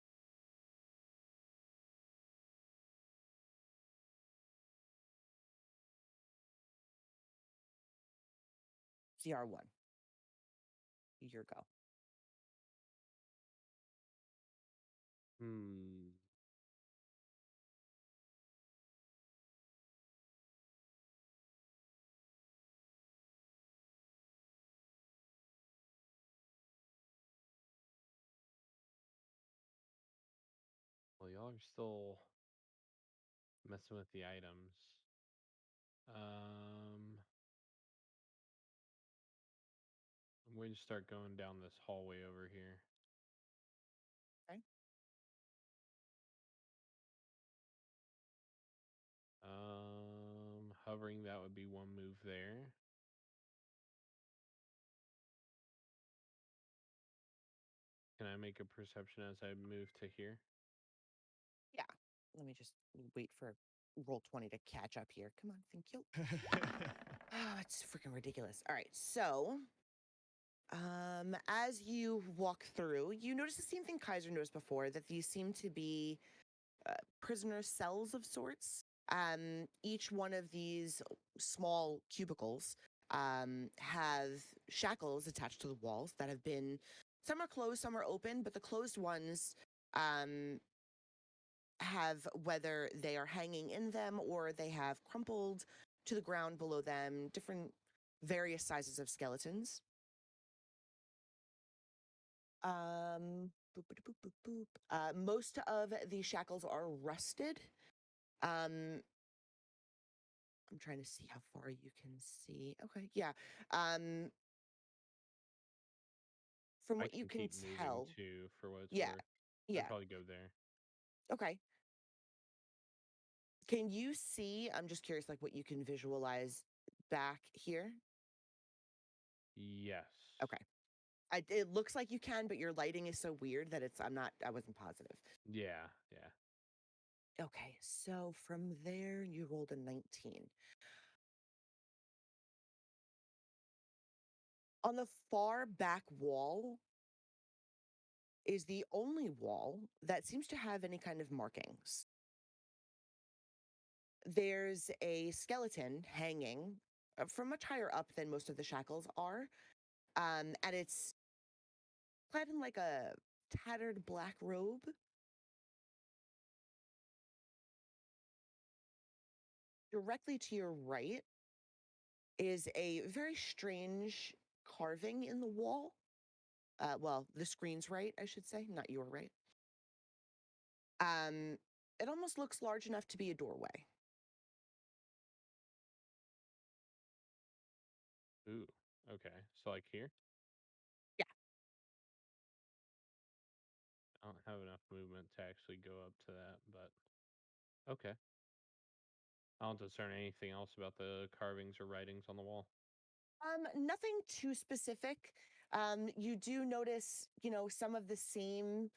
CR1. Your go. Well, y'all are still messing with the items. I'm going to start going down this hallway over here. Okay. Hovering, that would be one move there. Can I make a perception as I move to here? Yeah. Let me just wait for roll 20 to catch up here. Come on, thank you. It's freaking ridiculous. All right, so as you walk through, you notice the same thing Kaiser noticed before, that these seem to be prisoner cells of sorts. Each one of these small cubicles have shackles attached to the walls that have been, some are closed, some are open, but the closed ones have, whether they are hanging in them or they have crumpled to the ground below them, different various sizes of skeletons. Boop, boop, boop, boop, boop. Most of the shackles are rusted. I'm trying to see how far you can see. Okay, yeah. From what you can keep moving tell, too, for what it's yeah, worth. yeah. I'd probably go there. Okay. Can you see? I'm just curious, like what you can visualize back here. Yes. Okay. It looks like you can, but your lighting is so weird that I wasn't positive. Yeah, yeah. Okay, so from there, you rolled a 19. On the far back wall is the only wall that seems to have any kind of markings. There's a skeleton hanging from much higher up than most of the shackles are, and it's clad in like a tattered black robe. Directly to your right is a very strange carving in the wall. Well, the screen's right, I should say, not your right. It almost looks large enough to be a doorway. Ooh. Okay. So like here? Yeah. I don't have enough movement to actually go up to that, but okay. I don't discern anything else about the carvings or writings on the wall. Nothing too specific. You do notice, some of the same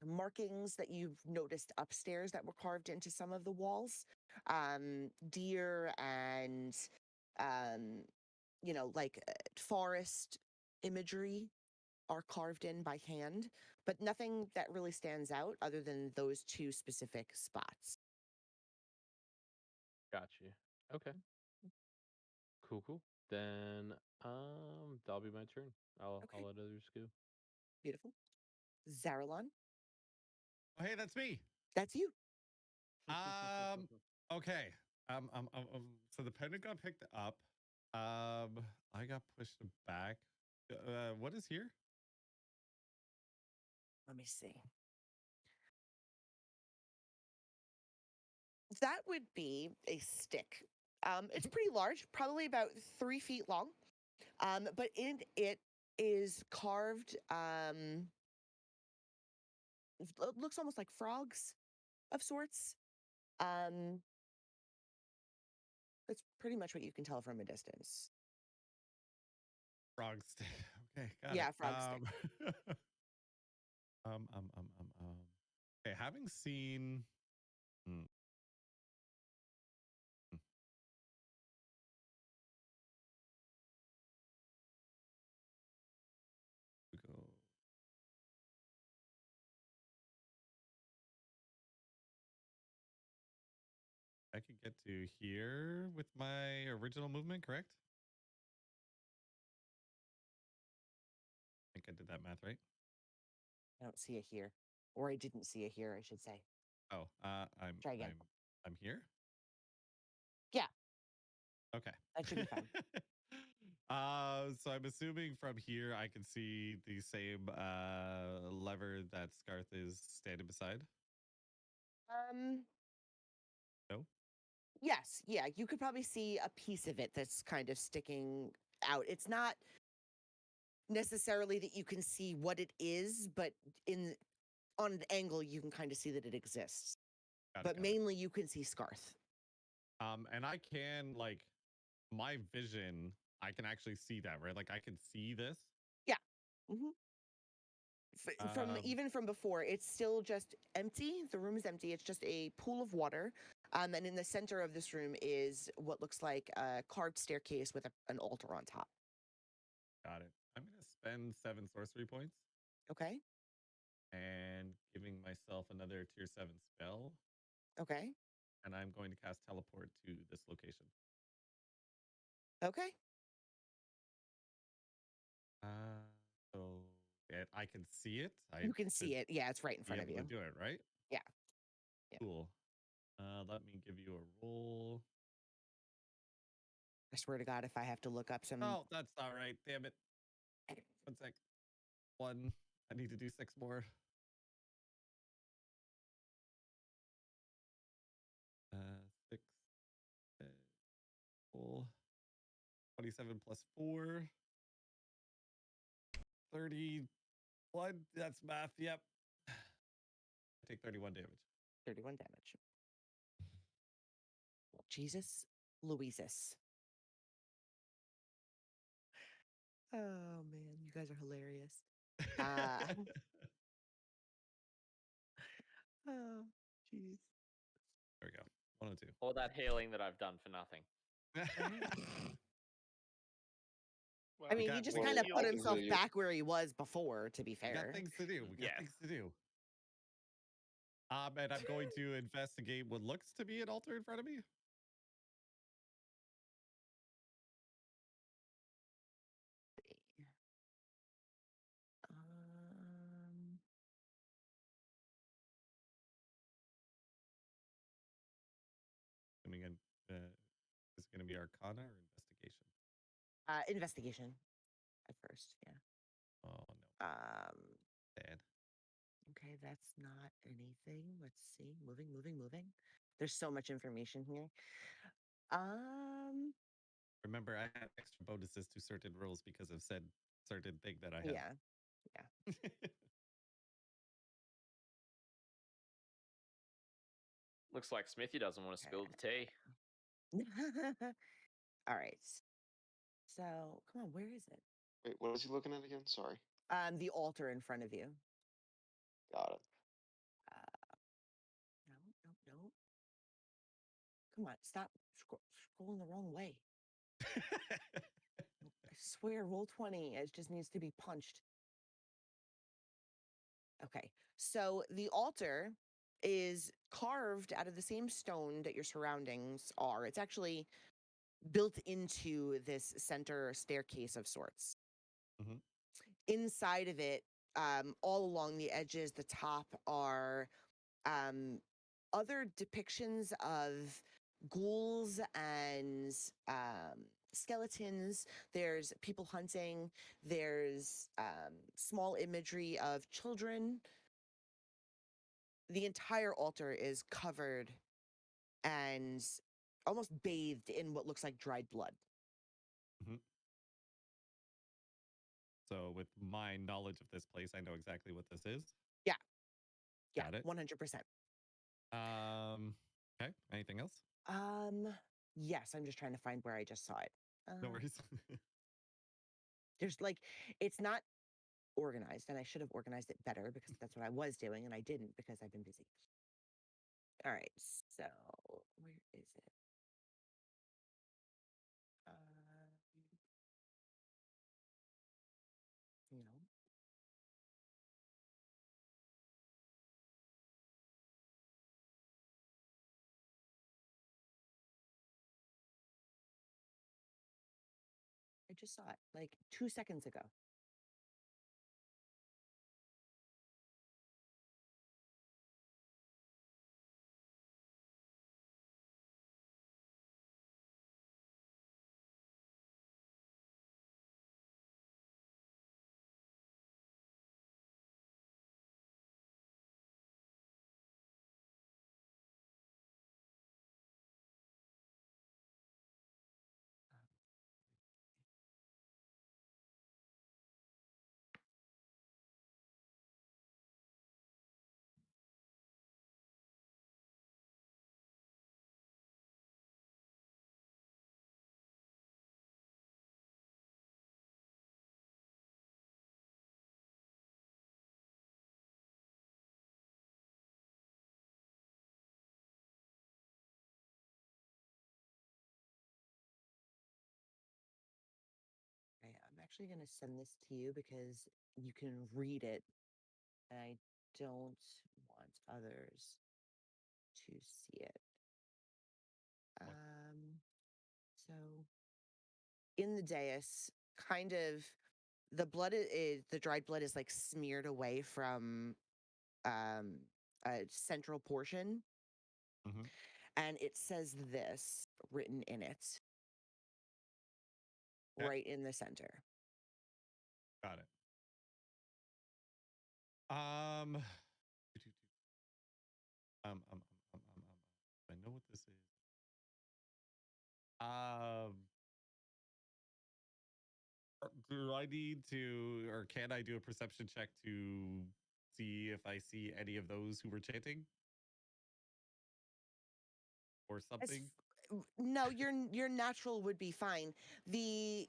markings that you've noticed upstairs that were carved into some of the walls. Deer and, like forest imagery are carved in by hand, but nothing that really stands out other than those two specific spots. Got you. Okay. Cool. Then that'll be my turn. I'll Okay. let others go. Beautiful. Zaralon, Oh, hey, that's me. that's you. Okay. So the pendant got picked up. I got pushed back. What is here? Let me see. That would be a stick. It's pretty large, probably about 3 feet long. But in it is carved. It looks almost like frogs of sorts. That's pretty much what you can tell from a distance. Frog stick. Okay, got Yeah, it. frog stick. Um, um, um, um, um. Okay, having seen. Hmm. We go. I could get to here with my original movement, correct? I think I did that math right. I don't see it here, or I didn't see it here, I should say. Oh, Try again. I'm here. Yeah, Okay. that should be fine. So I'm assuming from here I can see the same lever that Scarth is standing beside. No. Yes, yeah, you could probably see a piece of it that's kind of sticking out. It's not necessarily that you can see what it is, but on an angle you can kind of see that it exists. Got But it. mainly you can see Scarth. And I can my vision. I can actually see that, right? Like I can see this. Yeah. Hmm. Even from before, it's still just empty. The room is empty. It's just a pool of water. And in the center of this room is what looks like a carved staircase with an altar on top. Got it. I'm gonna spend 7 sorcery points Okay. and giving myself another tier 7 spell. Okay. And I'm going to cast teleport to this location. Okay. So I can see it. You can see it. Yeah, it's right in front of you. To do it, right? Yeah. Cool. Let me give you a roll. I swear to God, if I have to look up some. Oh, that's not right. Damn it. 1 sec. 1. I need to do 6 more. 6. 27 plus 4. 31. That's math. Yep. I take 31 damage. 31 damage. Jesus Louises. Oh man, you guys are hilarious. Uh, oh, jeez. There we go. 102. All that healing that I've done for nothing. Well, I mean, he got- just we kind got- of I put can himself heal you. back where he was before, to be We got fair. things to do. We got Yeah. things to do. And I'm going to investigate what looks to be an altar in front of me. Um, Is it going to be Arcana or Investigation? investigation at first, yeah. Oh, no. Bad. Okay, that's not anything. Let's see. Moving. There's so much information here. Remember, I have extra bonuses to certain rolls because of said certain thing that I have. Yeah. Looks like Smithy doesn't want to spill the tea. All right. So, come on, where is it? Wait, what is he looking at again? Sorry. The altar in front of you. Got it. No. Come on, stop scrolling the wrong way. I swear, roll 20. It just needs to be punched. Okay, so the altar is carved out of the same stone that your surroundings are. It's actually built into this center staircase of sorts. Mhm. Inside of it, all along the edges, the top are other depictions of ghouls and skeletons. There's people hunting. There's small imagery of children. The entire altar is covered and almost bathed in what looks like dried blood. So, with my knowledge of this place, I know exactly what this is. Yeah, Got it. 100%. Okay. Anything else? Yes, I'm just trying to find where I just saw it. No worries. There's like, it's not organized, and I should have organized it better because that's what I was doing, and I didn't because I've been busy. All right, so where is it? No. I just saw it like 2 seconds ago. Okay, I'm actually going to send this to you because you can read it. And I don't want others to see it. So in the dais, kind of the dried blood is like smeared away from a central portion. Mhm. And it says this written in it Okay. right in the center. Got it. I know what this is. Do I need to, or can I do a perception check to see if I see any of those who were chanting or something? No, your natural would be fine. The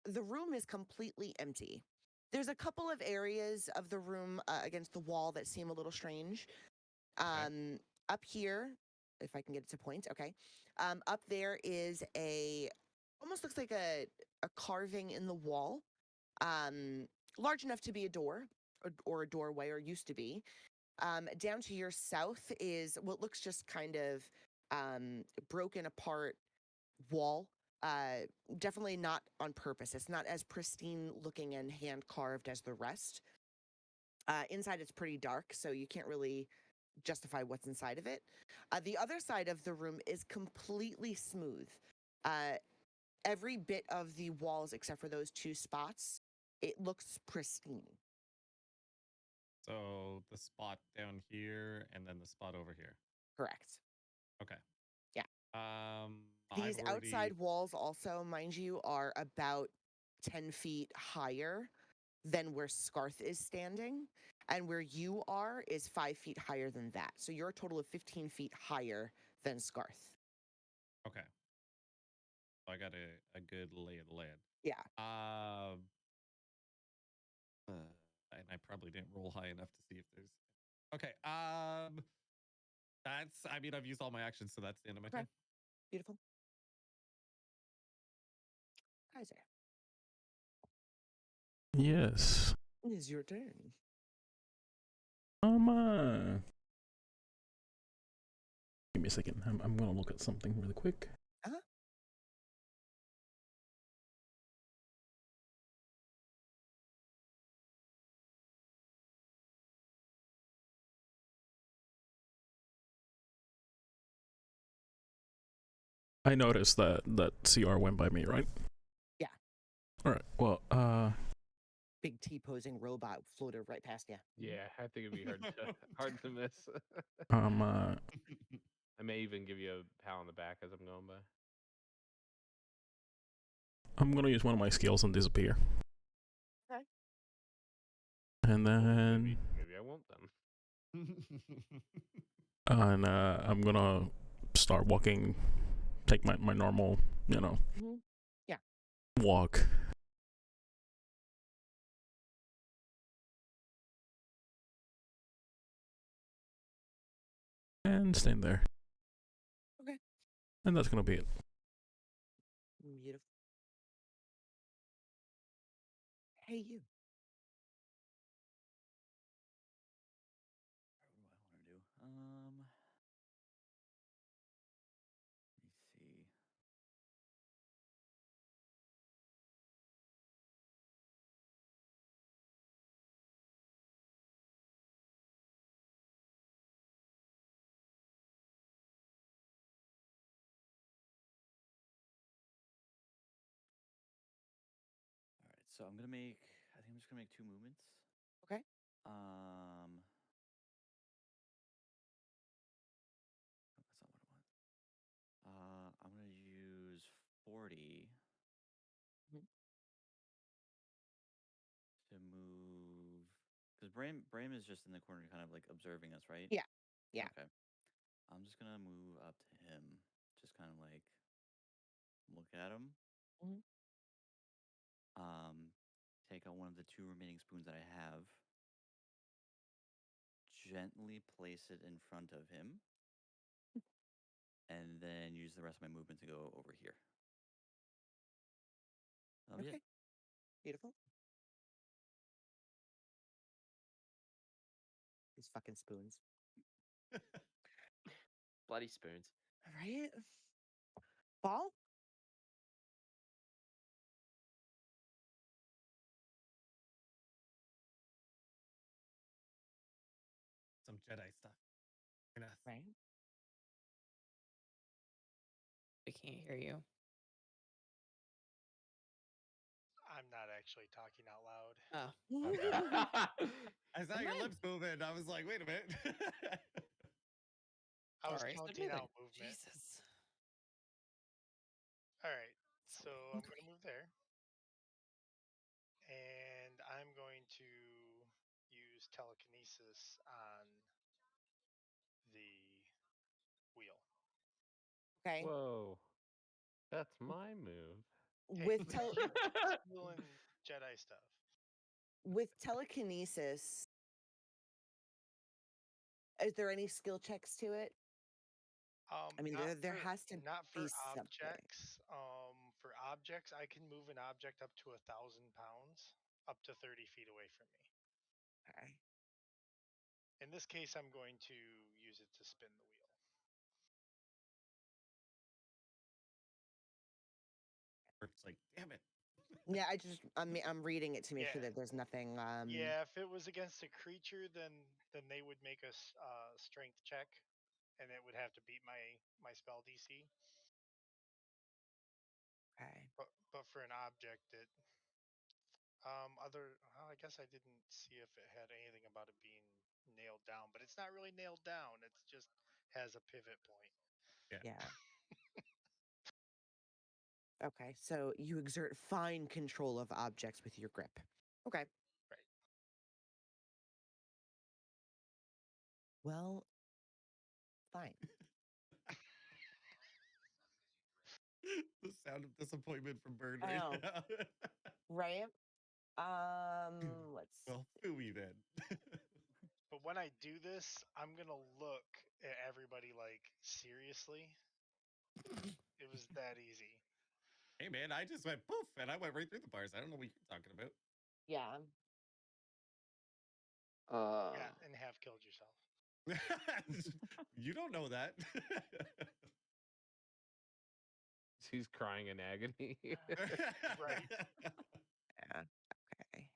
the room is completely empty. There's a couple of areas of the room against the wall that seem a little strange. Up here, if I can get it to point, okay. Up there is almost looks like a carving in the wall, large enough to be a door or a doorway, or used to be. Down to your south is what looks just kind of broken apart wall. Definitely not on purpose. It's not as pristine looking and hand carved as the rest. Inside, it's pretty dark, so you can't really justify what's inside of it. The other side of the room is completely smooth. Every bit of the walls, except for those two spots, it looks pristine. So the spot down here and then the spot over here. Correct. Okay. Yeah. I've These outside walls also, mind you, are about 10 feet higher than where Scarth is standing. And where you are is 5 feet higher than that. So you're a total of 15 feet higher than Scarth. Okay. So I got a good lay of the land. Yeah. And I probably didn't roll high enough to see if there's. Okay. I mean, I've used all my actions, so that's the end of my turn. Beautiful. Kaiser. Yes. It is your turn. Give me a second. I'm gonna look at something really quick. Uh-huh. I noticed that CR went by me, right? Yeah. All right. Well, Big T posing robot floated right past you. Yeah, I think it'd be hard to miss. I may even give you a pat on the back as I'm going by. I'm gonna use one of my skills and disappear. Okay. And then maybe I won't then. and I'm gonna start walking, take my normal, Yeah. walk. And stand there. Okay. And that's gonna be it. Beautiful. Hey, you. What do I want to do? Let me see. All right, so I think I'm just gonna make 2 movements. Okay. That's not what I want. I'm gonna use 40 Mhm. to move, because Bram is just in the corner, kind of like observing us, right? Yeah. Yeah. Okay. I'm just gonna move up to him, just kind of like look at him. Mhm. Take out one of the 2 remaining spoons that I have, gently place it in front of him, and then use the rest of my movement to go over here. That'll be Okay. it. Beautiful. These fucking spoons. Bloody spoons. All right. Ball? Some Jedi stuff. Right. I can't hear you. I'm not actually talking out loud. Oh. I saw your lips moving. I was like, wait a minute. I was Sorry, said counting moving. out movement. Jesus. All right, So so I'm angry. going to move there. And I'm going to use telekinesis on the wheel. Okay. Whoa. That's my move. Hey, with we tel- keep stealing Jedi stuff. with telekinesis, is there any skill checks to it? I mean, Not there for has to not be for something. objects. For objects, I can move an object up to 1,000 pounds, up to 30 feet away from me. Okay. In this case, I'm going to use it to spin the wheel. It's like, damn it. Yeah, I'm reading it to make sure Yeah. that there's nothing. Yeah, if it was against a creature, then they would make a strength check, and it would have to beat my spell DC. Okay. But for an object, it I guess I didn't see if it had anything about it being nailed down, but it's not really nailed down. It's just has a pivot point. Yeah. Okay, so you exert fine control of objects with your grip. Okay. Right. Well, fine. The sound of disappointment from Bird I right know. now. Right? Let's Well, phooey then. But when I do this, I'm gonna look at everybody like seriously. It was that easy. Hey man, I just went poof and I went right through the bars. I don't know what you're talking about. Yeah. Yeah, and have killed yourself. You don't know that. He's crying in agony. Right. Yeah. Okay.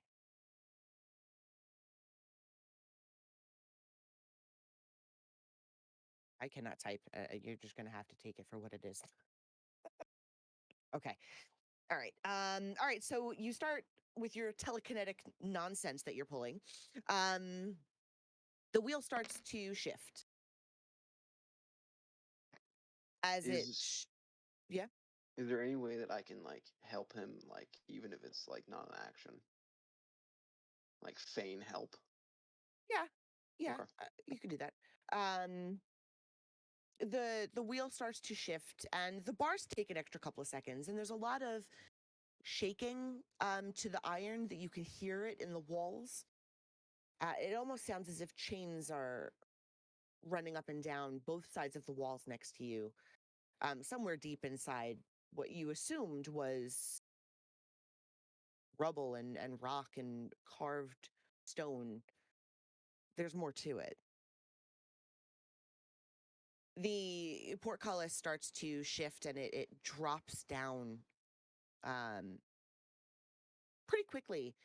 I cannot type. You're just gonna have to take it for what it is. Okay. All right. All right. So you start with your telekinetic nonsense that you're pulling. The wheel starts to shift as it. Is Yeah. is there any way that I can like help him, like even if it's like not an action, like feign help? Yeah. Yeah. Okay. You could do that. The wheel starts to shift, and the bars take an extra couple of seconds, and there's a lot of shaking to the iron that you can hear it in the walls. It almost sounds as if chains are running up and down both sides of the walls next to you, somewhere deep inside what you assumed was rubble and rock and carved stone. There's more to it. The portcullis starts to shift and it drops down pretty quickly.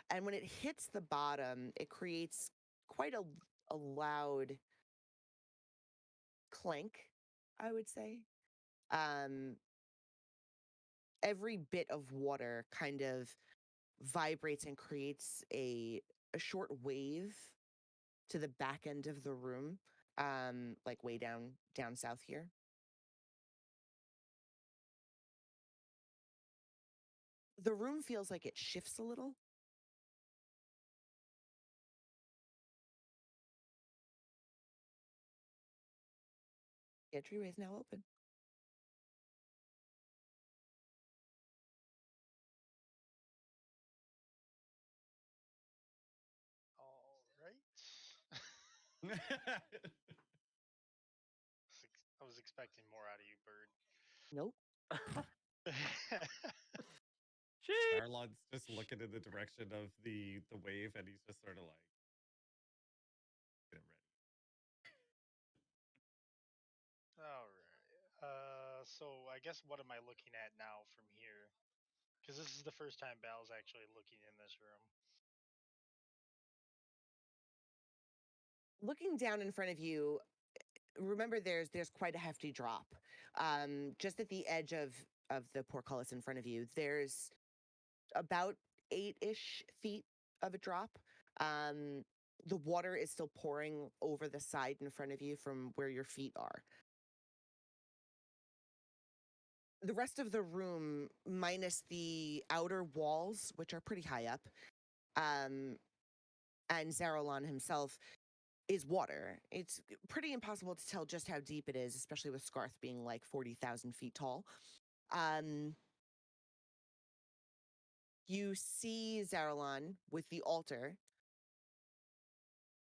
And when it hits the bottom, it creates quite a loud clank, I would say. Every bit of water kind of vibrates and creates a short wave to the back end of the room, like way down south here. The room feels like it shifts a little. The entryway is now open. All right. I was expecting more out of you, Bird. Nope. Arlon's just looking in the direction of the wave, and he's just sort of like, get ready. All right. So I guess what am I looking at now from here? Because this is the first time Bal's actually looking in this room. Looking down in front of you, remember there's quite a hefty drop. Just at the edge of the portcullis in front of you, there's about 8-ish feet of a drop. The water is still pouring over the side in front of you from where your feet are. The rest of the room, minus the outer walls, which are pretty high up, and Zarolon himself, is water. It's pretty impossible to tell just how deep it is, especially with Scarth being like 40,000 feet tall. You see Zaralon with the altar.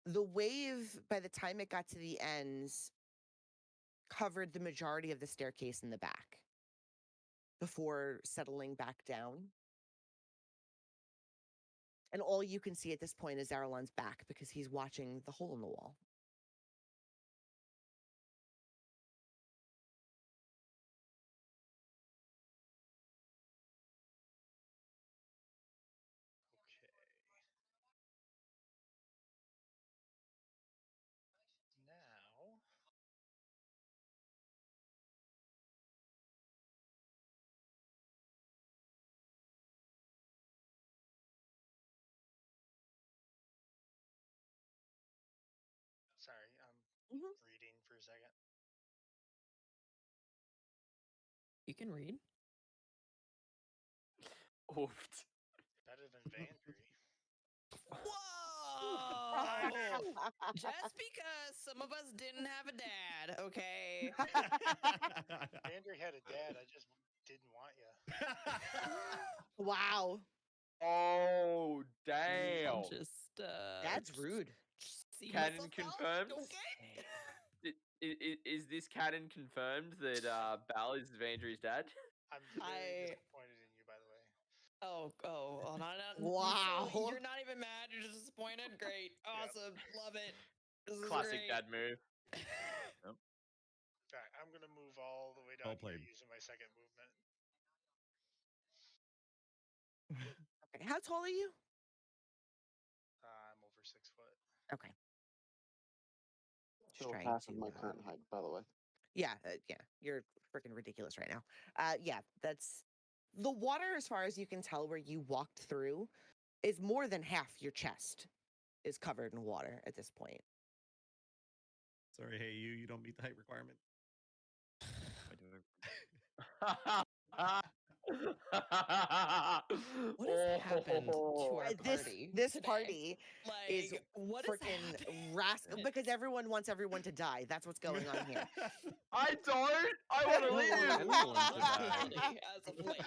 The wave, by the time it got to the ends, covered the majority of the staircase in the back before settling back down. And all you can see at this point is Zaralon's back because he's watching the hole in the wall. Now, sorry, I'm reading for a second. You can read. Oofed. Better than Vandry. Whoa! Just because some of us didn't have a dad, okay? Vandry had a dad. I just didn't want you. Wow. Oh, damn. Just That's rude. see Canon myself out, confirmed. okay? Is this canon confirmed that Bal is Vandry's dad? I'm very disappointed in you, by the way. Oh, not, Wow. So you're not even mad, you're just disappointed? Great. Awesome. Love it. This is Classic great. dad move. All right, I'm going to move all the way down Well here played. using my second movement. Okay. How tall are you? I'm over 6 foot. Okay. Just So trying half of to, my current height, by the way. Yeah, you're freaking ridiculous right now. Yeah, that's the water, as far as you can tell, where you walked through, is more than half your chest is covered in water at this point. Sorry, hey, you don't meet the height requirement. What has happened to our This party? this today? party is Like, what is freaking happening? rascal because everyone wants everyone to die. That's what's going on here. I don't. I want to live. Anyone to die. As of late.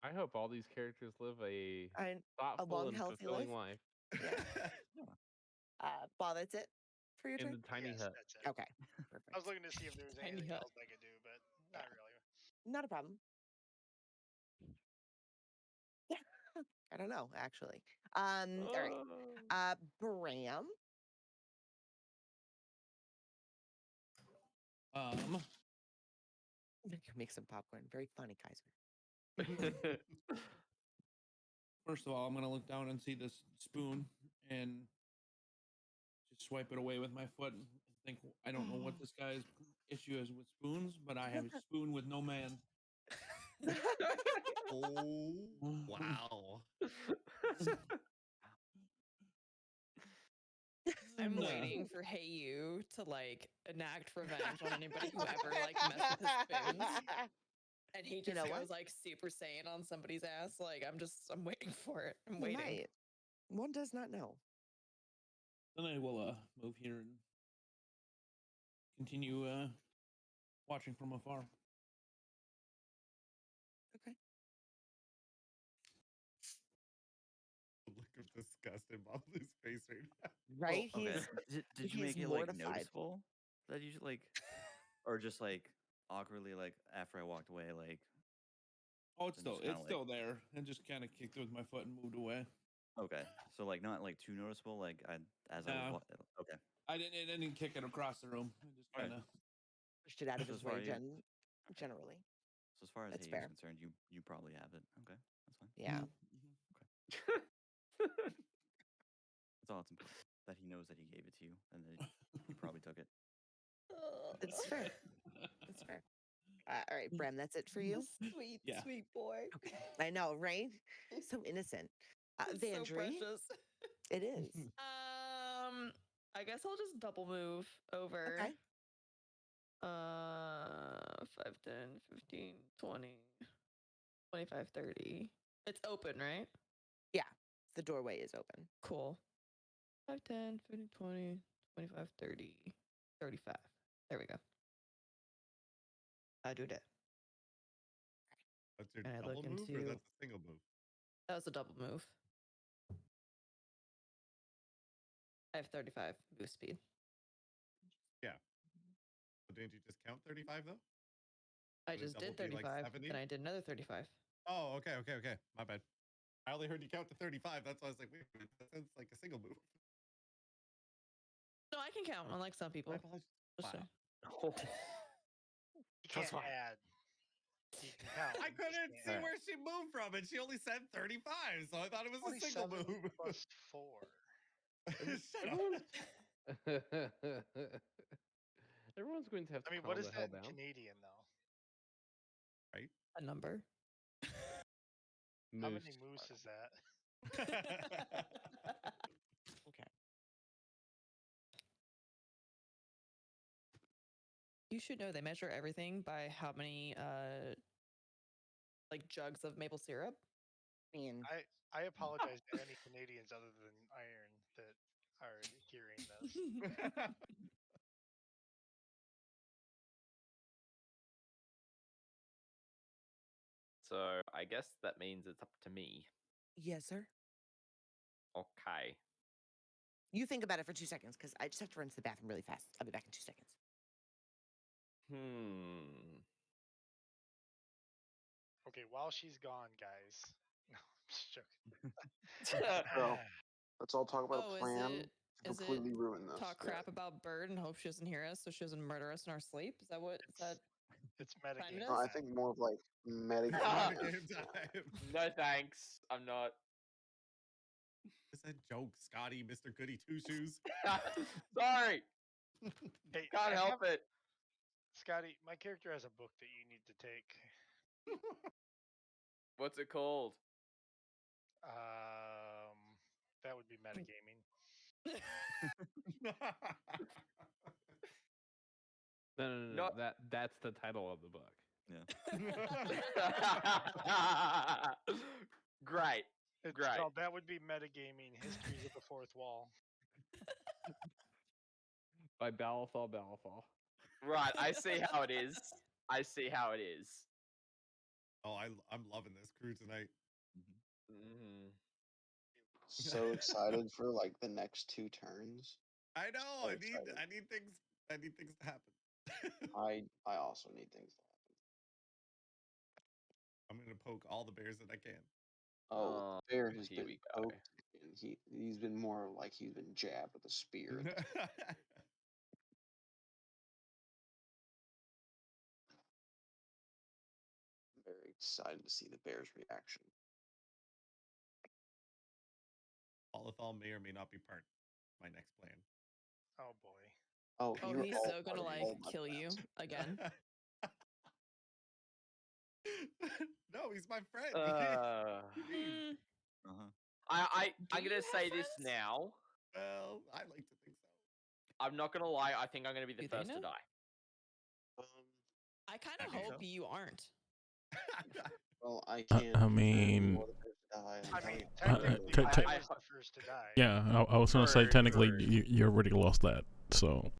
I hope all these characters live a A thoughtful long, and healthy fulfilling life. life. Bob, that's it for your In turn? the tiny Yes, hut. that's it. Okay, perfect. I was looking to see if there was Tiny anything hut. else I could do, but not really. Not a problem. Yeah, I don't know, actually. All right. Bram. Make some popcorn. Very funny, Kaiser. First of all, I'm gonna look down and see this spoon and just swipe it away with my foot and think I don't know what this guy's issue is with spoons, but I have a spoon with no man. Oh, wow. I'm No. waiting for Hey You to like enact revenge on anybody who ever like messed with his spoons. And he just know goes what? like Super Saiyan on somebody's ass. Like I'm waiting for it. I'm He waiting. might. One does not know. Then I will move here and continue watching from afar. Okay. Look at disgust in Babalu's face right now. Right? Okay. He's Did you he's make it mortified. like noticeable that you like, or just like awkwardly like after I walked away like? Oh, it's And still just kinda it's still there, and just kind of kicked it with my foot and moved away. Okay, so like not like too noticeable. Like I was No. okay. I didn't kick it across the room. I just Alright. kind of Pushed it out of So his as far way, as you- generally. So as far as That's Hayes is fair. concerned, you probably have it. Okay, that's fine. Yeah. That's all it's important. That he knows that he gave it to you and that you probably took it. It's fair. It's fair. All right, Bram, that's it for you? Sweet, Yeah. sweet boy. Okay. I know, right? So innocent. It's so Vandry, precious. it is. I guess I'll just double move over. Okay. 5, 10, 15, 20, 25, 30. It's open, right? Yeah, the doorway is open. Cool. 5, 10, 15, 20, 25, 30, 35. There we go. I do that. That's your And I double look move, or into- that's a single move? That was a double move. I have 35 move speed. Yeah. So didn't you just count 35 though? I Would a just double did be, like, 35, 70? and I did another 35. Oh, okay. My bad. I only heard you count to 35. That's why I was like, wait a minute, that sounds like a single move. No, I can count, unlike some people. My apologies. Just Wow. saying. You can't fine. add. You can count. I you just couldn't can't see add. where she moved from, and she only said 35, so I thought it was a single 27 move. plus 4. Shut up. Everyone's going to have to I mean, calm what is the hell that in down. Canadian though? Right? A number. How Moose. many moose is that? Okay. You should know they measure everything by how many like jugs of maple syrup. I mean, I apologize to any Canadians other than Iron that are hearing this. So I guess that means it's up to me. yes, sir. Okay. You think about it for 2 seconds because I just have to run to the bathroom really fast. I'll be back in 2 seconds. Okay, while she's gone, guys. No, I'm just joking. So let's all talk about Oh, a is plan it- to is it completely ruin this. Talk crap about Bird and hope she doesn't hear us, so she doesn't murder us in our sleep. Is that what? Is that? It's Fine metagame. with No, us? I think more of like metagame. Metagame time. No thanks. I'm not. It's a joke, Scotty, Mr. Goody Two Shoes. Sorry. Hey, Can't help it. Scotty, my character has a book that you need to take. What's it called? That would be metagaming. No. Not- That's the title of the book. Great. It's Great. called That Would Be Metagaming: Histories of the Fourth Wall. By Balafal. Right. I see how it is. I see how it is. Oh, I'm loving this crew tonight. Mhm. So excited for like the next 2 turns. I know. So I excited. need things to happen. I also need things to happen. I'm gonna poke all the bears that I can. Oh, the bear has here been we go. poked, and he's been more like he's been jabbed with a spear. at this point. I'm very excited to see the bear's reaction. Olithal may or may not be part of my next plan. Oh boy. Oh, Oh, you're he's all so part gonna of like all my kill you plans. again. No, he's my friend. Mm, I'm Do gonna you say have this friends? now. Well, I like to think so. I'm not gonna lie. I think I'm gonna be the Do they first to know? die. I kind I of think hope so. you aren't. Well, I can't. I confirm mean- nor the first to die. I I'm mean, telling you. technically, t- I I- was the first to die. Yeah, I was gonna say True, technically true. you already lost that. So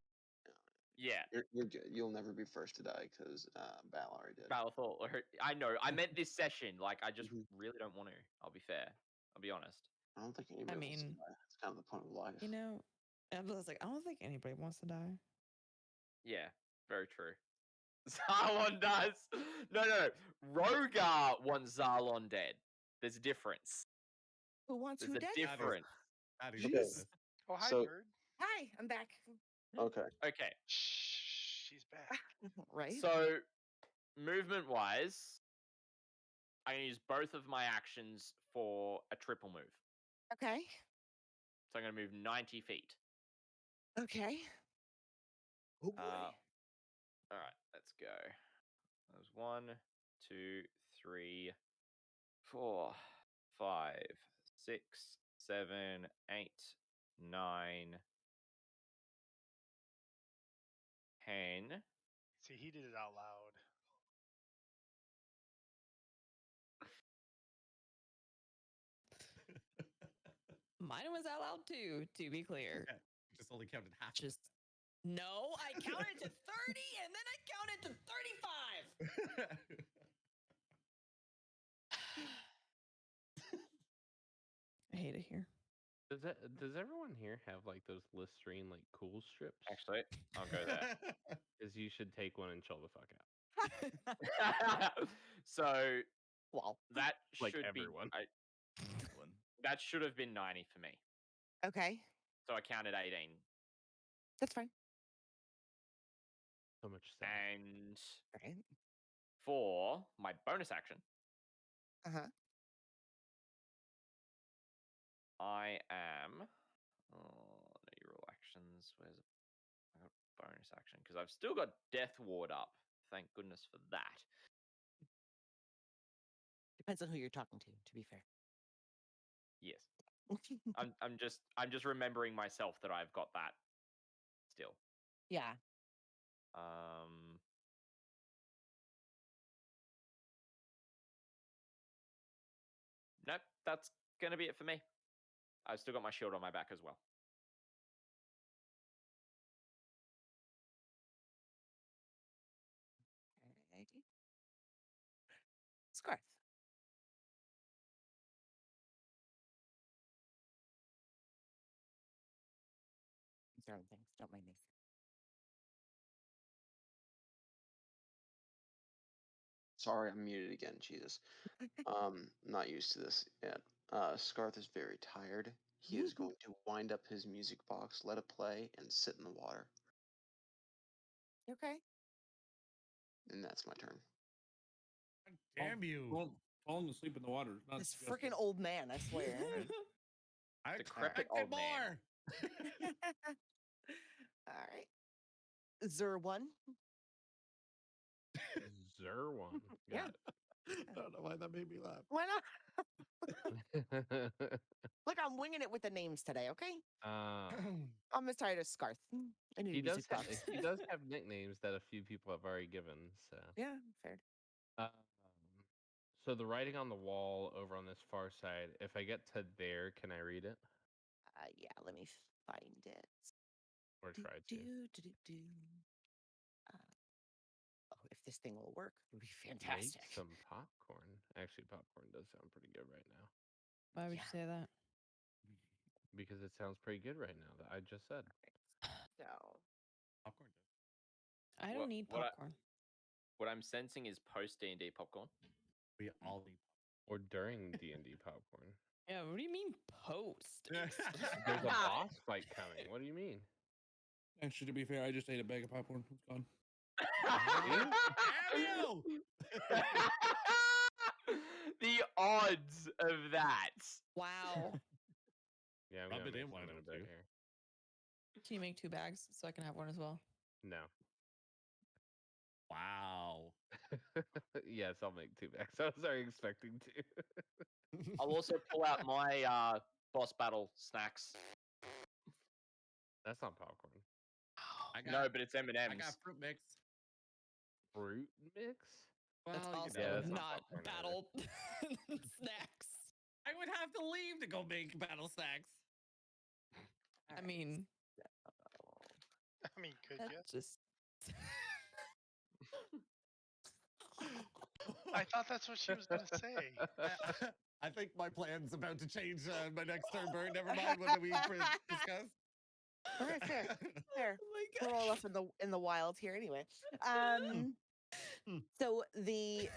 Yeah. You're good. You'll never be first to die because Val already did. Balthol. I know. I meant this session. Like, I just Mhm. really don't want to. I'll be fair. I'll be honest. I don't think anybody wants to mean, die. That's kind of the point of life. You know, I was like, I don't think anybody wants to die. Yeah. Very true. Zarlon does. No. Rogar wants Zarlon dead. There's a difference. Who wants There's who a dead? difference. Scotty's Okay. doing this. Oh, hi, So- Bird. Hi, I'm back. Okay. Okay. Shh, she's back. Right? So, movement wise, I'm going to use both of my actions for a triple move. Okay. So, I'm going to move 90 feet. Okay. Oh boy. All right, let's go. There's 1, 2, 3, 4, 5, 6, 7, 8, 9, 10. See, he did it out loud. Mine was out loud too, to be clear. Yeah, just only counted half. Just no, I counted to 30 and then I counted to 35. Does everyone here have like those Listerine like cool strips? Actually, I'll go there. Because you should take one and chill the fuck out. So Wow. that Like should everyone. be that should have been 90 for me. Okay, So I counted 18. that's fine. So much stuff. And Right. for my bonus action, Uh-huh. I am. Oh, no, your all actions. Where's I got bonus action? Because I've still got Death Ward up. Thank goodness for that. Depends on who you're talking to be fair. Yes. I'm just remembering myself that I've got that still. Yeah. Nope, that's gonna be it for me. I've still got my shield on my back as well. Alrighty. Scarf. I'm throwing things. Don't mind me. Sorry, I'm muted again. Jesus. Not used to this yet. Scarth is very tired. He is going to wind up his music box, let it play, and sit in the water. Okay. And that's my turn. Damn you. Falling asleep in the water is not This suggested. freaking old man, I swear. I Decrepit expected old man. more. All right. Zer one. Zerwan. Yeah. Got I don't know why that made me laugh. Why not? it. Look, I'm winging it with the names today, okay? uh, I'm as tired as Scarth. I need he a does music have, box. he does have nicknames that a few people have already given. So Yeah, fair. so the writing on the wall over on this far side. If I get to there, can I read it Yeah, let me find it. or Do, try do, to? do, do, do. Oh, if this thing will work, it would be Make fantastic. some popcorn. Actually, popcorn does sound pretty good right now. Why would Yeah. you say that? Because it sounds pretty good right now. That I just said. So, Popcorn. I don't need What popcorn. what I'm sensing is post D&D popcorn. We all need Or during D&D popcorn. Yeah, what do you mean post? There's a boss fight coming. What do you mean? Actually, to be fair, I just ate a bag of popcorn. It's gone. Damn you! The odds of that. Wow. Yeah, I'm Rub gonna it make in, why some in a don't bit you? here. Can you make 2 bags so I can have one as well? No. Wow. Yes, I'll make 2 bags. I was already expecting to. I'll also pull out my boss battle snacks. That's not popcorn. No, but it's I got M&Ms. fruit mix. Fruit mix? That's Well, also Yeah, that's not not popcorn either. battle snacks. I would have to leave to go make battle snacks. I mean, Could that you? just I thought that's what she was gonna say. I think my plan's about to change my next turn, Bert. Never mind what we discussed. all right, fair. Fair. oh my We're all up in the wild here anyway. So the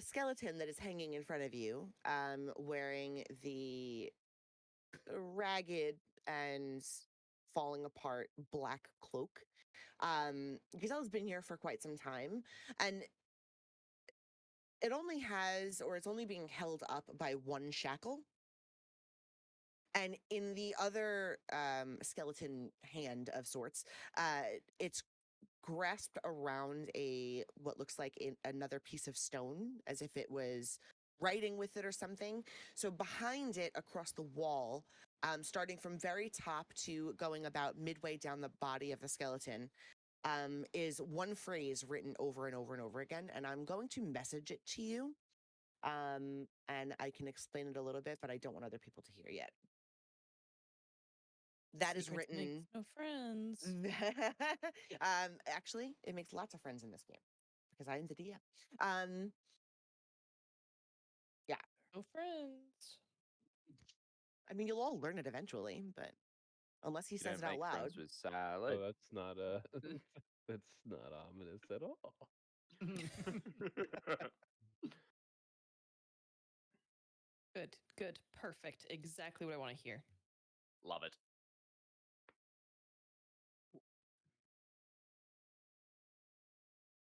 skeleton that is hanging in front of you, wearing the ragged and falling apart black cloak. Giselle's been here for quite some time, and it only has, or it's only being held up by one shackle. And in the other skeleton hand of sorts, it's grasped around what looks like another piece of stone, as if it was writing with it or something. So behind it, across the wall, starting from very top to going about midway down the body of the skeleton, is one phrase written over and over and over again. And I'm going to message it to you. And I can explain it a little bit, but I don't want other people to hear yet. That is Secrets written. makes no friends. Actually, it makes lots of friends in this game because I am the DM. Yeah. No friends. I mean, you'll all learn it eventually, but unless he You says don't it out make loud. friends with salad. Oh, that's not that's not ominous at all. Good, good, perfect. Exactly what I want to hear. Love it.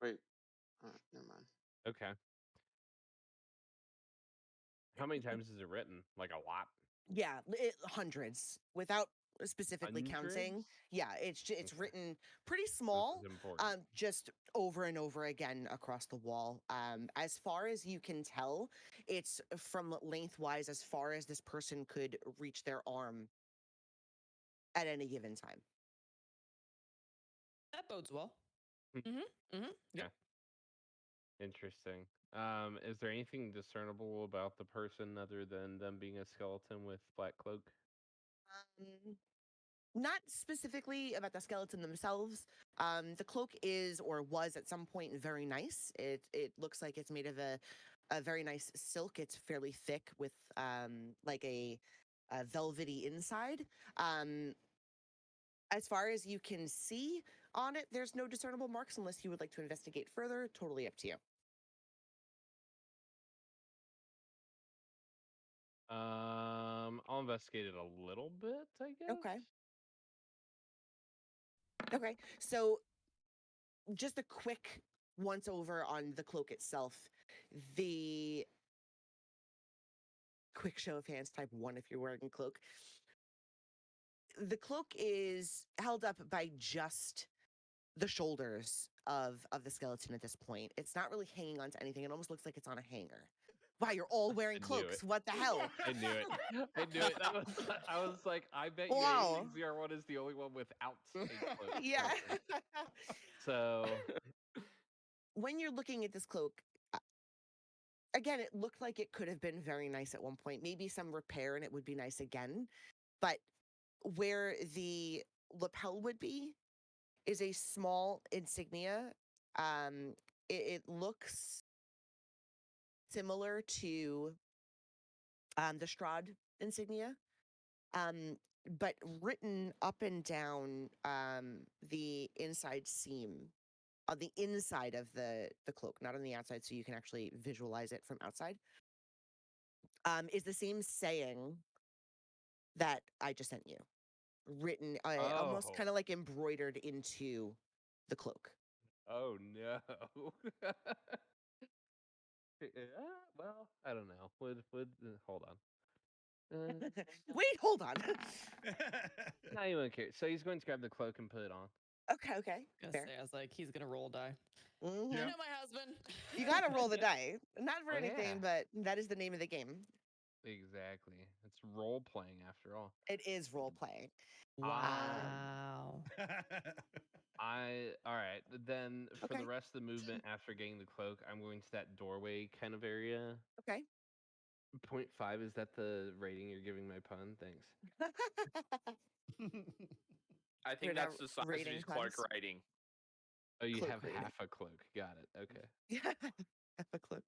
Wait. Never mind. Okay. How many times is it written? Like a lot. Yeah, hundreds without specifically counting. Hundreds? Yeah, it's Okay. written pretty This small, is important. just over and over again across the wall. As far as you can tell, it's from lengthwise as far as this person could reach their arm at any given time. That bodes well. Hmm. Mm-hmm. Mm-hmm. Yep. Interesting. Is there anything discernible about the person other than them being a skeleton with black cloak? Not specifically about the skeleton themselves. The cloak is or was at some point very nice. It looks like it's made of a very nice silk. It's fairly thick with like a velvety inside. As far as you can see on it, there's no discernible marks unless you would like to investigate further. Totally up to you. I'll investigate it a little bit, I guess. Okay. Okay. So just a quick once over on the cloak itself. The quick show of hands, type 1 if you're wearing a cloak. The cloak is held up by just the shoulders of the skeleton at this point. It's not really hanging onto anything. It almost looks like it's on a hanger. Wow, you're all wearing I knew cloaks. it. What the hell? I knew it. I knew it. I was like, I bet Wow. you AZR1 is the only one without a cloak. Yeah. So When you're looking at this cloak, again, it looked like it could have been very nice at one point. Maybe some repair and it would be nice again. But where the lapel would be is a small insignia. It looks similar to the Strahd insignia, but written up and down the inside seam on the inside of the cloak, not on the outside, so you can actually visualize it from outside. Is the same saying that I just sent you, written almost kind of like embroidered into the cloak. Oh no. Well, I don't know. Would hold on. Wait, hold on. Not even care. So he's going to grab the cloak and put it on. Okay, Gonna fair. say, I was like, he's gonna roll a die. Mhm. I know my husband. You gotta roll the die, not for Oh, anything, yeah. but that is the name of the game. Exactly. It's role playing after all. It is role playing. Wow. All right. Then for Okay. the rest of the movement after getting the cloak, I'm going to that doorway kind of area. Okay. 0.5, is that the rating you're giving my pun? Thanks. I think You're not that's the size of rating his cloak puns? rating. Oh, you Cloak have rating. half a cloak. Got it. Okay. Yeah, have a cloak.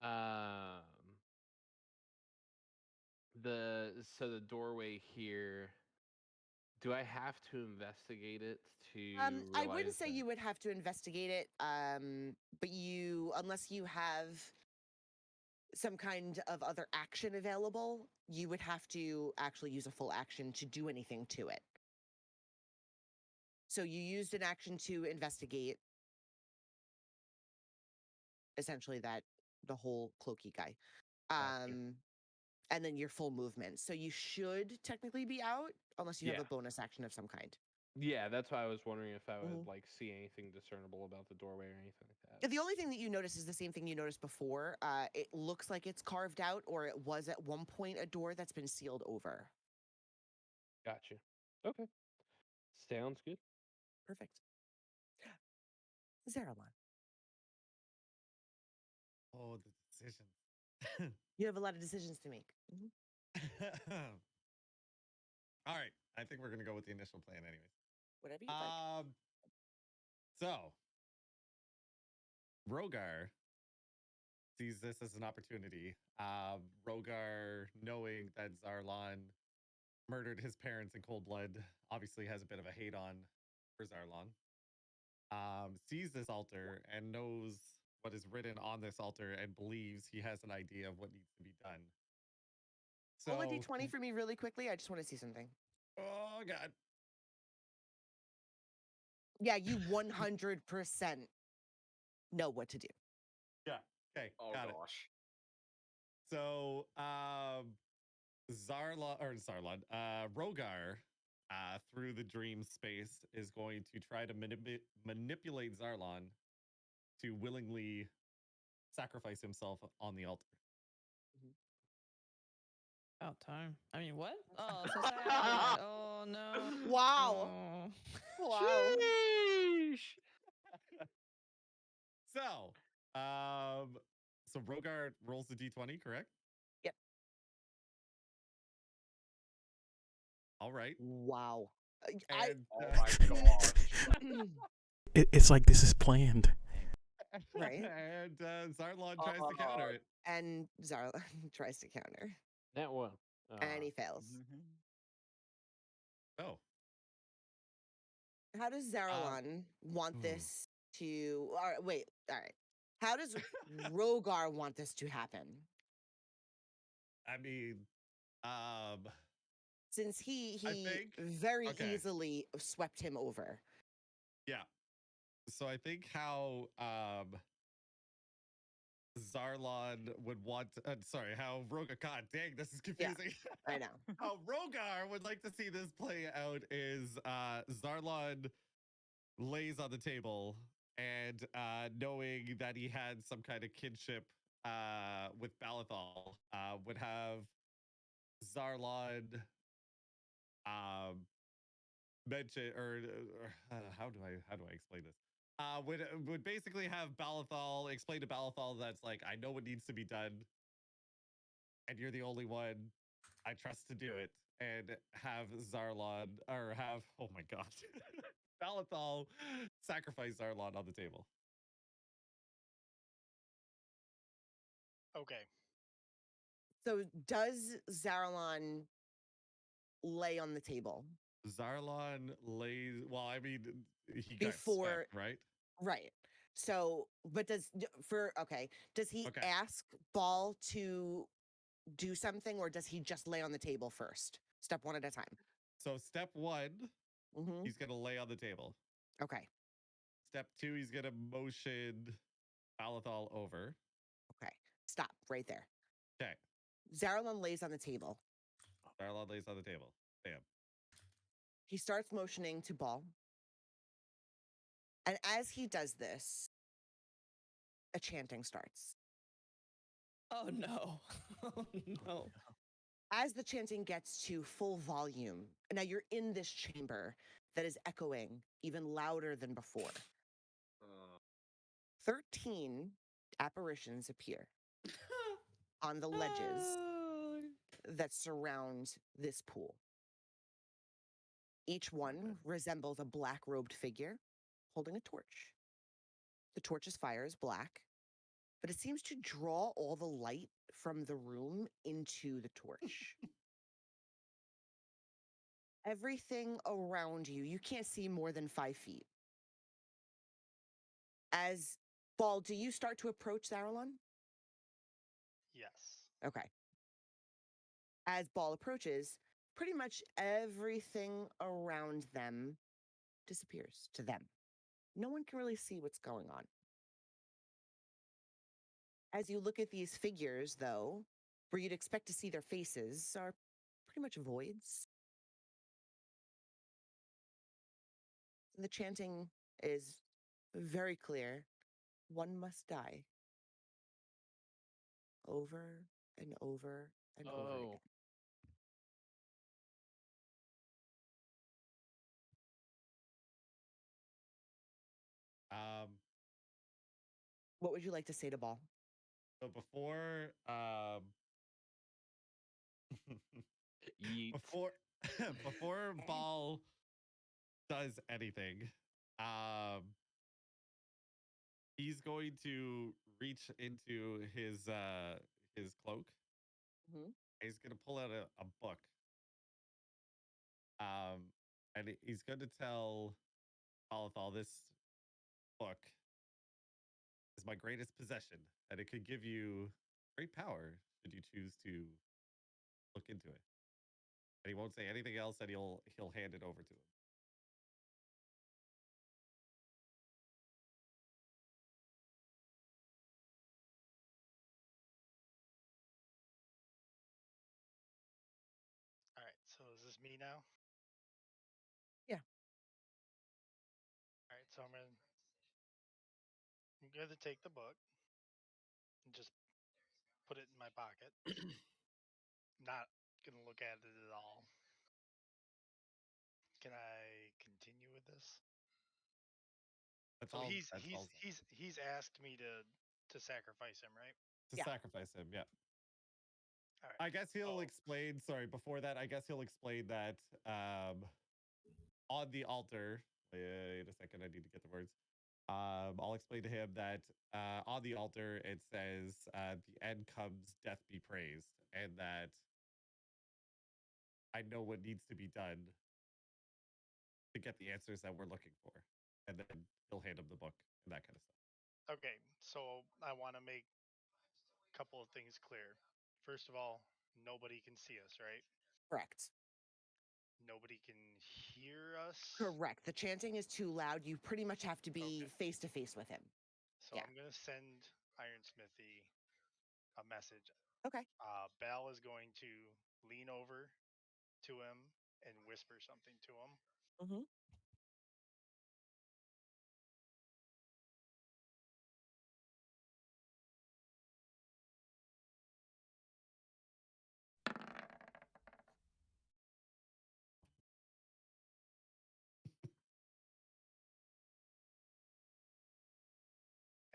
Um the doorway here, do I have to investigate it to I wouldn't realize say that- you would have to investigate it, but unless you have some kind of other action available, you would have to actually use a full action to do anything to it. So you used an action to investigate, essentially the whole cloaky guy. Gotcha. And then your full movement. So you should technically be out unless you have Yeah. a bonus action of some kind. Yeah, that's why I was wondering if I would Mhm. like see anything discernible about the doorway or anything like that. The only thing that you notice is the same thing you noticed before. It looks like it's carved out, or it was at one point a door that's been sealed over. Gotcha. Okay. Sounds good. Perfect. Zeralon, Oh, the decision. you have a lot of decisions to make. Mhm. All right. I think we're gonna go with the initial plan, anyways. Whatever you like. So Rogar sees this as an opportunity. Rogar, knowing that Zarlon murdered his parents in cold blood, obviously has a bit of a hate on for Zarlon. Sees this altar and knows what is written on this altar and believes he has an idea of what needs to be done. So, Roll a d20 for me really quickly. I just want to see something. Oh God. Yeah, you 100% know what to do. Yeah. Okay. Oh got gosh. it. So, Rogar, through the dream space, is going to try to manipulate Zarlon to willingly sacrifice himself on the altar. About time. I mean, what? Oh, so sad. Oh no. Wow. Oh. Wow. Sheesh. So, Rogar rolls the d20, correct? Yep. All right. Wow. And, Oh my gosh. It's like this is planned. Right. And Zarlon tries to counter it. And Zarlon tries to counter. That one. And he fails. Oh. How does Zarlon want this to... All right, wait. All right. How does Rogar want this to happen? I mean, Since he I think, very easily swept him over. Yeah. So I think how Zarlon would want how Rogar, God dang, this is confusing. I know. How Rogar would like to see this play out is Zarlon lays on the table and knowing that he had some kind of kinship with Balathal, would have Zarlon mention or how do I explain this? Would basically have Balathal explain to Balathal that's like, I know what needs to be done, and you're the only one I trust to do it, and have Zarlon or have oh my god, Balathal sacrifice Zarlon on the table. Okay. So does Zarlon lay on the table? Zarlon lays. Well, I mean, he Before- got swept, right? Right. So, but does he Okay. ask Ball to do something, or does he just lay on the table first? Step one at a time. So step one, Mm-hmm. he's gonna lay on the table. Okay. Step two, he's gonna motion Balathal over. Okay. Stop right there. Okay. Zarlon lays on the table. Zarlon lays on the table. Bam. He starts motioning to Ball. And as he does this, a chanting starts. Oh no. Oh no. As the chanting gets to full volume, now you're in this chamber that is echoing even louder than before. 13 apparitions appear on the ledges that surround this pool. Each one resembles a black-robed figure holding a torch. The torch's fire is black, but it seems to draw all the light from the room into the torch. Everything around you, you can't see more than 5 feet. As Ball, do you start to approach Zarlon? Yes. Okay. As Ball approaches, pretty much everything around them disappears to them. No one can really see what's going on. As you look at these figures, though, where you'd expect to see their faces are pretty much voids. The chanting is very clear. One must die. Over and over and over again. What would you like to say to Ball? So before before before Ball does anything, he's going to reach into his cloak. Mhm. He's going to pull out a book. And he's going to tell Alethal, this book is my greatest possession, and it could give you great power should you choose to look into it. And he won't say anything else, and he'll hand it over to him. All right, so is this me now? Yeah. All right, so I'm gonna take the book and just put it in my pocket. Not gonna look at it at all. Can I continue with this? That's So all. he's That's all. he's asked me to sacrifice him, right? To Yeah. sacrifice him. Yeah. All right. I guess he'll Oh. explain. Sorry, before that, I guess he'll explain that on the altar. Wait a second, I need to get the words. I'll explain to him that on the altar it says, "The end comes, death be praised," and that I know what needs to be done to get the answers that we're looking for, and then he'll hand him the book and that kind of stuff. Okay, so I want to make a couple of things clear. First of all, nobody can see us, right? Correct. Nobody can hear us. Correct. The chanting is too loud. You pretty much have to be Okay. face to face with him. So Yeah. I'm gonna send Ironsmithy a message. Okay. Belle is going to lean over to him and whisper something to him. Mm-hmm.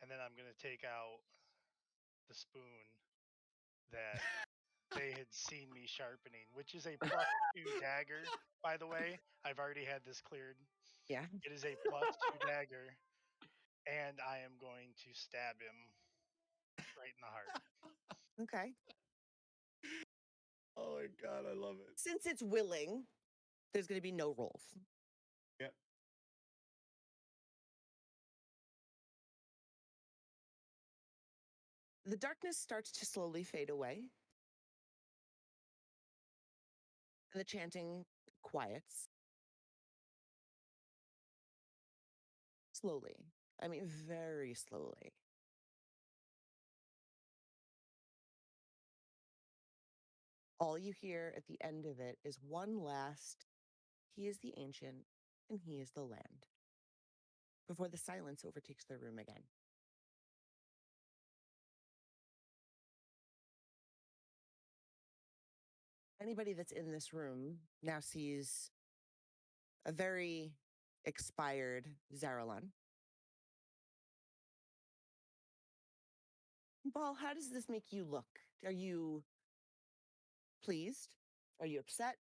And then I'm gonna take out the spoon that they had seen me sharpening, which is a +2 dagger, by the way. I've already had this cleared. Yeah. It is a +2 dagger, and I am going to stab him right in the heart. Okay. Oh my god, I love it. Since it's willing, there's going to be no rolls. Yep. The darkness starts to slowly fade away. And the chanting quiets. Slowly. I mean, very slowly. All you hear at the end of it is one last, "He is the ancient, and he is the land," before the silence overtakes the room again. Anybody that's in this room now sees a very expired Zaralon. Ball, how does this make you look? Are you pleased? Are you upset?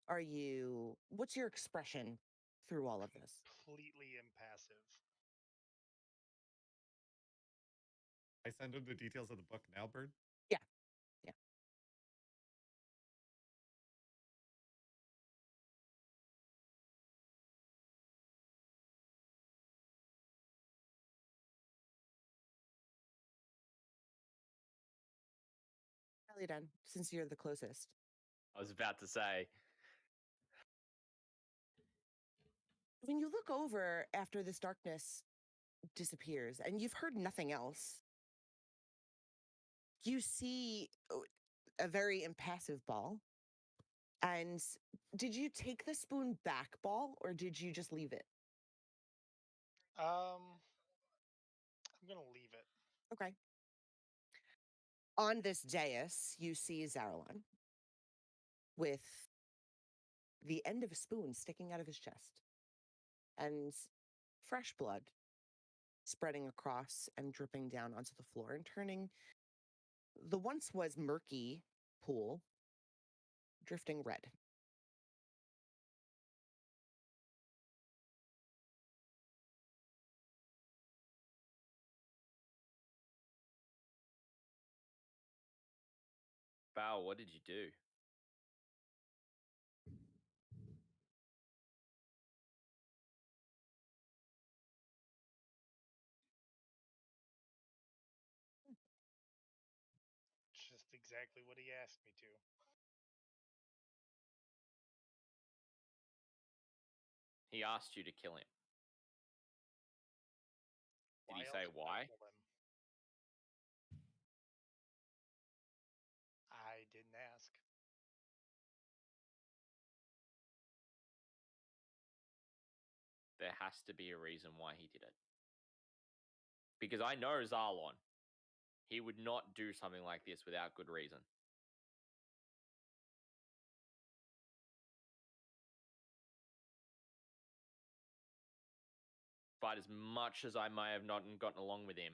What's your expression through all of this? Completely impassive. I send him the details of the book now, Bird. Yeah. Yeah. Elidan, since you're the closest. I was about to say. When you look over after this darkness disappears and you've heard nothing else, you see a very impassive Ball. And did you take the spoon back, Ball, or did you just leave it? I'm gonna leave it. Okay. On this dais, you see Zaralon with the end of a spoon sticking out of his chest and fresh blood spreading across and dripping down onto the floor and turning the once was murky pool drifting red. Val, what did you do? Just exactly what he asked me to. He asked you to kill him. Did he else say would I why? kill him? I didn't ask. There has to be a reason why he did it. Because I know Zarlon. He would not do something like this without good reason. But as much as I may have not gotten along with him,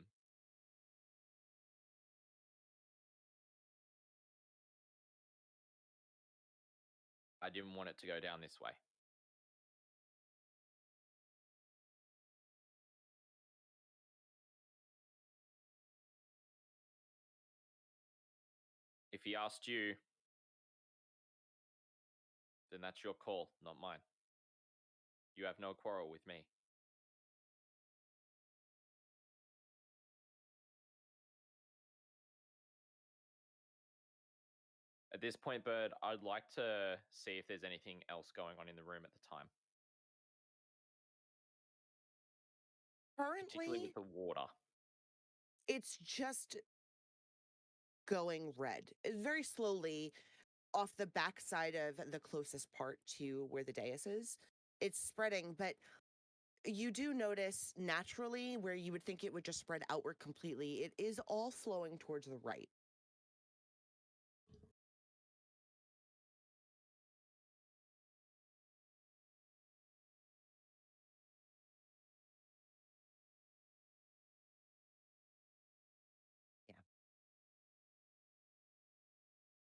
I didn't want it to go down this way. If he asked you, then that's your call, not mine. You have no quarrel with me. At this point, Bird, I'd like to see if there's anything else going on in the room at the time. Particularly Currently, with the water. it's just going red very slowly off the backside of the closest part to where the dais is. It's spreading, but you do notice naturally where you would think it would just spread outward completely, it is all flowing towards the right. Yeah.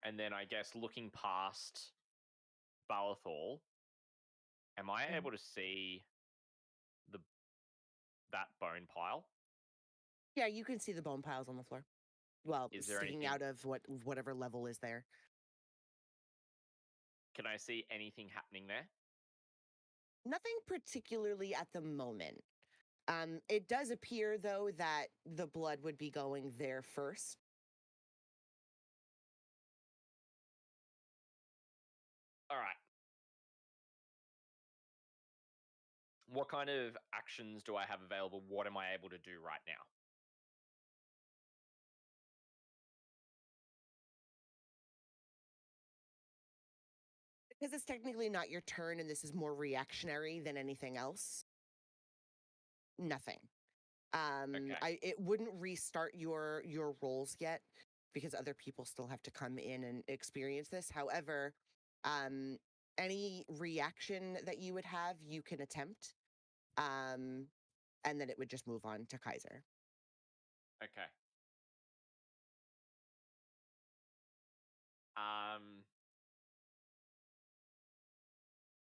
And then I guess looking past Balathol, am I able to see that bone pile? Yeah, you can see the bone piles on the floor. Well, Is there sticking anything? out of whatever level is there. Can I see anything happening there? Nothing particularly at the moment. It does appear, though, that the blood would be going there first. All right. What kind of actions do I have available? What am I able to do right now? Because it's technically not your turn and this is more reactionary than anything else. Nothing. Okay. It wouldn't restart your rolls yet because other people still have to come in and experience this. However, any reaction that you would have, you can attempt. And then it would just move on to Kaiser. Okay.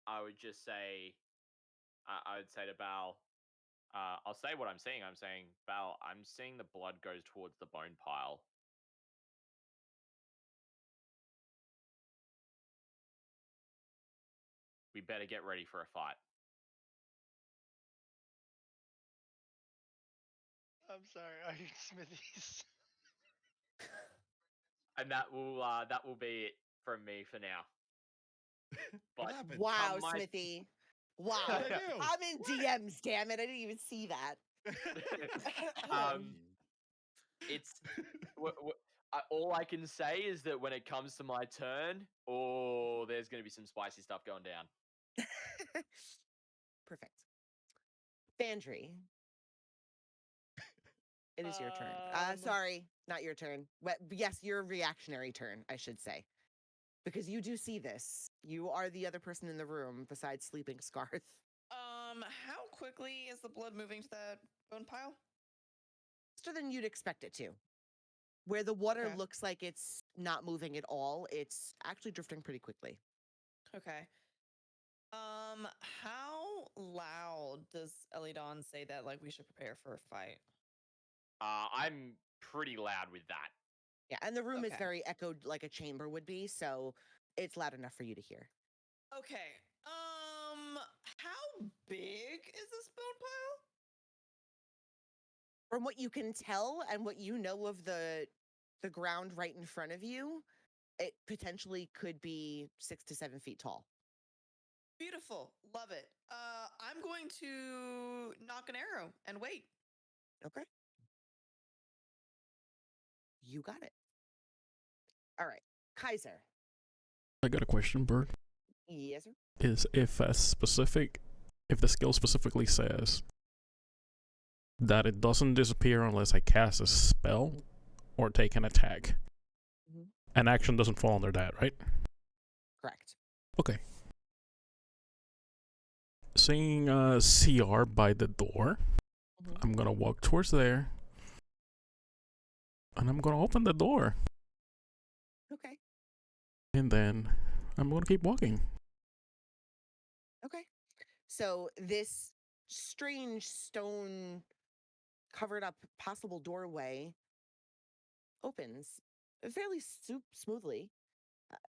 I would just say, I would say to Bal, I'll say what I'm seeing. I'm saying, Bal, I'm seeing the blood goes towards the bone pile. We better get ready for a fight. I'm sorry, are you Smithies? And that will be it from me for now. What But happened? Wow, come my- Smithy. Wow. What'd I do? I'm in DMs, damn it. I didn't even see that. It's all I can say is that when it comes to my turn, there's going to be some spicy stuff going down. Perfect. Bandry. It is your turn. Sorry, not your turn. But yes, your reactionary turn, I should say. Because you do see this. You are the other person in the room besides Sleeping Scarth. How quickly is the blood moving to that bone pile? Faster than you'd expect it to. Where the water Okay. looks like it's not moving at all, it's actually drifting pretty quickly. Okay. How loud does Elidon say that like we should prepare for a fight? I'm pretty loud with that. Yeah, and the room is Okay. very echoed like a chamber would be, so it's loud enough for you to hear. Okay. How big is this bone pile? From what you can tell and what you know of the ground right in front of you, it potentially could be 6 to 7 feet tall. Beautiful. Love it. I'm going to knock an arrow and wait. Okay. You got it. All right. Kaiser. I got a question, Bird. Yes, sir. Is if the skill specifically says that it doesn't disappear unless I cast a spell or take an attack. Mhm. An action doesn't fall under that, right? Correct. Okay. Seeing CR by the door, I'm gonna walk towards there, and I'm gonna open the door, Okay. and then I'm gonna keep walking. Okay. So this strange stone covered up possible doorway opens fairly smoothly.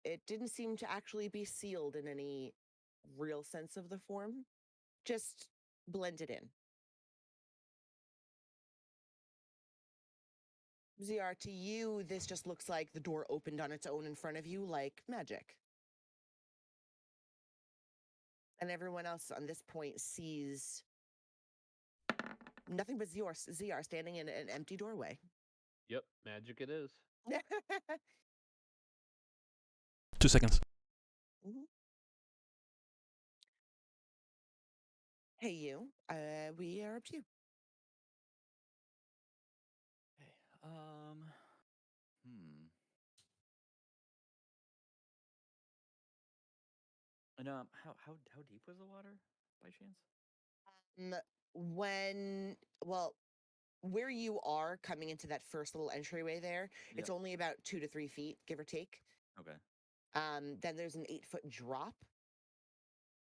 It didn't seem to actually be sealed in any real sense of the form, just blended in. ZR, to you, this just looks like the door opened on its own in front of you like magic. And everyone else on this point sees nothing but ZR standing in an empty doorway. Yep, magic it is. 2 seconds. Mhm. Hey, you. We are up to you. Okay. And how deep was the water by chance? Where you are coming into that first little entryway there, it's only about 2 to 3 feet, give or take. Okay. Then there's an 8-foot drop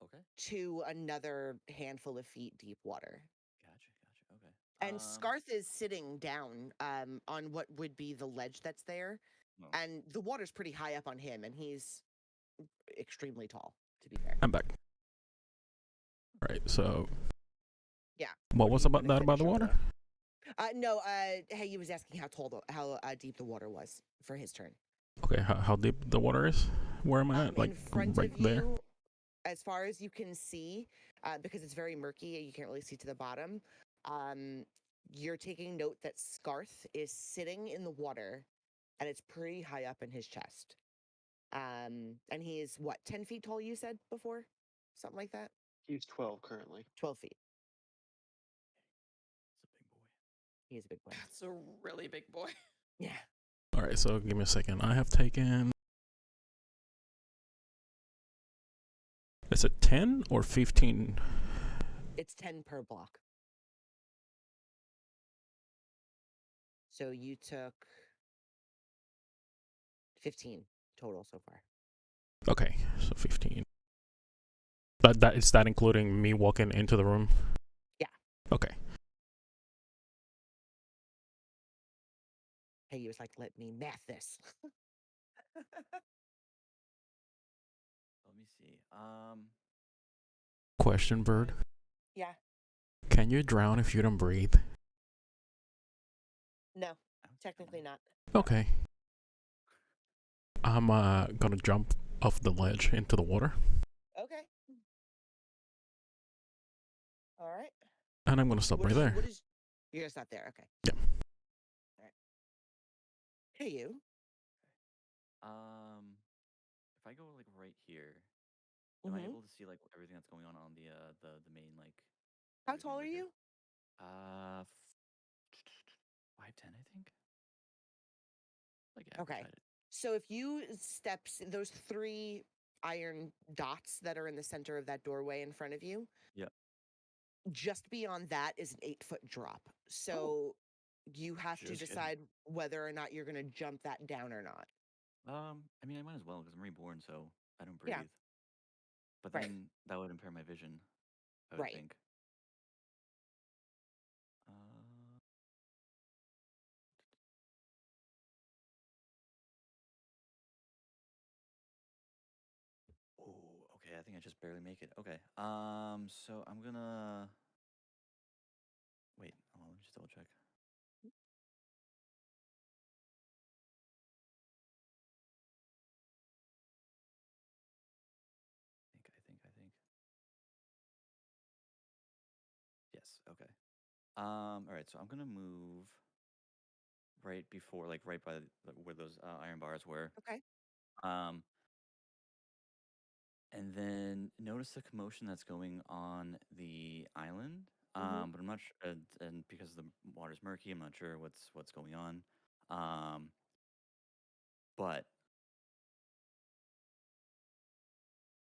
Okay. to another handful of feet deep water. Gotcha. Okay. And Scarth is sitting down on what would be the ledge that's there. No. And the water's pretty high up on him, and he's extremely tall, to be fair. I'm back. All right, so Yeah. what was about that about the water? No, hey, he was asking how deep the water was for his turn. Okay, how deep the water is? Where am I at? Like in front right of there? you, as far as you can see, because it's very murky, you can't really see to the bottom. You're taking note that Scarth is sitting in the water, and it's pretty high up in his chest. And he is what, 10 feet tall? You said before, something like that. He's 12 currently. 12 feet. It's a big boy. He is a big boy. That's a really big boy. Yeah. All right, so give me a second. I have taken. Is it 10 or 15? It's 10 per block. So you took 15 total so far. Okay, so 15. But is that including me walking into the room? Yeah. Okay. Hey, he was like, let me math this. Let me see. Question, Bird. Yeah. Can you drown if you don't breathe? No, technically not. Okay. I'm gonna jump off the ledge into the water. Okay. All right. And I'm gonna stop right there. You're gonna stop there. Okay. Yeah. All right. Hey, you. If I go like right here, am I able to see like everything that's going on the main like? How tall are you? 5'10", I think. Like Okay. average height. So if you those 3 iron dots that are in the center of that doorway in front of you. Yep. Just beyond that is an 8-foot drop. So you have to Just kidding. decide whether or not you're going to jump that down or not. I mean, I might as well because I'm reborn, so I don't breathe. Yeah. But Right. then that would impair my vision, I would Right. think. I just barely make it. Okay. So I'm gonna wait. Hold on, let me just double check. I think. Yes. Okay. All right. So I'm gonna move right before, like right by where those iron bars were. Okay. And then notice the commotion that's going on the island. Mhm. But I'm not sure, and because the water's murky, I'm not sure what's going on. But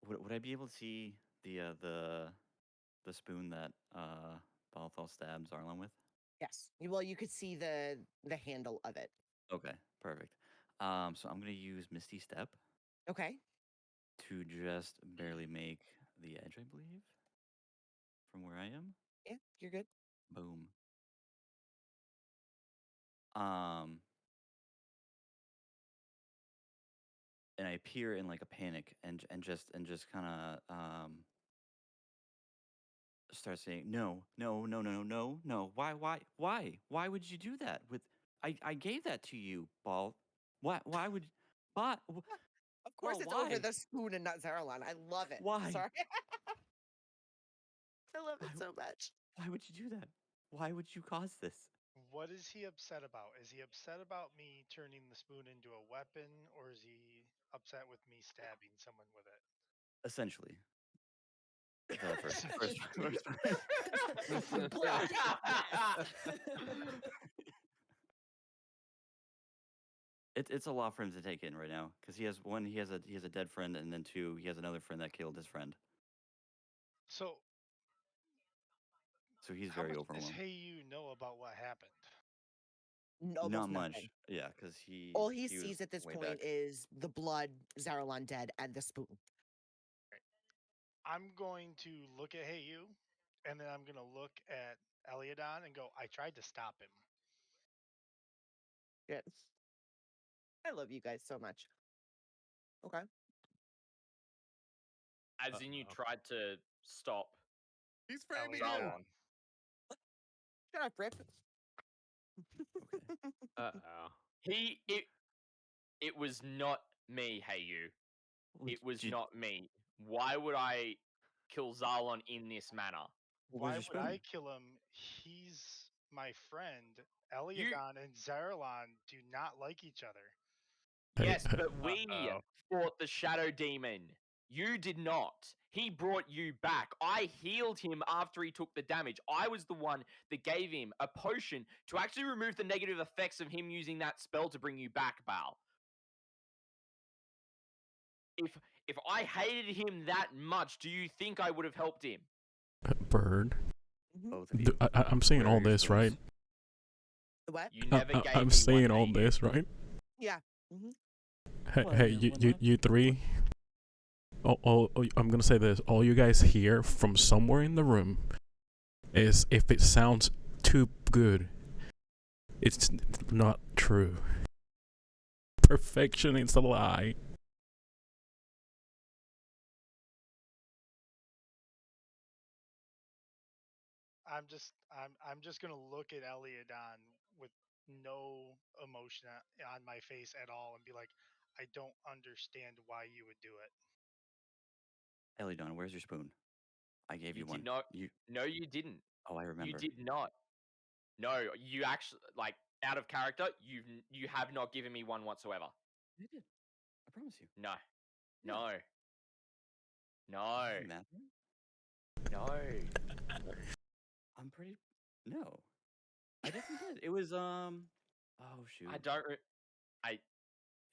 would I be able to see the spoon that Balthal stabbed Zarlan with? Yes. Well, you could see the handle of it. Okay, perfect. So I'm gonna use Misty Step Okay. to just barely make the edge, I believe, from where I am. Yeah, you're good. Boom. Um, and I appear in like a panic and just kind of start saying no, no, no, no, no, no. Why would you do that? With I gave that to you, Ball. Why would why Of course, Ball? it's over Why? the spoon and not Zaralon. I love it. Why? Sorry. I love Why it so much. why would you do that? Why would you cause this? What is he upset about? Is he upset about me turning the spoon into a weapon, or is he upset with me stabbing someone with it? Essentially, the first Blood. Death. It's a lot for him to take in right now because he has a dead friend, and then two, he has another friend that killed his friend. So, So he's how very much does overwhelmed. Hey You know about what happened? Almost Not much, nothing. yeah, because he All he was sees at this way point back. is the blood, Zaralon dead, and the spoon. I'm going to look at Hey You, and then I'm going to look at Eliodon and go, I tried to stop him. Yes. I love you guys so much. Okay. As in, you tried to stop. He's framing you. Eliodon. Shut up, Rip. Uh-oh. It was not me, Hey You. Well, It was did- not me. Why would I kill Zarlon in this manner? Why Where's would your I spoon? kill him? He's my friend. Eliodon and Zaralon do not like each other. Yes, but we Uh-oh. fought the Shadow Demon. You did not. He brought you back. I healed him after he took the damage. I was the one that gave him a potion to actually remove the negative effects of him using that spell to bring you back, Bal. If I hated him that much, do you think I would have helped him? Bird. Both of you. I'm seeing Where all are your this, right? spoons? The what? You never gave I'm me seeing one, all Hey You. this, right? Yeah. Mm-hmm. Hey, What, hey, yeah, why not? you three. I'm gonna say this. All you guys hear from somewhere in the room is if it sounds too good, it's not true. Perfection is a lie. I'm just gonna look at Eliodon with no emotion on my face at all and be like, I don't understand why you would do it. Eliodon, where's your spoon? I gave you You one. did not. You. No, you didn't. Oh, I You remember. did not. No, you actually, like, out of character, you have not given me one whatsoever. I did. I promise you. No. Yeah. No. No. Are you mad at me? No. I'm pretty. No, I definitely did. It was Oh shoot. I don't. I.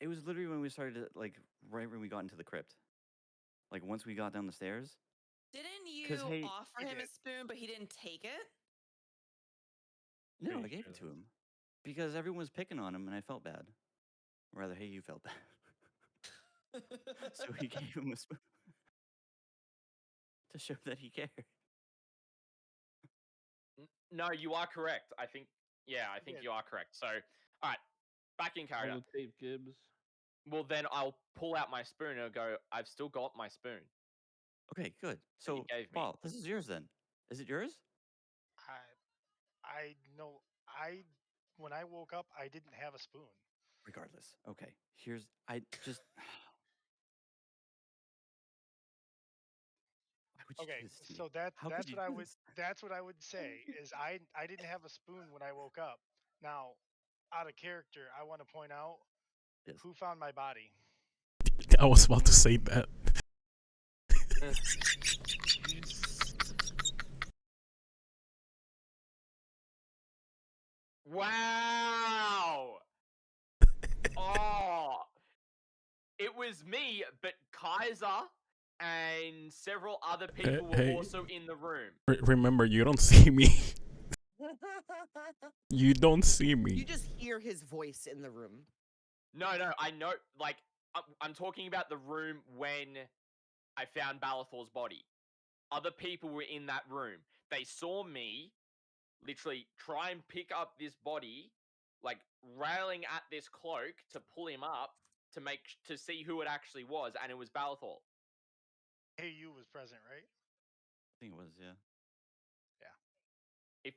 It was literally when we started to, like, right when we got into the crypt. Like once we got down the stairs. Didn't 'Cause, you hey, offer he him a did. spoon, but he didn't take it? No, Pretty I gave sure it to him because everyone was picking on him, and I felt bad. Or rather, hey, you felt bad. So he gave him a spoon to show that he cared. No, you are correct. I think. Yeah, I think did. you are correct. So, all right, back in All character. the tape Gibbs. Well, then I'll pull out my spoon and I'll go. I've still got my spoon. Okay, good. that you So, gave me. Paul, this is yours then. Is it yours? I know when I woke up, I didn't have a spoon. Regardless. Okay. I just. Why would you Okay, do this to me? so How could you do this? that's what I would say is I didn't have a spoon when I woke up. Now, out of character, I want to point out Yes. who found my body. I was about to say that. Wow. Oh, it was me, but Kaiser and several other people were Hey. also in the room. Remember, you don't see me. You don't see me. You just hear his voice in the room. No, I know. Like, I'm talking about the room when I found Balathor's body. Other people were in that room. They saw me literally try and pick up this body, like railing at this cloak to pull him up to see who it actually was, and it was Balathor. Hey, you was present, right? I think it was, yeah. If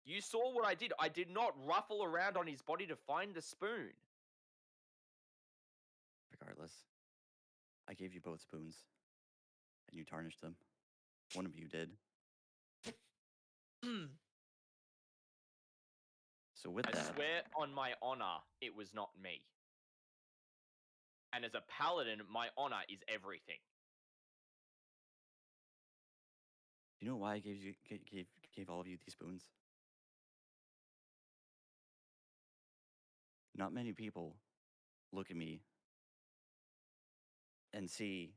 you saw what I did not ruffle around on his body to find the spoon. Regardless, I gave you both spoons, and you tarnished them. One of you did. So with I that, swear on my honor, it was not me. And as a paladin, my honor is everything. you know why I gave all of you these spoons? Not many people look at me and see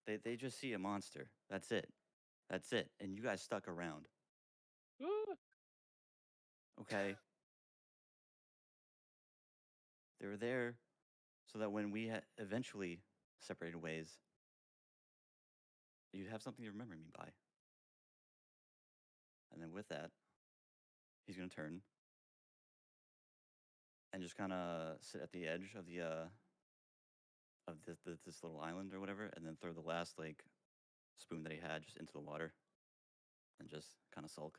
they just see a monster. That's it. That's it. And you guys stuck around. Okay. They were there so that when we eventually separated ways, you'd have something to remember me by. And then with that, he's gonna turn and just kind of sit at the edge of the of this little island or whatever, and then throw the last like spoon that he had just into the water, and just kind of sulk.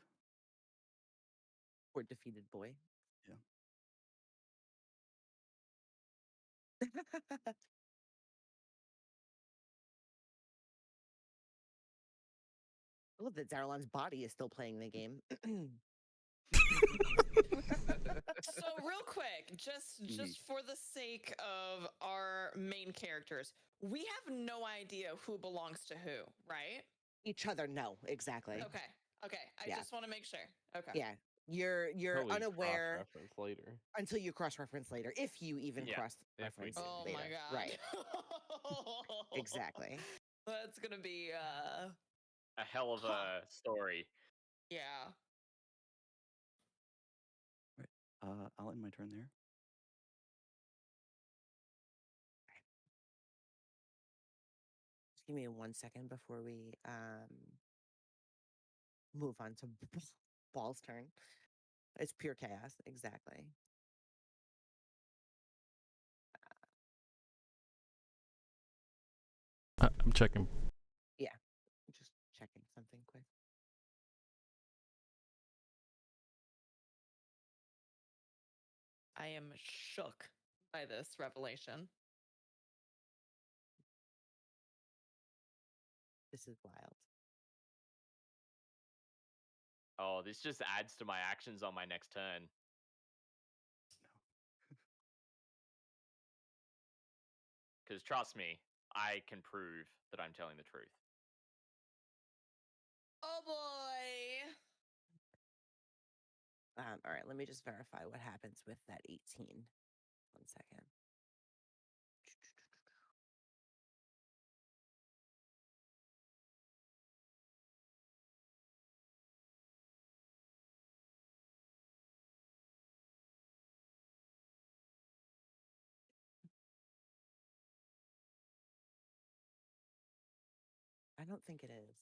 Poor defeated boy. Yeah. I love that Zaralon's body is still playing the game. So real quick, just for the sake of our main characters, we have no idea who belongs to who, right? Each other, no, exactly. Okay. I Yeah. just want to make sure. Okay. Yeah, you're Totally unaware cross-reference later. until you cross-reference later, if you even Yeah, cross-reference Oh later. my god. Right. Exactly. That's gonna be A hell of a story. yeah. Right. I'll end my turn there. Just give me 1 second before we move on to Ball's turn. It's pure chaos, exactly. I'm checking. Yeah, just checking something quick. I am shook by this revelation. This is wild. Oh, this just adds to my actions on my next turn. Because trust me, I can prove that I'm telling the truth. Oh boy. All right, let me just verify what happens with that 18. 1 second. I don't think it is.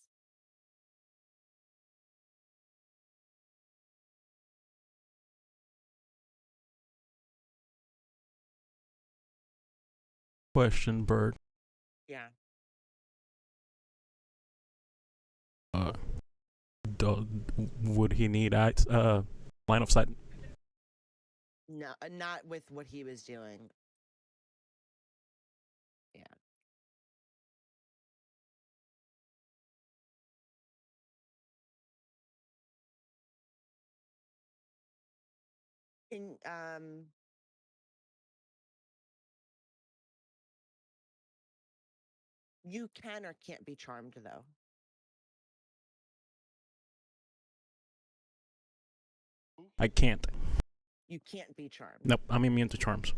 Question, Bird. Yeah. would he need line of sight? No, not with what he was doing. Yeah. In you can or can't be charmed though. I can't. You can't be charmed. Nope, I'm immune to charms.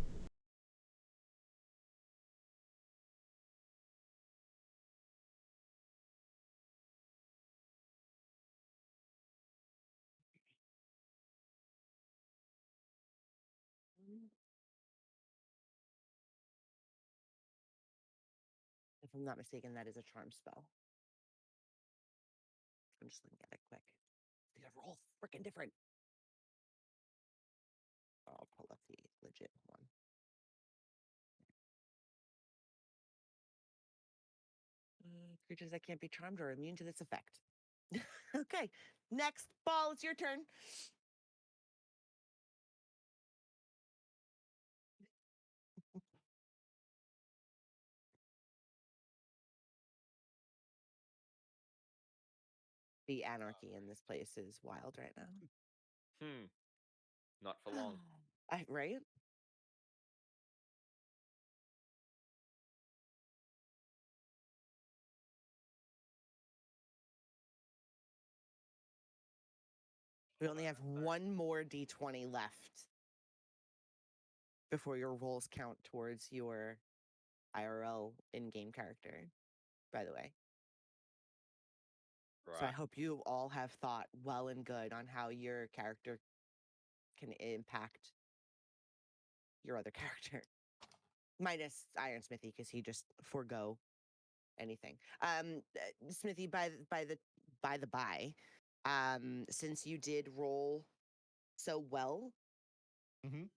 If I'm not mistaken, that is a charm spell. I'm just looking at it quick. These are all freaking different. I'll pull up the legit one. Creatures that can't be charmed are immune to this effect. Okay, next ball. It's your turn. The anarchy in this place is wild right now. Not for long. Right? We only have one more d20 left before your rolls count towards your IRL in-game character, by the way. Right. So I hope you all have thought well and good on how your character can impact your other character. Minus Ironsmithy, because he just forego anything. Smithy, by the by, since you did roll so well, you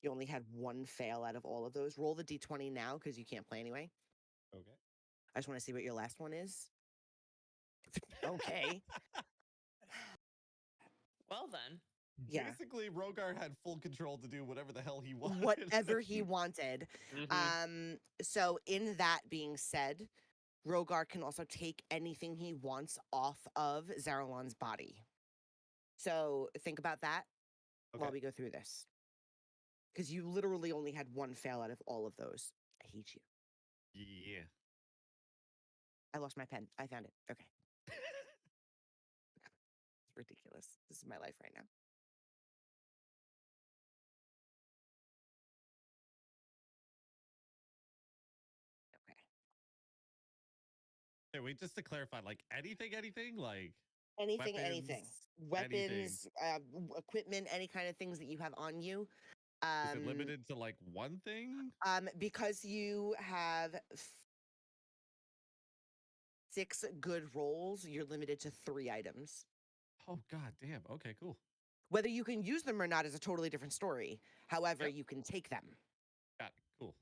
only had one fail out of all of those. Roll the d20 now because you can't play anyway. Okay. I just want to see what your last one is. Okay. Well then. Yeah. Basically, Rogar had full control to do whatever the hell he wanted. Whatever he wanted. So in that being said, Rogar can also take anything he wants off of Zaralon's body. So think about that while we go through this. Because you literally only had one fail out of all of those. I hate you. Yeah. I lost my pen. I found it. Okay. It's ridiculous. This is my life right now. Okay. Hey, wait, just to clarify, like anything, like anything, weapons, weapons, equipment, any kind of things that you have on you. Is it limited to like one thing? Because you have 6 good rolls, you're limited to 3 items. Oh god damn. Okay, cool. Whether you can use them or not is a totally different story. However, you can take them. Got it. Cool.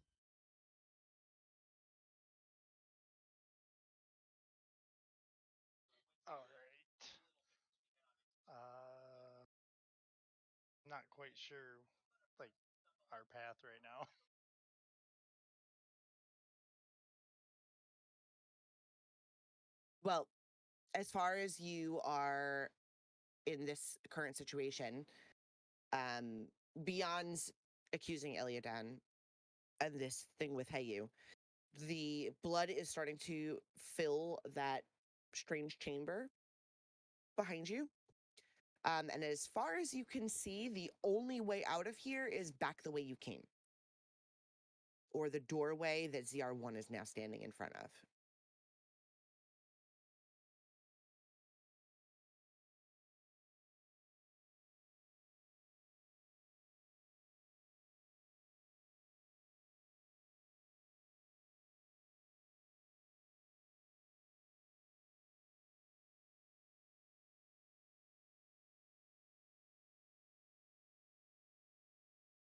All right. Not quite sure, like, our path right now. Well, as far as you are in this current situation, beyond accusing Eliadan and this thing with Heyu, the blood is starting to fill that strange chamber behind you. And as far as you can see, the only way out of here is back the way you came. Or the doorway that ZR1 is now standing in front of.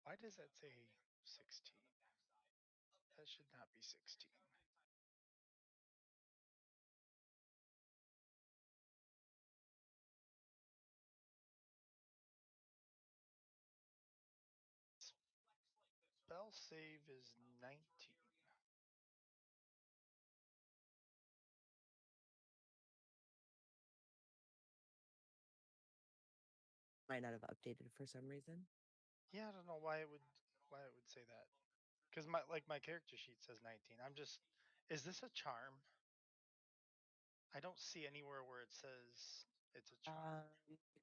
Why does that say 16? That should not be 16. spell save is 19. Might not have updated for some reason. Yeah, I don't know why it would say that. Because my character sheet says 19. I'm just, is this a charm? I don't see anywhere where it says it's a charm.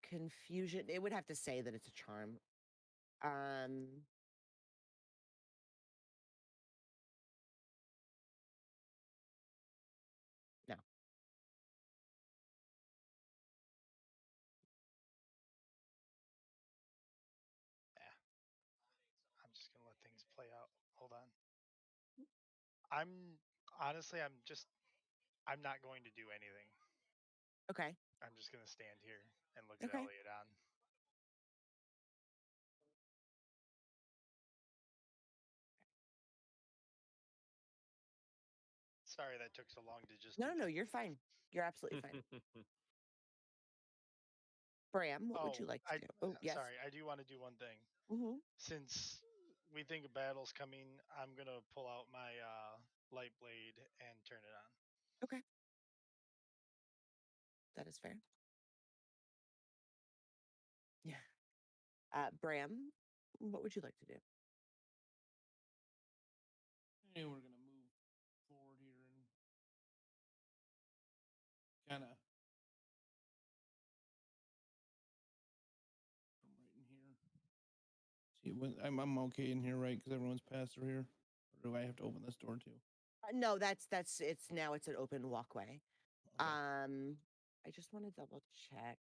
Confusion. It would have to say that it's a charm. No. Yeah. I'm just gonna let things play out. Hold on. I'm honestly, I'm not going to do anything. Okay. I'm just gonna stand here and look at Okay. Elliot on. Sorry that took so long to just. No, you're fine. You're absolutely fine. Bram, what would you like to do? Oh, yes. Sorry, I do want to do one thing. Mm-hmm. Since we think a battle's coming, I'm gonna pull out my light blade and turn it on. Okay. That is fair. Yeah. Bram, what would you like to do? Hey, we're gonna move forward here and kind of right in here. See, I'm okay in here, right? Because everyone's passed through here. Or do I have to open this door too? No, it's an open walkway. Okay. I just want to double check.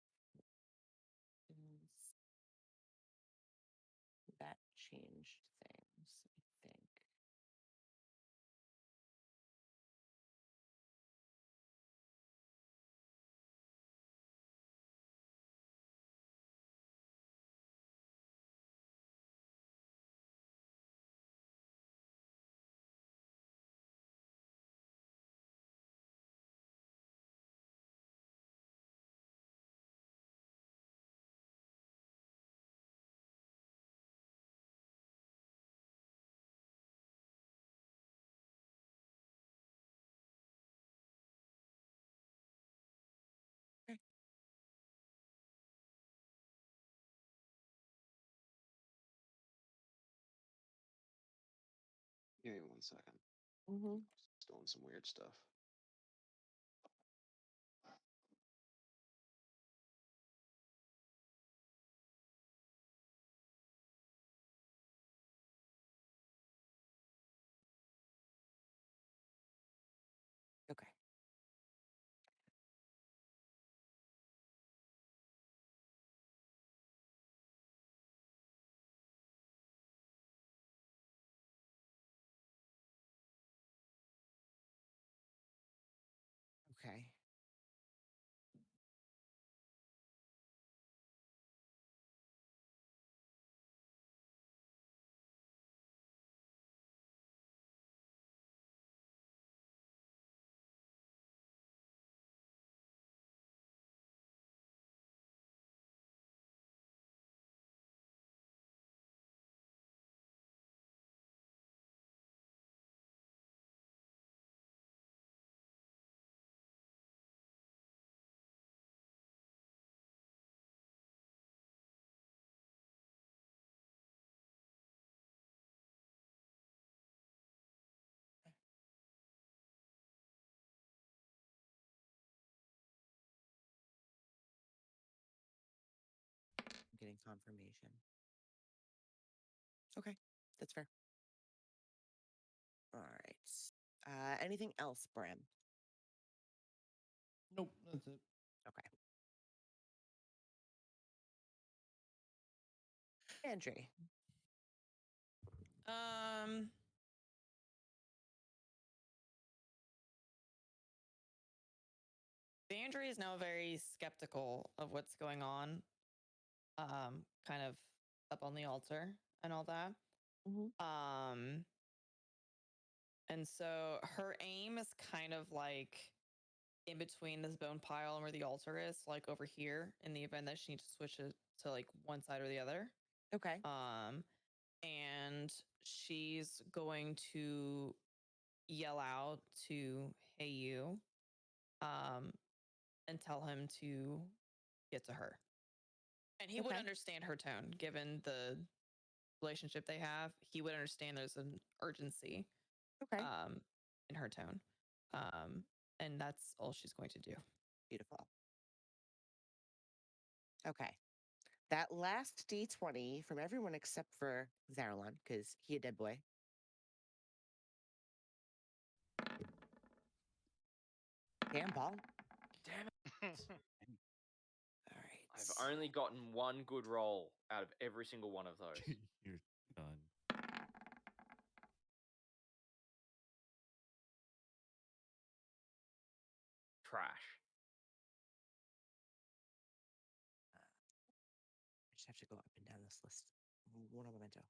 That changed things, I think. Okay. Give me 1 second. Mm-hmm. Just doing some weird stuff. Okay. Okay. I'm getting confirmation. Okay, that's fair. All right. Anything else, Bram? Nope, that's it. Okay. Andre. Bandry is now very skeptical of what's going on, kind of up on the altar and all that. Mm-hmm. And so her aim is kind of like in between this bone pile and where the altar is, like over here, in the event that she needs to switch it to like one side or the other. Okay. And she's going to yell out to Hey You, and tell him to get to her. And he would Okay. understand her tone, given the relationship they have. He would understand there's an urgency Okay. in her tone. And that's all she's going to do. Beautiful. Okay. That last D20 from everyone except for Zaralon, because he a dead boy. Damn ball. Damn it. All right. I've only gotten one good roll out of every single one of those. You're done. Trash. I just have to go up and down this list. One memento.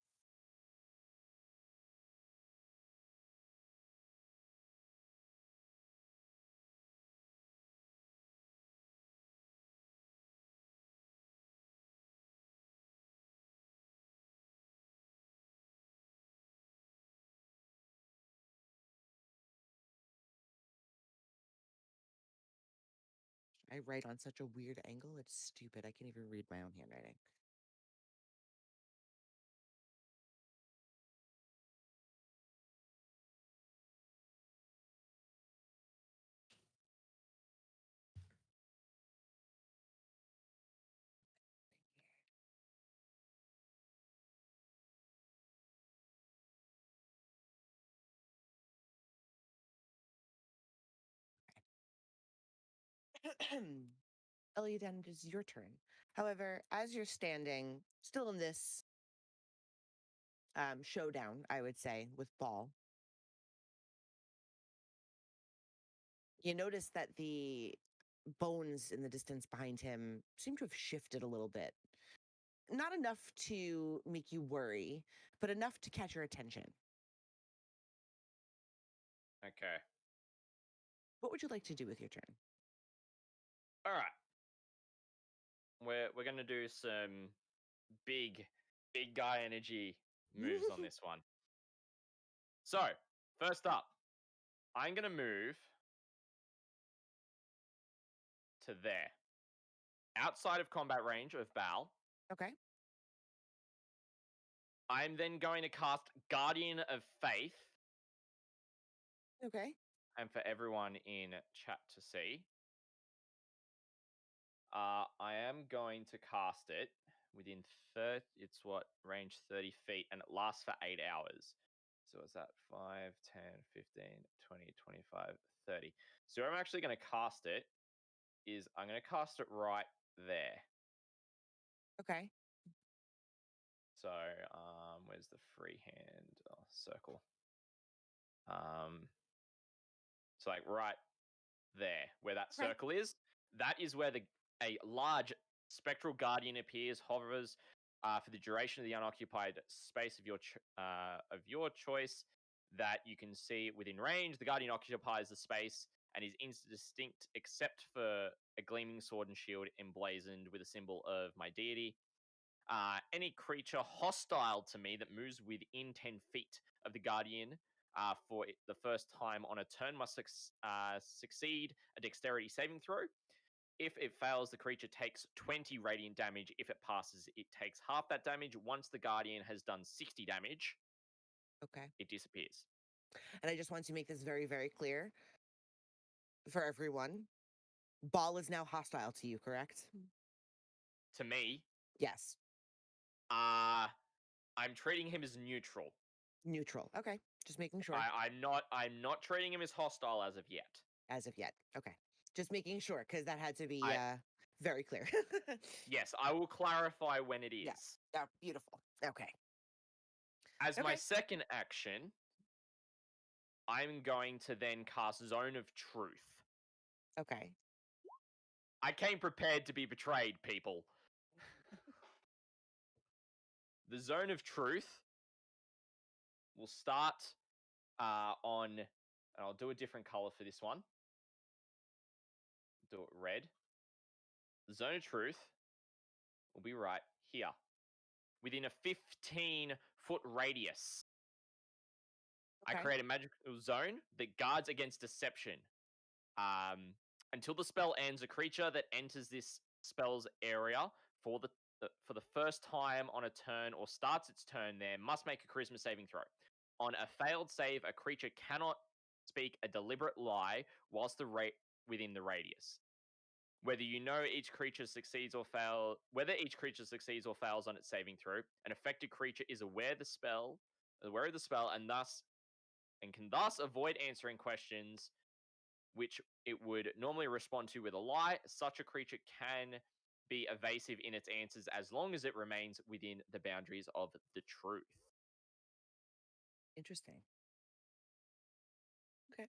I write on such a weird angle. It's stupid. I can't even read my own handwriting. Eliadan, it is your turn. However, as you're standing, still in this showdown, I would say, with Ball, you notice that the bones in the distance behind him seem to have shifted a little bit. Not enough to make you worry, but enough to catch your attention. Okay. What would you like to do with your turn? All right. We're gonna do some big guy energy moves on this one. So first up, I'm gonna move to there, outside of combat range of Bal. Okay. I'm then going to cast Guardian of Faith, Okay. and for everyone in chat to see, I am going to cast it within 30, it's what, range 30 feet, and it lasts for 8 hours. So is that 5, 10, 15, 20, 25, 30. So where I'm actually going to cast it is I'm going to cast it right there. Okay. So where's the freehand circle? So like right there, where that Okay. circle is, that is where a large spectral guardian appears, hovers for the duration of the unoccupied space of your choice that you can see within range. The guardian occupies the space and is indistinct except for a gleaming sword and shield emblazoned with a symbol of my deity. Any creature hostile to me that moves within 10 feet of the guardian for the first time on a turn must succeed a dexterity saving throw. If it fails, the creature takes 20 radiant damage. If it passes, it takes half that damage. Once the guardian has done 60 damage, Okay. it disappears. And I just want to make this very, very clear for everyone. Ball is now hostile to you, correct? To me, Yes. I'm treating him as neutral. Neutral. Okay. Just making sure. I'm not treating him as hostile as of yet. As of yet. Okay. Just making sure, because that had to be very clear. Yes, I will clarify when it is. Yeah. Oh, beautiful. Okay. As my Okay. second action, I'm going to then cast Zone of Truth. Okay. I came prepared to be betrayed, people. The Zone of Truth will start on, and I'll do a different color for this one. Do it red. The Zone of Truth will be right here, within a 15-foot radius I Okay. create a magical zone that guards against deception. Until the spell ends, a creature that enters this spell's area for the first time on a turn or starts its turn there must make a charisma saving throw. On a failed save, a creature cannot speak a deliberate lie whilst within the radius. Whether each creature succeeds or fails on its saving throw, an affected creature is aware of the spell, and can thus avoid answering questions which it would normally respond to with a lie. Such a creature can be evasive in its answers as long as it remains within the boundaries of the truth. Interesting. Okay.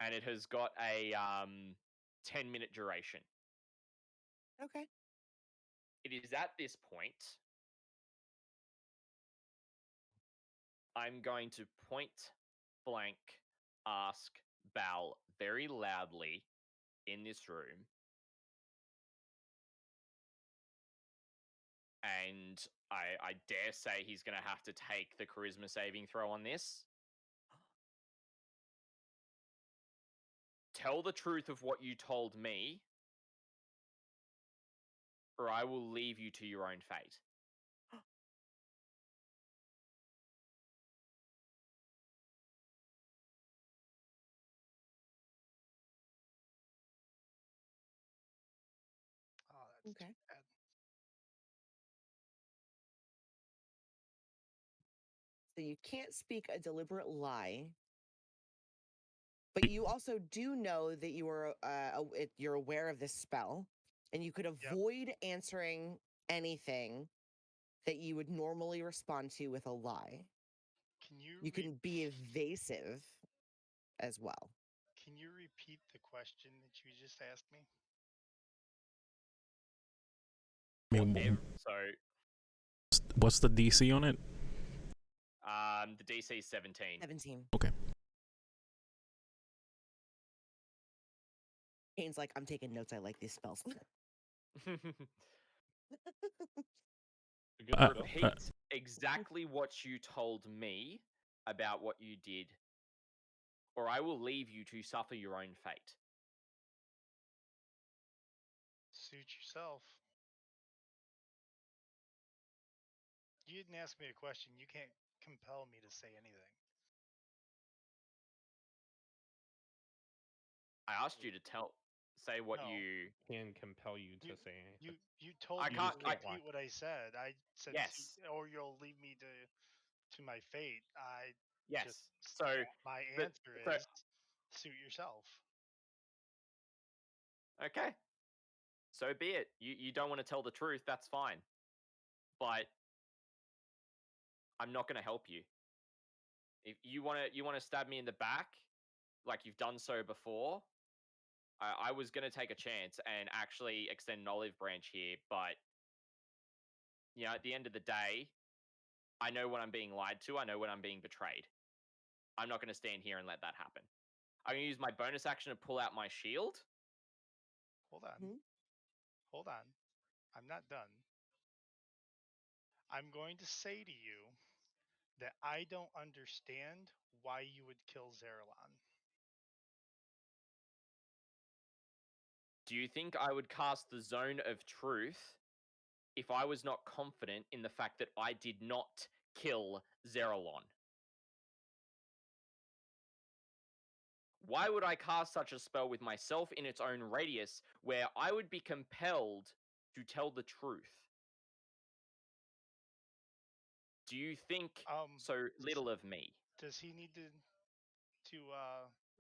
And it has got a 10-minute duration. Okay. It is at this point I'm going to point blank ask Bal very loudly in this room. And I dare say he's going to have to take the charisma saving throw on this. Tell the truth of what you told me, or I will leave you to your own fate. Oh, that's Okay. too bad. So you can't speak a deliberate lie, but you also do know that you're aware of this spell, and you could avoid answering anything that you would normally respond to with a lie. Can you You can be evasive as well. Can you repeat the question that you just asked me? So, what's the DC on it? the DC is 17. 17. Okay. Kane's like, I'm taking notes. I like these spells. Repeat exactly what you told me about what you did, or I will leave you to suffer your own fate. Suit yourself. You didn't ask me a question. You can't compel me to say anything. I asked you to say what No. you can compel you to say anything. You told I me can't to repeat what I said. I said, Yes. or you'll leave me to my fate. Yes. So my but- answer so- is suit yourself. Okay. So be it. You don't want to tell the truth, that's fine. But I'm not going to help you. If you want to stab me in the back, like you've done so before, I was going to take a chance and actually extend an olive branch here, but at the end of the day, I know when I'm being lied to. I know when I'm being betrayed. I'm not going to stand here and let that happen. I'm going to use my bonus action to pull out my shield. Hold on. Hold on. I'm not done. I'm going to say to you that I don't understand why you would kill Zerlon. Do you think I would cast the Zone of Truth if I was not confident in the fact that I did not kill Zerlon? Why would I cast such a spell with myself in its own radius where I would be compelled to tell the truth? Do you think so little of me? Does he need to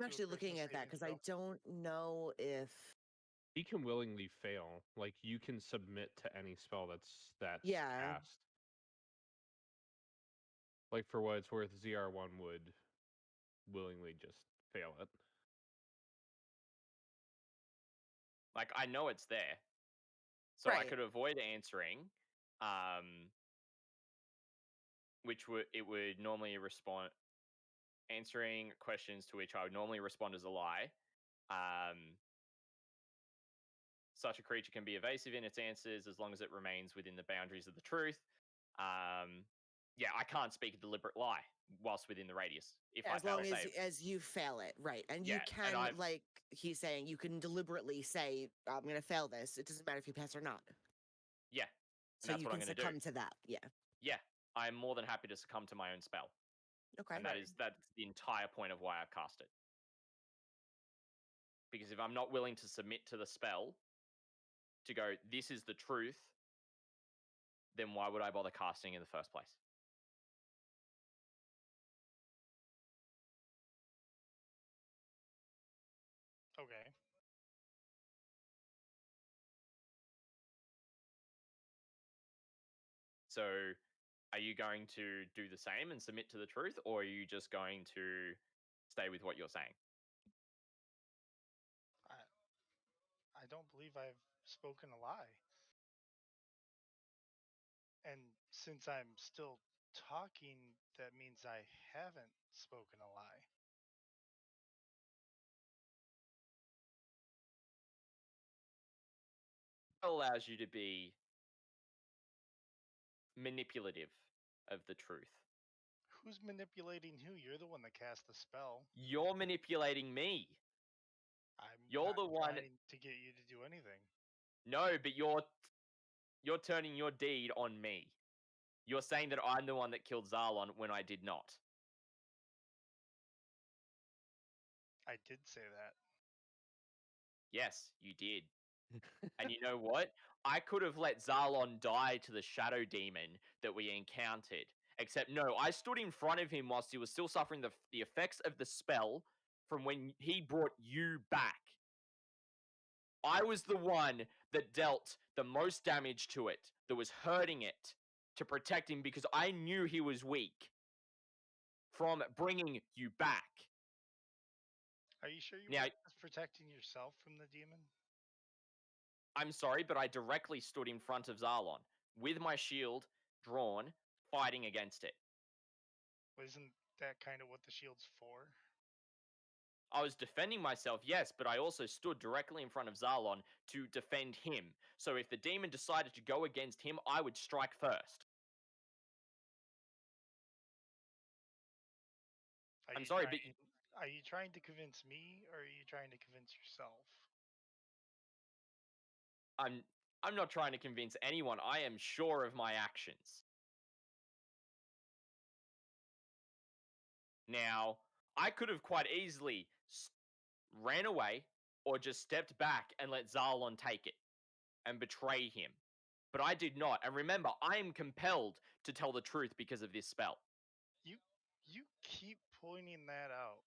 I'm actually looking at that because I don't know if he can willingly fail. Like you can submit to any spell that's cast. Like for what it's worth, ZR1 would willingly just fail it. Like I know it's there. So I could avoid answering, which would normally respond answering questions to which I would normally respond as a lie. Such a creature can be evasive in its answers as long as it remains within the boundaries of the truth. Yeah, I can't speak a deliberate lie whilst within the radius. If Yeah, I as fail long a save. as you fail it, right? And you Yeah, and can, like he's saying, you can deliberately say, "I'm going to fail this." It doesn't matter if you pass or not. Yeah, So that's you what I'm can going to do. succumb to that. Yeah. Yeah, I'm more than happy to succumb to my own spell. Okay. And that's the entire point of why I've cast it. Because if I'm not willing to submit to the spell, to go, this is the truth, then why would I bother casting in the first place? Okay. So, are you going to do the same and submit to the truth, or are you just going to stay with what you're saying? I don't believe I've spoken a lie. And since I'm still talking, that means I haven't spoken a lie. It allows you to be manipulative of the truth. Who's manipulating who? You're the one that cast the spell. You're manipulating me. You're not the one. trying to get you to do anything. No, but you're turning your deed on me. You're saying that I'm the one that killed Zarlon when I did not. I did say that. Yes, you did. And you know what? I could have let Zarlon die to the shadow demon that we encountered. Except no, I stood in front of him whilst he was still suffering the effects of the spell from when he brought you back. I was the one that dealt the most damage to it, that was hurting it, to protect him because I knew he was weak from bringing you back. Are you sure you Now, weren't just protecting yourself from the demon? I'm sorry, but I directly stood in front of Zarlon with my shield drawn, fighting against it. Isn't that kind of what the shield's for? I was defending myself, yes, but I also stood directly in front of Zarlon to defend him. So if the demon decided to go against him, I would strike first. I'm sorry, but are you trying to convince me, or are you trying to convince yourself? I'm not trying to convince anyone. I am sure of my actions. Now, I could have quite easily ran away or just stepped back and let Zarlon take it and betray him. But I did not. And remember, I am compelled to tell the truth because of this spell. You keep pointing that out.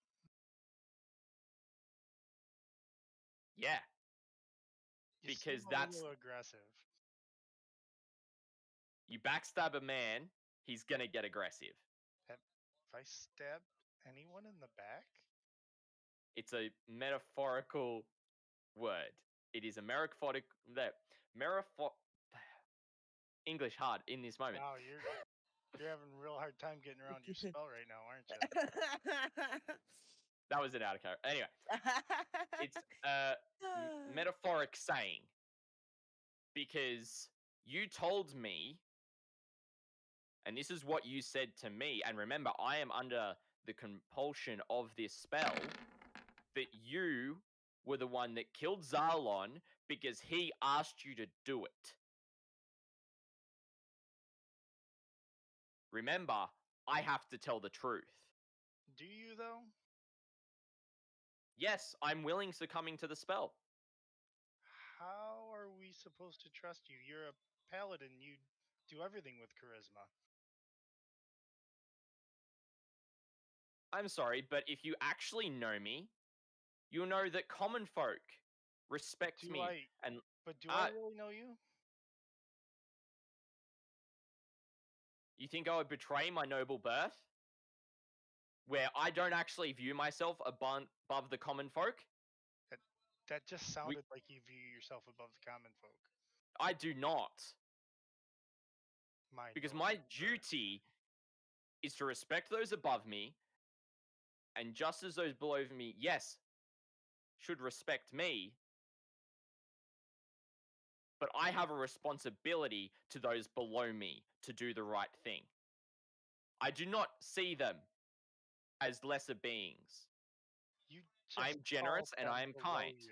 Yeah. You because seem that's a little aggressive. You backstab a man, he's gonna get aggressive. Have I stabbed anyone in the back? It's a metaphorical word. It is a metaphoric English hard in this moment. Wow, you're having a real hard time getting around your spell right now, aren't you? That was an out of character. Anyway, it's a metaphoric saying because you told me, and this is what you said to me, and remember, I am under the compulsion of this spell, that you were the one that killed Zarlon because he asked you to do it. Remember, I have to tell the truth. Do you, though? Yes, I'm willing succumbing to the spell. How are we supposed to trust you? You're a paladin. You do everything with charisma. I'm sorry, but if you actually know me, you'll know that common folk respect me. But do I really know you? You think I would betray my noble birth? Where I don't actually view myself above the common folk? That just sounded like you view yourself above the common folk. I do not. Because my duty is to respect those above me, and just as those below me, yes, should respect me, but I have a responsibility to those below me to do the right thing. I do not see them as lesser beings. You I'm just generous called and them I am below kind. you.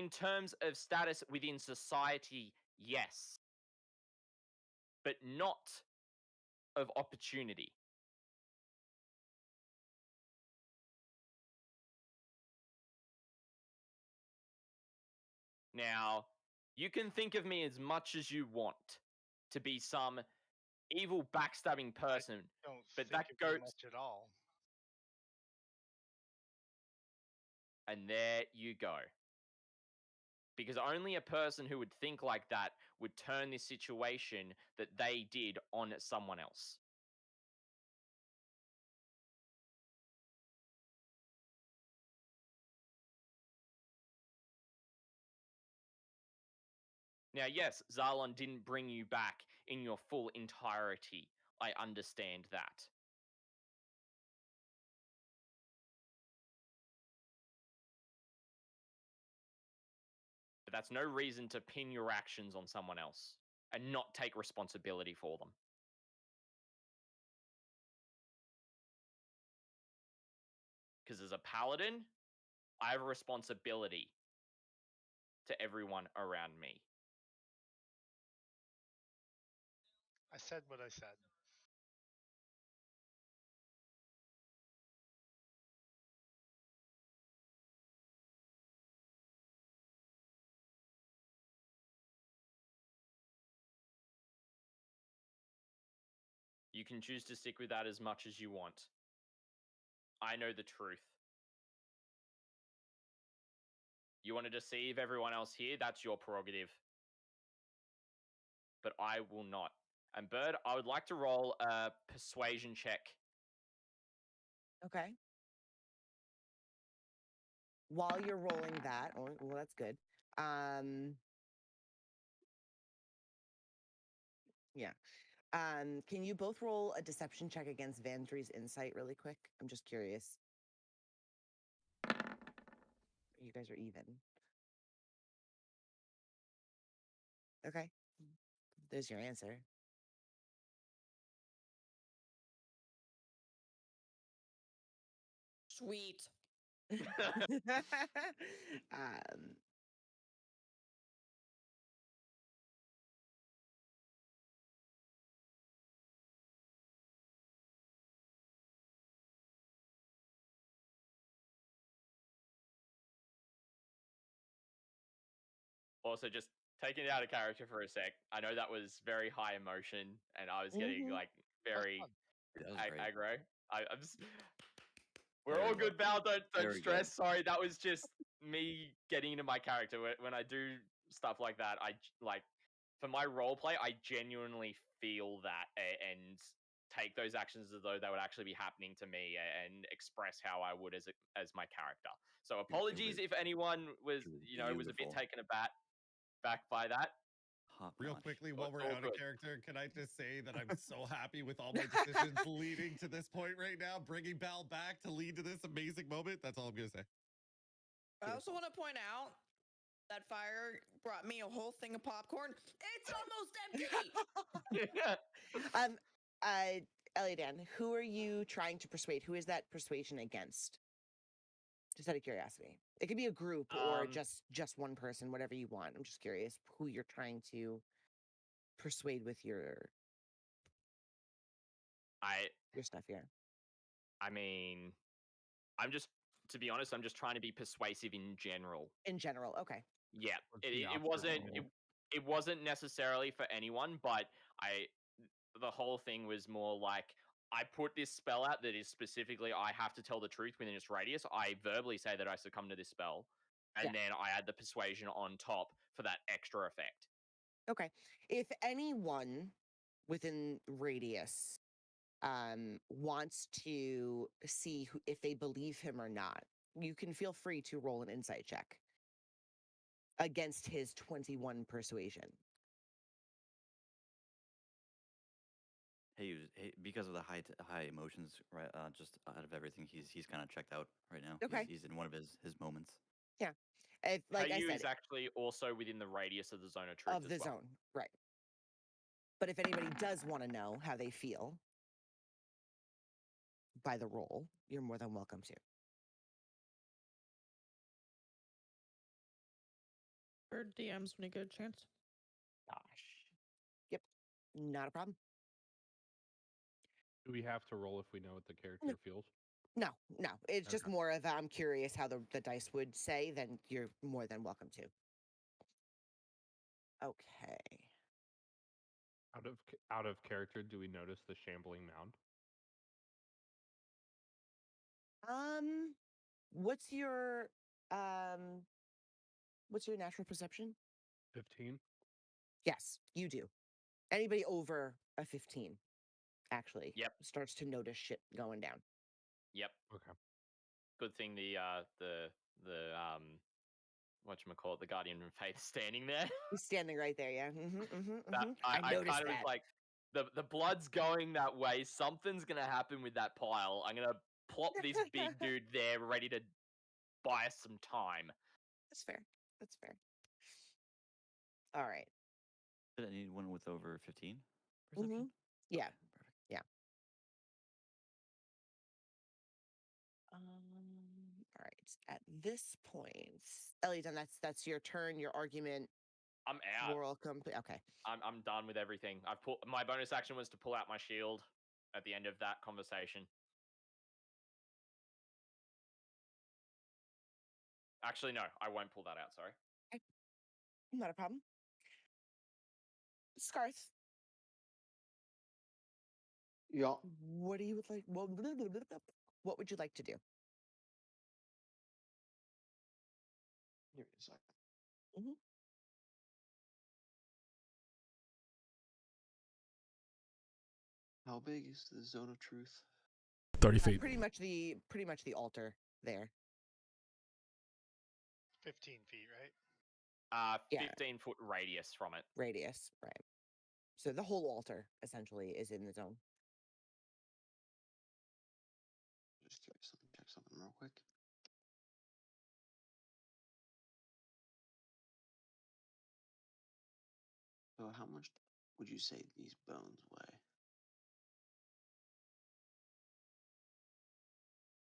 In terms of status within society, yes. But not of opportunity. Now, you can think of me as much as you want to be some evil backstabbing person, Don't but think that of you goes, much at all. and there you go. Because only a person who would think like that would turn this situation that they did on someone else. Now, yes, Zalon didn't bring you back in your full entirety. I understand that. But that's no reason to pin your actions on someone else and not take responsibility for them. Because as a paladin, I have a responsibility to everyone around me. I said what I said. You can choose to stick with that as much as you want. I know the truth. You want to deceive everyone else here? That's your prerogative. But I will not. And Bird, I would like to roll a persuasion check. Okay. While you're rolling that, well, that's good. Yeah. Can you both roll a deception check against Vandry's insight really quick? I'm just curious. You guys are even. Okay. There's your answer. Sweet. um, Also, just taking it out of character for a sec. I know that was very high emotion, and I was getting Mhm. like very That was great. aggro. I'm just. We're Very all well good, Val. Don't Very stress. good. Sorry, that was just me getting into my character. When I do stuff like that, like for my role play, I genuinely feel that and take those actions as though they would actually be happening to me and express how I would as my character. So apologies if anyone was was a bit Beautiful. taken aback by that. Real Top-notch. quickly, while we're all out of good. character, can I just say that I'm so happy with all my decisions leading to this point right now, bringing Val back to lead to this amazing moment. That's all I'm going to say. I also want to point out that fire brought me a whole thing of popcorn. It's almost empty. Eliadan, who are you trying to persuade? Who is that persuasion against? Just out of curiosity. It could be a group or just one person, whatever you want. I'm just curious who you're trying to persuade with your stuff here. I mean, to be honest, I'm just trying to be persuasive in general. In general, okay. Yeah, What's the it opposite wasn't role? it wasn't necessarily for anyone, but the whole thing was more like I put this spell out that is specifically I have to tell the truth within its radius. I verbally say that I succumb to this spell, and Yeah. then I add the persuasion on top for that extra effect. Okay. If anyone within radius wants to see if they believe him or not, you can feel free to roll an insight check against his 21 persuasion. Because of the high emotions, right? Just out of everything, he's kind of checked out right now. Okay. He's in one of his moments. Yeah. Like I Caillou said, is actually also within the radius of the zone of truth of the as well. zone, right? But if anybody does want to know how they feel by the roll, you're more than welcome to. Or DMs when you get a chance. Gosh. Yep. Not a problem. Do we have to roll if we know what the character feels? No. It's just Okay. more of I'm curious how the dice would say, then you're more than welcome to. Okay. Out of character, do we notice the shambling mound? What's your natural perception? 15. Yes, you do. Anybody over a 15 actually Yep. starts to notice shit going down. Yep. Okay. Good thing the whatchamacallit, the Guardian of Faith standing there. He's standing right there, yeah. I I noticed kind of was that. like, the blood's going that way. Something's gonna happen with that pile. I'm gonna plop this big dude there, ready to buy us some time. That's fair. That's fair. All right. Did I need one with over 15 perception? Yeah. Okay, perfect. Yeah. All right. At this point, Ellieton, that's your turn. Your argument. I'm out. Moral complete. Okay. I'm done with everything. My bonus action was to pull out my shield at the end of that conversation. Actually, no, I won't pull that out. Sorry. Okay. Not a problem. Scarth. Yeah. What do you would like? What would you like to do? Give me a second. How big is the zone of truth? 30 feet. Pretty much the altar there. 15 feet, right? 15-foot radius from it. Radius, right. So the whole altar essentially is in the zone. Just check something real quick. So how much would you say these bones weigh?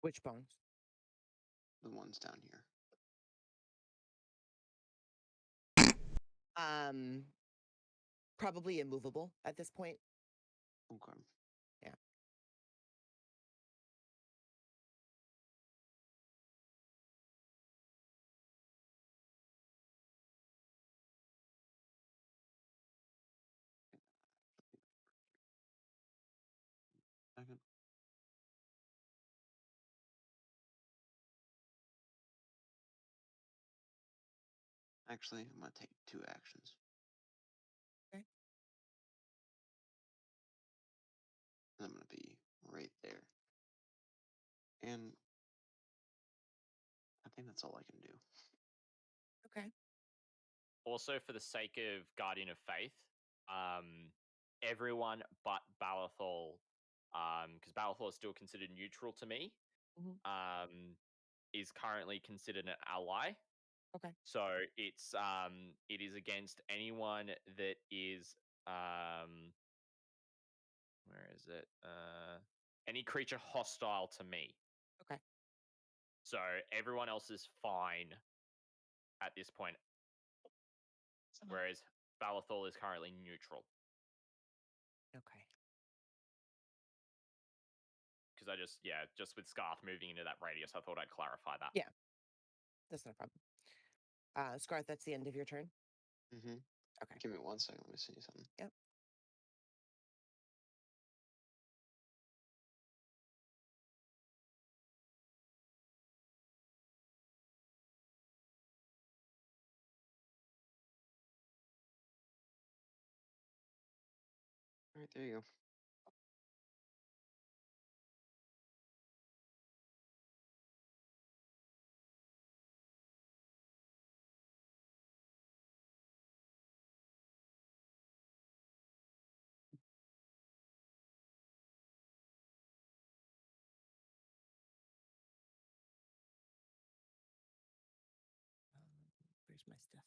Which bones? The ones down here. Probably immovable at this point. Okay. Yeah. Second. Actually, I'm gonna take 2 actions. Okay. And I'm gonna be right there. And I think that's all I can do. Okay. Also, for the sake of Guardian of Faith, everyone but Balathol, because Balathol is still considered neutral to me, is currently considered an ally. Okay. So it is against anyone that is where is it? Any creature hostile to me. Okay. So everyone else is fine at this point. Whereas Balathol is currently neutral. Okay. Because just with Scarth moving into that radius, I thought I'd clarify that. Yeah. That's not a problem. Scarth, that's the end of your turn? Mm-hmm. Okay. Give me 1 second. Let me see something. Yep. All right, there you go. Where's my stuff?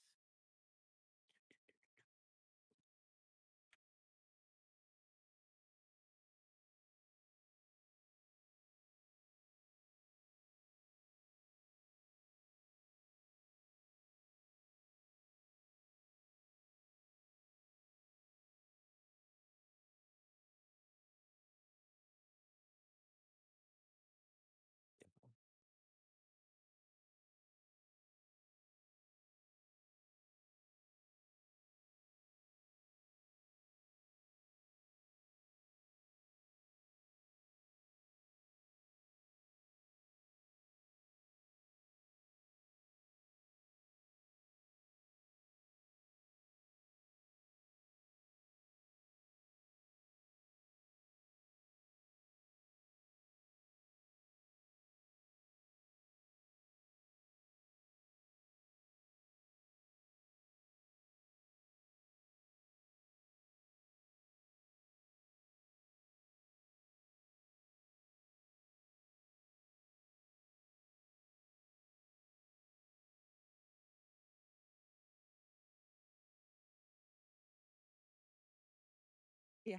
Yeah.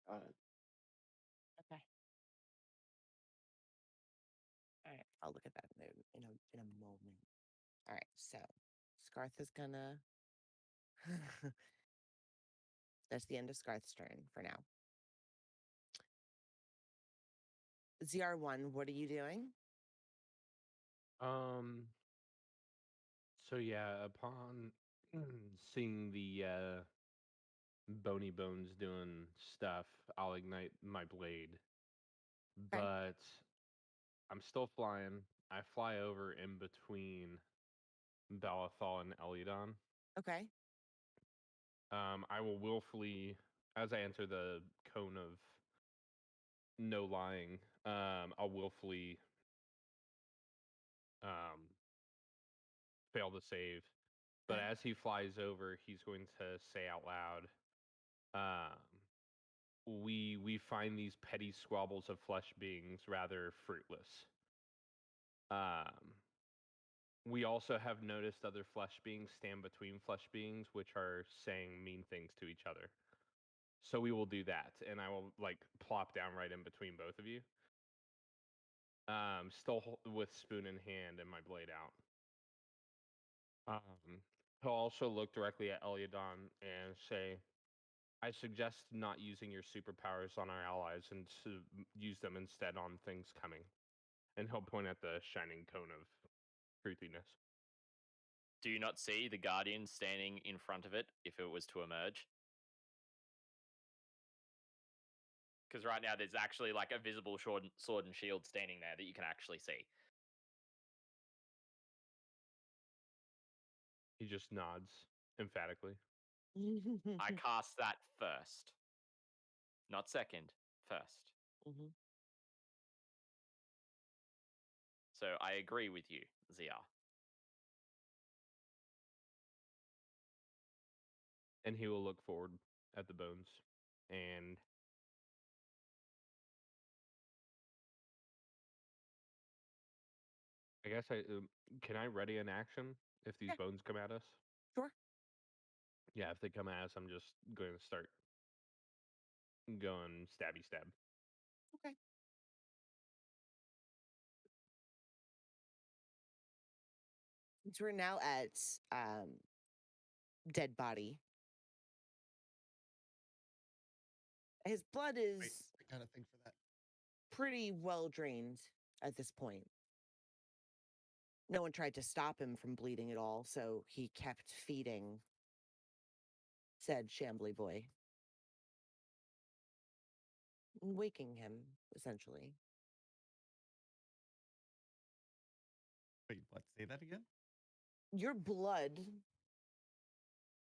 Got it. Okay. All right. I'll look at that in a moment. All right. So Scarth is gonna. That's the end of Scarth's turn for now. ZR1, what are you doing? So yeah, upon seeing the Bony Bones doing stuff, I'll ignite my blade. Okay. But I'm still flying. I fly over in between Balathal and Eliodon. Okay. I will willfully, as I enter the cone of no lying, I'll willfully fail to save. But Okay. as he flies over, he's going to say out loud, we find these petty squabbles of flesh beings rather fruitless. We also have noticed other flesh beings stand between flesh beings, which are saying mean things to each other. So we will do that, and I will like plop down right in between both of you. Still with spoon in hand and my blade out. He'll also look directly at Eliodon and say, I suggest not using your superpowers on our allies and to use them instead on things coming. And he'll point at the shining cone of truthiness. Do you not see the Guardian standing in front of it if it was to emerge? Because right now there's actually like a visible sword and shield standing there that you can actually see. He just nods emphatically. I cast that first. Not second, first. Mhm. So I agree with you, Zia. And he will look forward at the bones. And I guess can I ready an action if these bones come at us? Sure. Yeah, if they come at us, I'm just going to start going stabby stab. Okay. So we're now at dead body. His blood is I got a thing for that. pretty well drained at this point. No one tried to stop him from bleeding at all, so he kept feeding said shambly boy, waking him, essentially. Wait, what? Say that again? Your blood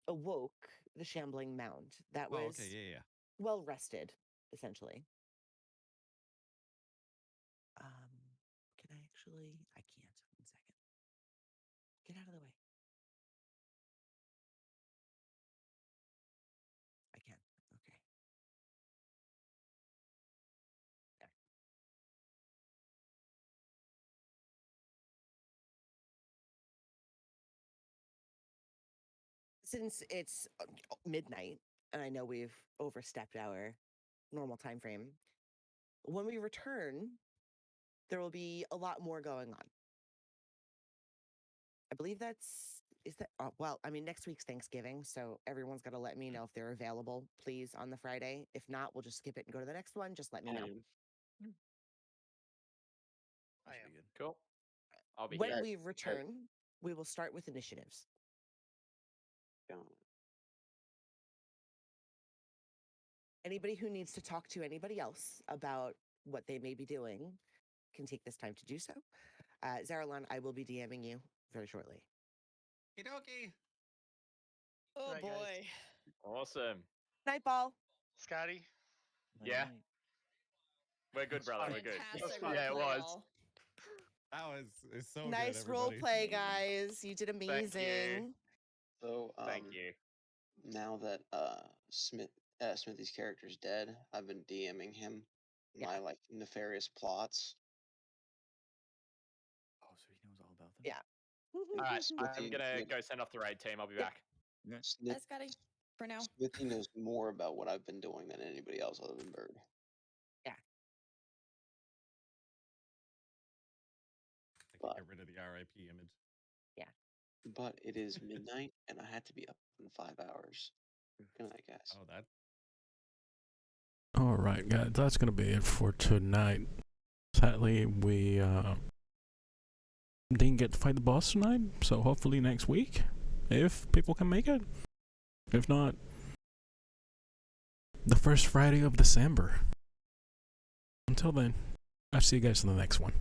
awoke the shambling mound that was Oh, okay, yeah. well rested, essentially. Can I actually? I can't. 1 second. Get out of the way. I can. Okay. There. Since it's midnight, and I know we've overstepped our normal time frame, when we return, there will be a lot more going on. I believe well, I mean, next week's Thanksgiving, so everyone's got to let me know if they're available, please, on the Friday. If not, we'll just skip it and go to the next one. Just let me know. I That should am. be good. Cool. I'll be When here. we return, we will start with initiatives. Got it. Anybody who needs to talk to anybody else about what they may be doing can take this time to do so. Zaralon, I will be DMing you very shortly. Okie Oh Right, guys. boy. Awesome. Nightball. Scotty, Yeah. Night. We're good, brother. fun. We're good. Fantastic fun. Yeah, it roleplay, was. y'all. That was it's so Nice good, role everybody. play, guys. You did amazing. So Thank you. now that Smithy's character's dead, I've been DMing him my Yeah. like nefarious plots. Oh, so he knows all about them? Yeah. All right. I'm Smithy- going to Smith- go send off the raid team. I'll be Yep. back. Yeah. Snip, Bye, Scotty. for now. Smithy knows more about what I've been doing than anybody else other than Bird. I can get rid of the RIP image. But it is midnight, and I had to be up in 5 hours. Good night, guys. Oh, that. All right, guys, that's gonna be it for tonight. Sadly, we didn't get to fight the boss tonight, so hopefully next week, if people can make it. If not, the first Friday of December. Until then, I'll see you guys in the next one.